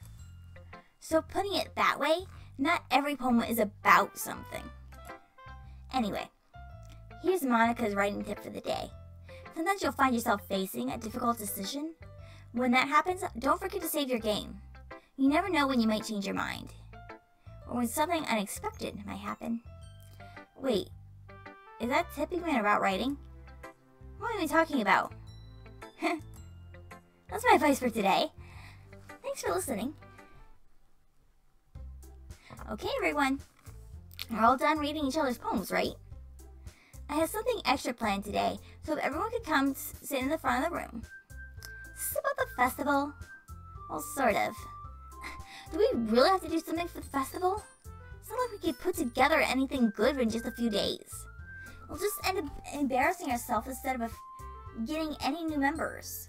Speaker 1: So putting it that way, not every poem is about something. Anyway, here's Monica's writing tip for the day. Sometimes you'll find yourself facing a difficult decision. When that happens, don't forget to save your game. You never know when you might change your mind. Or when something unexpected might happen. Wait, is that tip even about writing? What am I talking about? That's my advice for today. Thanks for listening. Okay, everyone. We're all done reading each other's poems, right? I have something extra planned today, so if everyone could come sit in the front of the room. Is this about the festival? Well, sort of. Do we really have to do something for the festival? It's not like we could put together anything good in just a few days. We'll just end up embarrassing ourselves instead of getting any new members.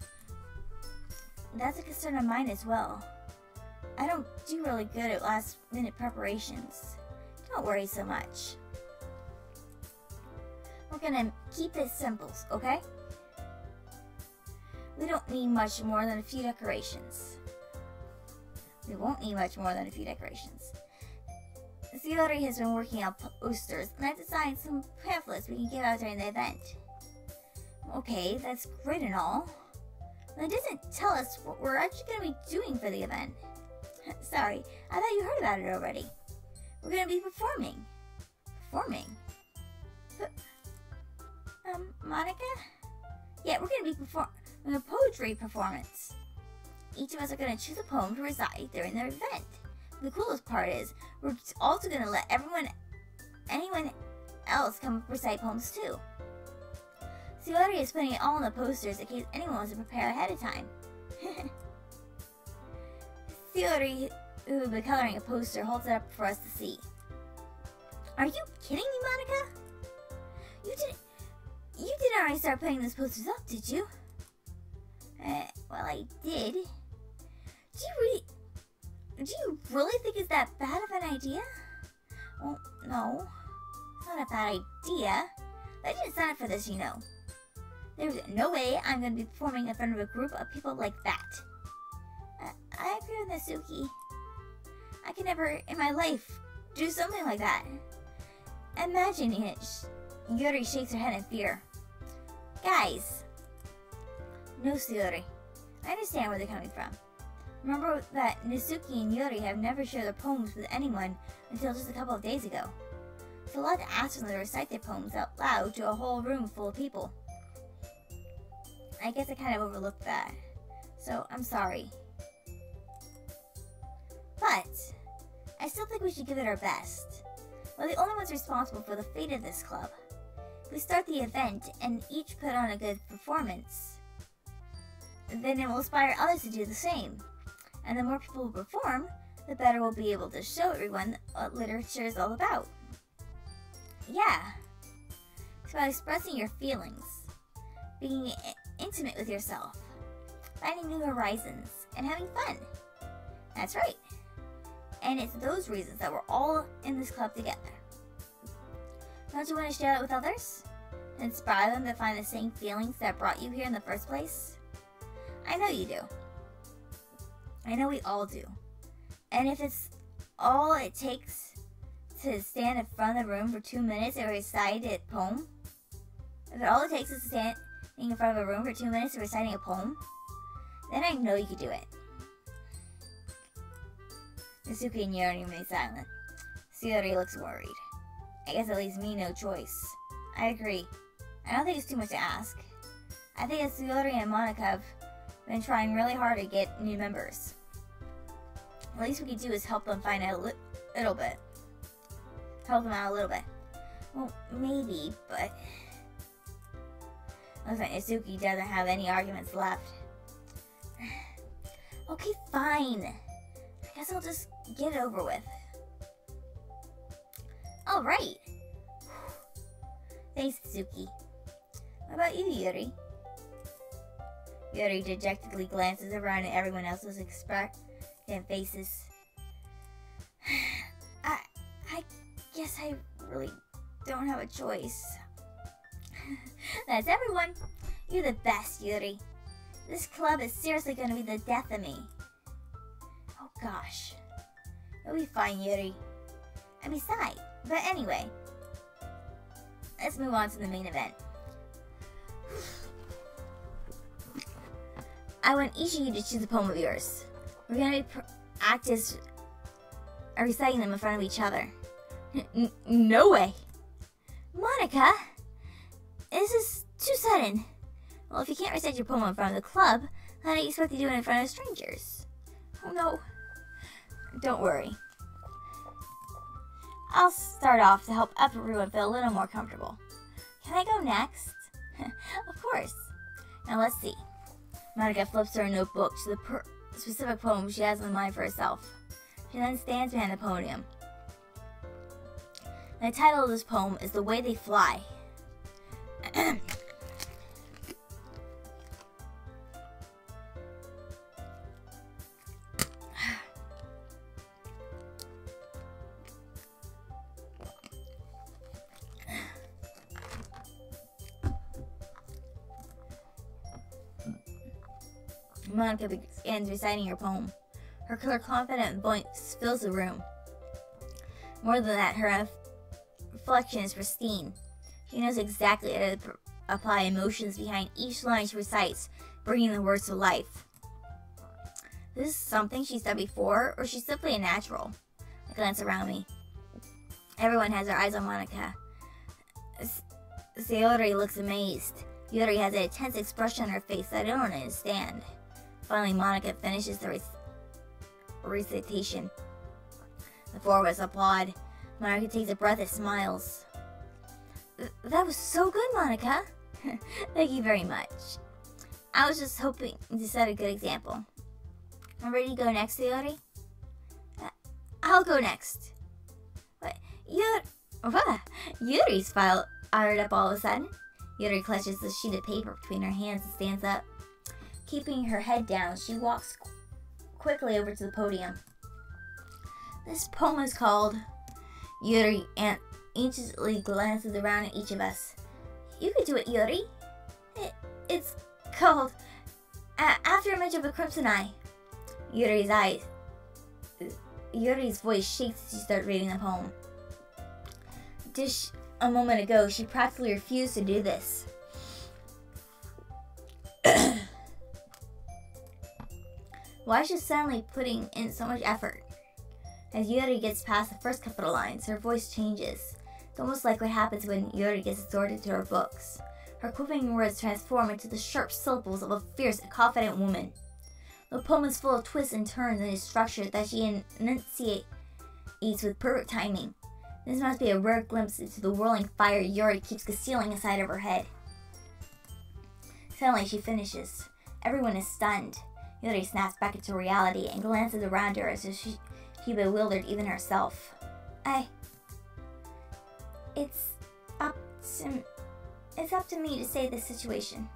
Speaker 1: That's a concern of mine as well. I don't do really good at last-minute preparations. Don't worry so much. We're gonna keep it simple, okay? We don't need much more than a few decorations. We won't need much more than a few decorations. Yuri has been working on posters, and I've designed some pamphlets we can give out during the event. Okay, that's great and all. But it doesn't tell us what we're actually going to be doing for the event. Sorry, I thought you heard about it already. We're going to be performing. Performing? Monica? Yeah, we're going to be performing a poetry performance. Each of us are going to choose a poem to recite during the event. The coolest part is, we're also going to let anyone else come recite poems too. Yuri is putting it all on the posters in case anyone wants to prepare ahead of time. Yuri, who will be coloring a poster, holds it up for us to see. Are you kidding me, Monica? You didn't already start putting those posters up, did you? Well, I did. Do you really think it's that bad of an idea? Well, no. It's not a bad idea. But I didn't sign up for this, you know. There's no way I'm going to be performing in front of a group of people like that. I agree with Nasuki. I could never in my life do something like that. Imagining it. Yuri shakes her head in fear. Guys. No, Yuri. I understand where they're coming from. Remember that Nasuki and Yuri have never shared their poems with anyone until just a couple of days ago. It's a lot to ask them to recite their poems out loud to a whole room full of people. I guess I kind of overlooked that. So, I'm sorry. But, I still think we should give it our best. We're the only ones responsible for the fate of this club. If we start the event and each put on a good performance, then it will inspire others to do the same. And the more people who perform, the better we'll be able to show everyone what literature is all about. Yeah. It's about expressing your feelings, being intimate with yourself, finding new horizons, and having fun. That's right. And it's those reasons that we're all in this club together. Don't you want to share that with others? And inspire them to find the same feelings that brought you here in the first place? I know you do. I know we all do. And if it's all it takes to stand in front of the room for 2 minutes and recite a poem, if all it takes is to stand in front of a room for 2 minutes and reciting a poem, then I know you can do it. Nasuki and Yuri remain silent. Yuri looks worried. I guess it leaves me no choice. I agree. I don't think it's too much to ask. I think that Yuri and Monica have been trying really hard to get new members. The least we could do is help them find out a little bit. Help them out a little bit. Well, maybe, but looks like Isuki doesn't have any arguments left. Okay, fine. I guess I'll just get it over with. Alright. Thanks, Isuki. What about you, Yuri? Yuri dejectedly glances around at everyone else's expectant faces. I guess I really don't have a choice. That's everyone. You're the best, Yuri. This club is seriously going to be the death of me. Oh gosh. It'll be fine, Yuri. And besides, but anyway, let's move on to the main event. I want each of you to choose a poem of yours. We're going to practice reciting them in front of each other. No way. Monica, this is too sudden. Well, if you can't recite your poem in front of the club, how do you expect to do it in front of strangers? Oh no. Don't worry. I'll start off to help everyone feel a little more comfortable. Can I go next? Of course. Now let's see. Monica flips her notebook to the specific poem she has in mind for herself. She then stands behind the podium. The title of this poem is The Way They Fly. Monica begins reciting her poem. Her clear, confident voice fills the room. More than that, her reflection is pristine. She knows exactly how to apply emotions behind each line she recites, bringing the words to life. This is something she's done before, or she's simply a natural. I glance around me. Everyone has their eyes on Monica. Sayori looks amazed. Yuri has a tense expression on her face that I don't understand. Finally, Monica finishes the recitation. The four of us applaud. Monica takes a breath and smiles. That was so good, Monica. Thank you very much. I was just hoping to set a good example. I'm ready to go next, Yuri? I'll go next. What? Yuri's file fired up all of a sudden. Yuri clutches the sheet of paper between her hands and stands up. Keeping her head down, she walks quickly over to the podium. This poem is called Yuri and anxiously glances around at each of us. You could do it, Yuri. It's called After a Image of a Crimson Eye. Yuri's voice shakes as she starts reading the poem. Just a moment ago, she practically refused to do this. Why is she suddenly putting in so much effort? As Yuri gets past the first couple of lines, her voice changes. It's almost like what happens when Yuri gets absorbed into her books. Her quivering words transform into the sharp syllables of a fierce and confident woman. The poem is full of twists and turns in its structure that she enunciates with perfect timing. This must be a rare glimpse into the whirling fire Yuri keeps concealing inside of her head. Suddenly she finishes. Everyone is stunned. Yuri snaps back into reality and glances around her as if she bewildered even herself. It's up to me to say the situation.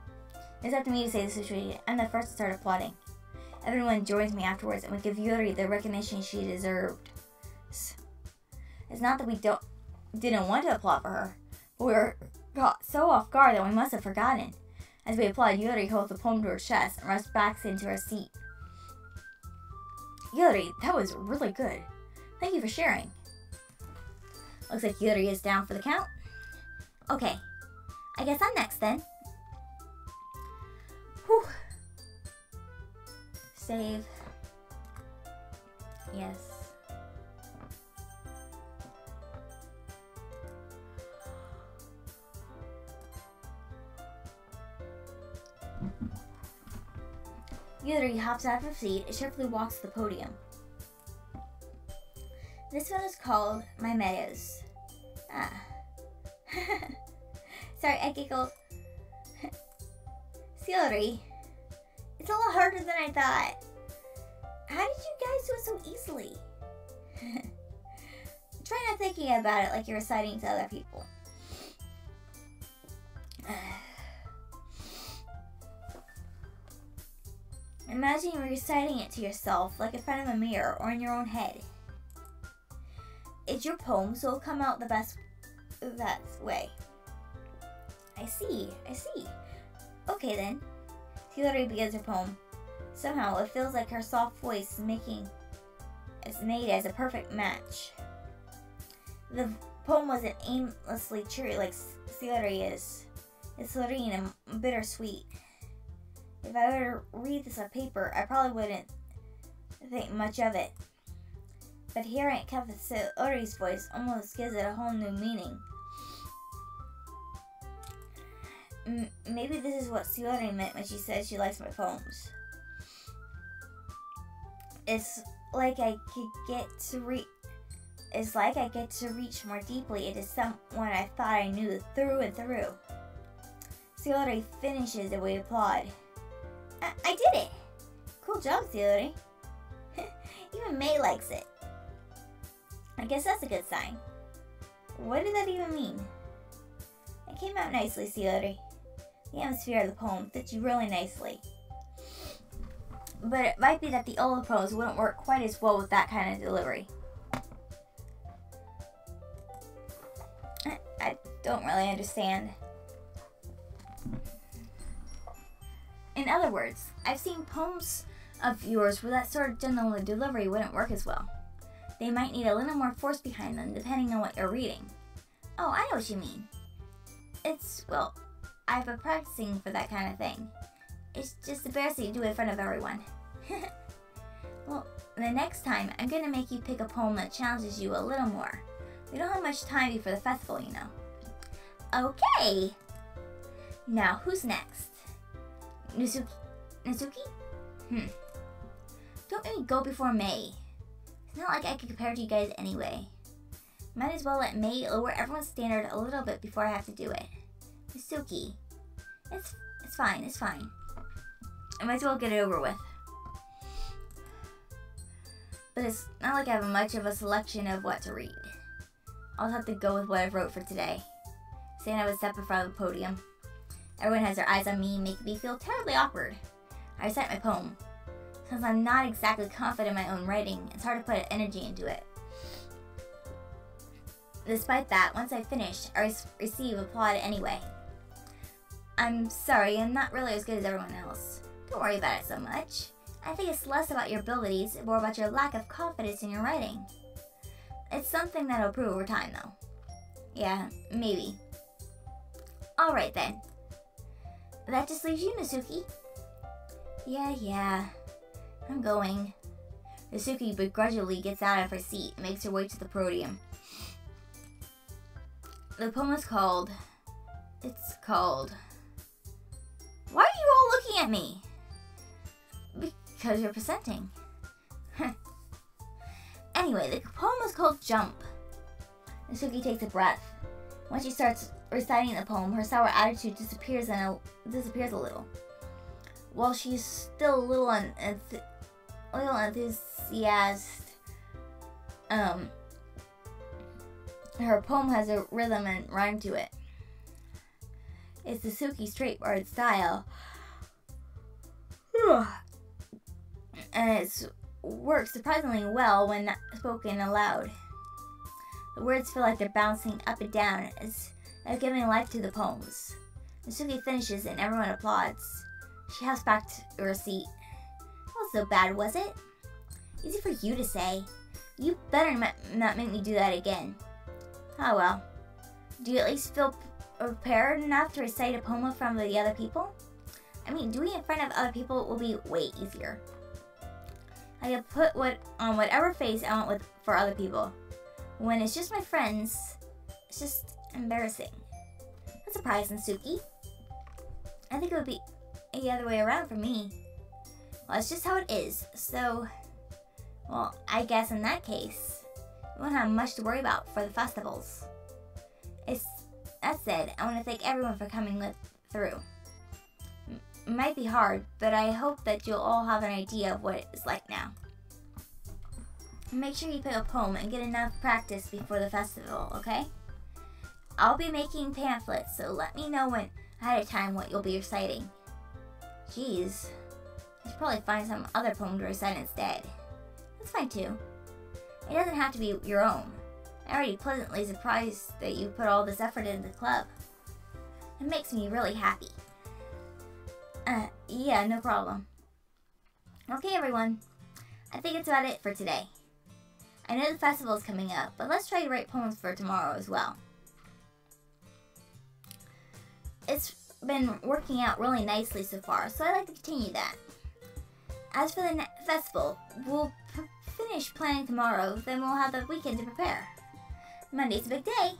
Speaker 1: I'm the first to start applauding. Everyone joins me afterwards and we give Yuri the recognition she deserved. It's not that we didn't want to applaud for her, but we were caught so off guard that we must have forgotten. As we applaud, Yuri holds the poem to her chest and rushes back into her seat. Yuri, that was really good. Thank you for sharing. Looks like Yuri is down for the count. Okay, I guess I'm next then. Whew. Save. Yes. Yuri hops out of her seat and cheerfully walks to the podium. This one is called My Meadows. Ah. Sorry, I giggled. Yuri, it's a lot harder than I thought. How did you guys do it so easily? Try not thinking about it like you're reciting to other people. Imagine you're reciting it to yourself, like in front of a mirror or in your own head. It's your poem, so it'll come out the best way. I see. Okay then. Yuri begins her poem. Somehow it feels like her soft voice is made as a perfect match. The poem wasn't aimlessly cheery like Yuri is. It's serene and bittersweet. If I were to read this on paper, I probably wouldn't think much of it. But hearing it come with Yuri's voice almost gives it a whole new meaning. Maybe this is what Yuri meant when she said she likes my poems. It's like I get to reach more deeply into someone I thought I knew through and through. Yuri finishes and we applaud. I did it! Cool job, Yuri. Even May likes it. I guess that's a good sign. What did that even mean? It came out nicely, Yuri. The atmosphere of the poem fits you really nicely. But it might be that the older poems wouldn't work quite as well with that kind of delivery. I don't really understand. In other words, I've seen poems of yours where that sort of general delivery wouldn't work as well. They might need a little more force behind them depending on what you're reading. Oh, I know what you mean. Well, I've been practicing for that kind of thing. It's just embarrassing to do it in front of everyone. Well, the next time, I'm going to make you pick a poem that challenges you a little more. We don't have much time before the festival, you know. Okay! Now, who's next? Natsuki? Don't make me go before May. It's not like I can compare to you guys anyway. Might as well let May lower everyone's standard a little bit before I have to do it. Natsuki. It's fine. I might as well get it over with. But it's not like I have much of a selection of what to read. I'll have to go with what I wrote for today. Saying I would step in front of the podium. Everyone has their eyes on me, making me feel terribly awkward. I recite my poem. Since I'm not exactly confident in my own writing, it's hard to put energy into it. Despite that, once I finish, I receive applaud anyway. I'm sorry, I'm not really as good as everyone else. Don't worry about it so much. I think it's less about your abilities and more about your lack of confidence in your writing. It's something that'll improve over time, though. Yeah, maybe. Alright then. That just leaves you, Natsuki. Yeah. I'm going. Natsuki begrudgingly gets out of her seat and makes her way to the podium. The poem is called... Why are you all looking at me? Because you're presenting. Anyway, the poem is called Jump. Natsuki takes a breath. Once she starts reciting the poem, her sour attitude disappears a little. While she's still a little enthusiastic, her poem has a rhythm and rhyme to it. It's Natsuki's straightforward style, and it works surprisingly well when spoken aloud. The words feel like they're bouncing up and down as they're giving life to the poems. Natsuki finishes and everyone applauds. She hops back to her seat. Not so bad, was it? Easy for you to say. You better not make me do that again. Oh well. Do you at least feel prepared enough to recite a poem in front of the other people? I mean, doing it in front of other people will be way easier. I can put on whatever face I want for other people. When it's just my friends, it's just embarrassing. That's surprising, Natsuki. I think it would be the other way around for me. Well, that's just how it is. So, well, I guess in that case, we won't have much to worry about for the festivals. That said, I want to thank everyone for coming through. It might be hard, but I hope that you'll all have an idea of what it's like now. Make sure you pick a poem and get enough practice before the festival, okay? I'll be making pamphlets, so let me know ahead of time what you'll be reciting. Jeez, you should probably find some other poem to recite instead. That's fine too. It doesn't have to be your own. I'm already pleasantly surprised that you put all this effort into the club. It makes me really happy. Yeah, no problem. Okay, everyone. I think it's about it for today. I know the festival's coming up, but let's try to write poems for tomorrow as well. It's been working out really nicely so far, so I'd like to continue that. As for the festival, we'll finish planning tomorrow, then we'll have the weekend to prepare. Monday's a big day.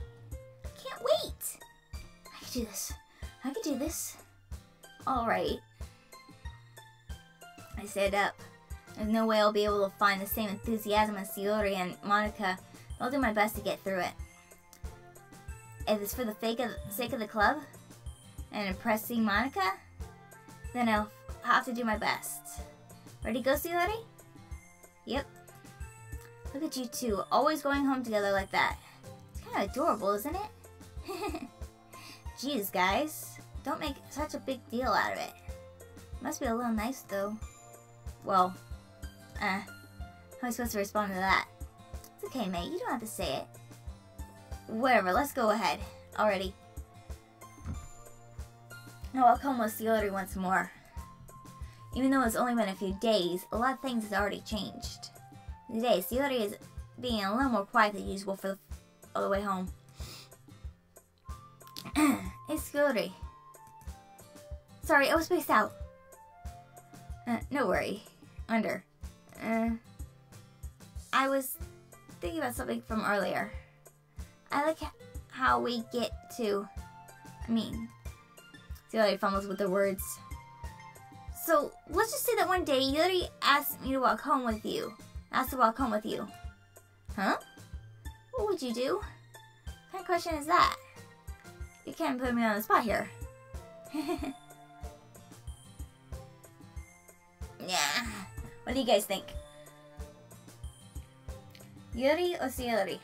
Speaker 1: Can't wait. I can do this. I can do this. Alright. I stood up. There's no way I'll be able to find the same enthusiasm as Yuri and Monica, but I'll do my best to get through it. If it's for the sake of the club and impressing Monica, then I'll have to do my best. Ready to go, Yuri? Yep. Look at you two, always going home together like that. It's kind of adorable, isn't it? Jeez, guys. Don't make such a big deal out of it. Must be a little nice, though. Well, how am I supposed to respond to that? It's okay, mate. You don't have to say it. Whatever, let's go ahead. Already. Now I'll come with Yuri once more. Even though it's only been a few days, a lot of things have already changed. Today, Yuri is being a little more quiet than usual all the way home. It's Yuri. Sorry, I was spaced out. No worry. I was thinking about something from earlier. I like how we get to... Yuri fumbles with the words. So, let's just say that one day Yuri asked me to walk home with you. Huh? What would you do? What kind of question is that? You can't put me on the spot here. Yeah. What do you guys think? Yuri or Yuri?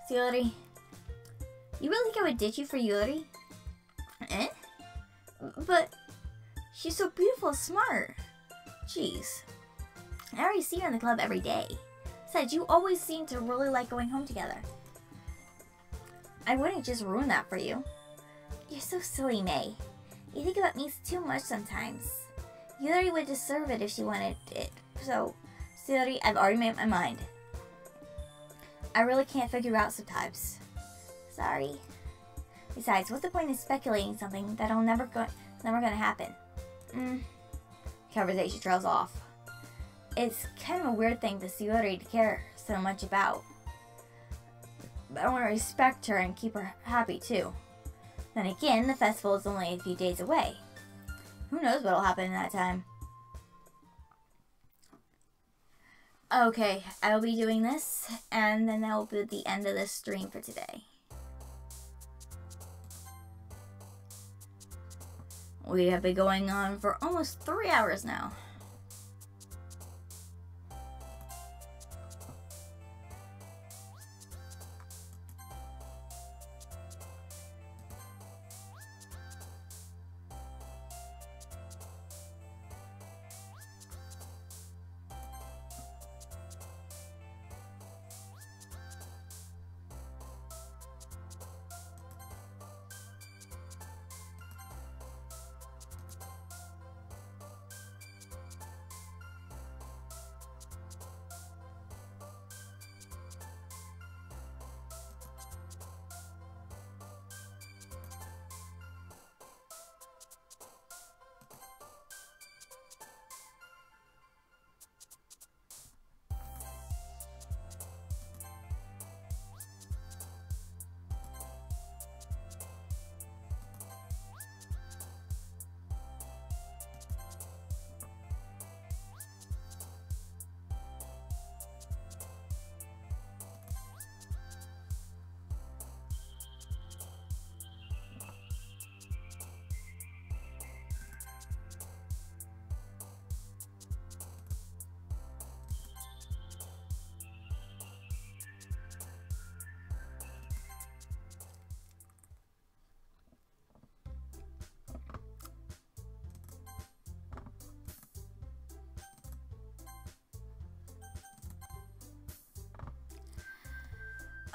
Speaker 1: Yuri, you really think I would ditch you for Yuri? Eh? But she's so beautiful and smart. Jeez. I already see her in the club every day. Besides, you always seem to really like going home together. I wouldn't just ruin that for you. You're so silly, May. You think about me too much sometimes. Yuri would deserve it if she wanted it. So, Yuri, I've already made my mind. I really can't figure you out sometimes. Sorry. Besides, what's the point in speculating something that'll never gonna happen? Conversation trails off. It's kind of a weird thing for Yuri to care so much about. But I want to respect her and keep her happy too. Then again, the festival is only a few days away. Who knows what'll happen in that time? Okay, I'll be doing this, and then that will be the end of this stream for today. We have been going on for almost 3 hours now.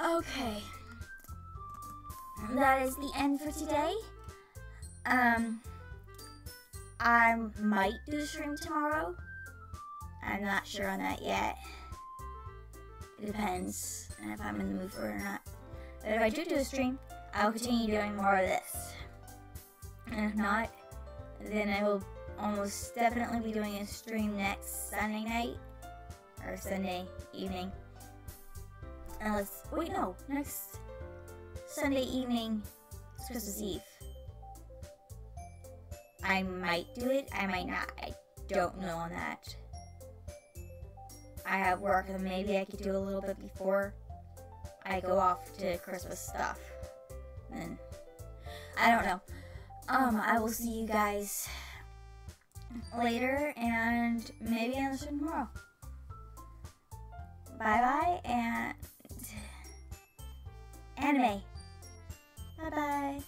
Speaker 1: Okay. That is the end for today. I might do a stream tomorrow. I'm not sure on that yet. It depends on if I'm in the mood for it or not. But if I do a stream, I'll continue doing more of this. And if not, then I will almost definitely be doing a stream next Sunday night. Or Sunday evening. Unless, wait, no, next Sunday evening is Christmas Eve. I might do it, I might not. I don't know on that. I have work, and maybe I could do a little bit before I go off to Christmas stuff. And I don't know. I will see you guys later, and maybe on the stream tomorrow. Bye bye, and anime. Bye bye.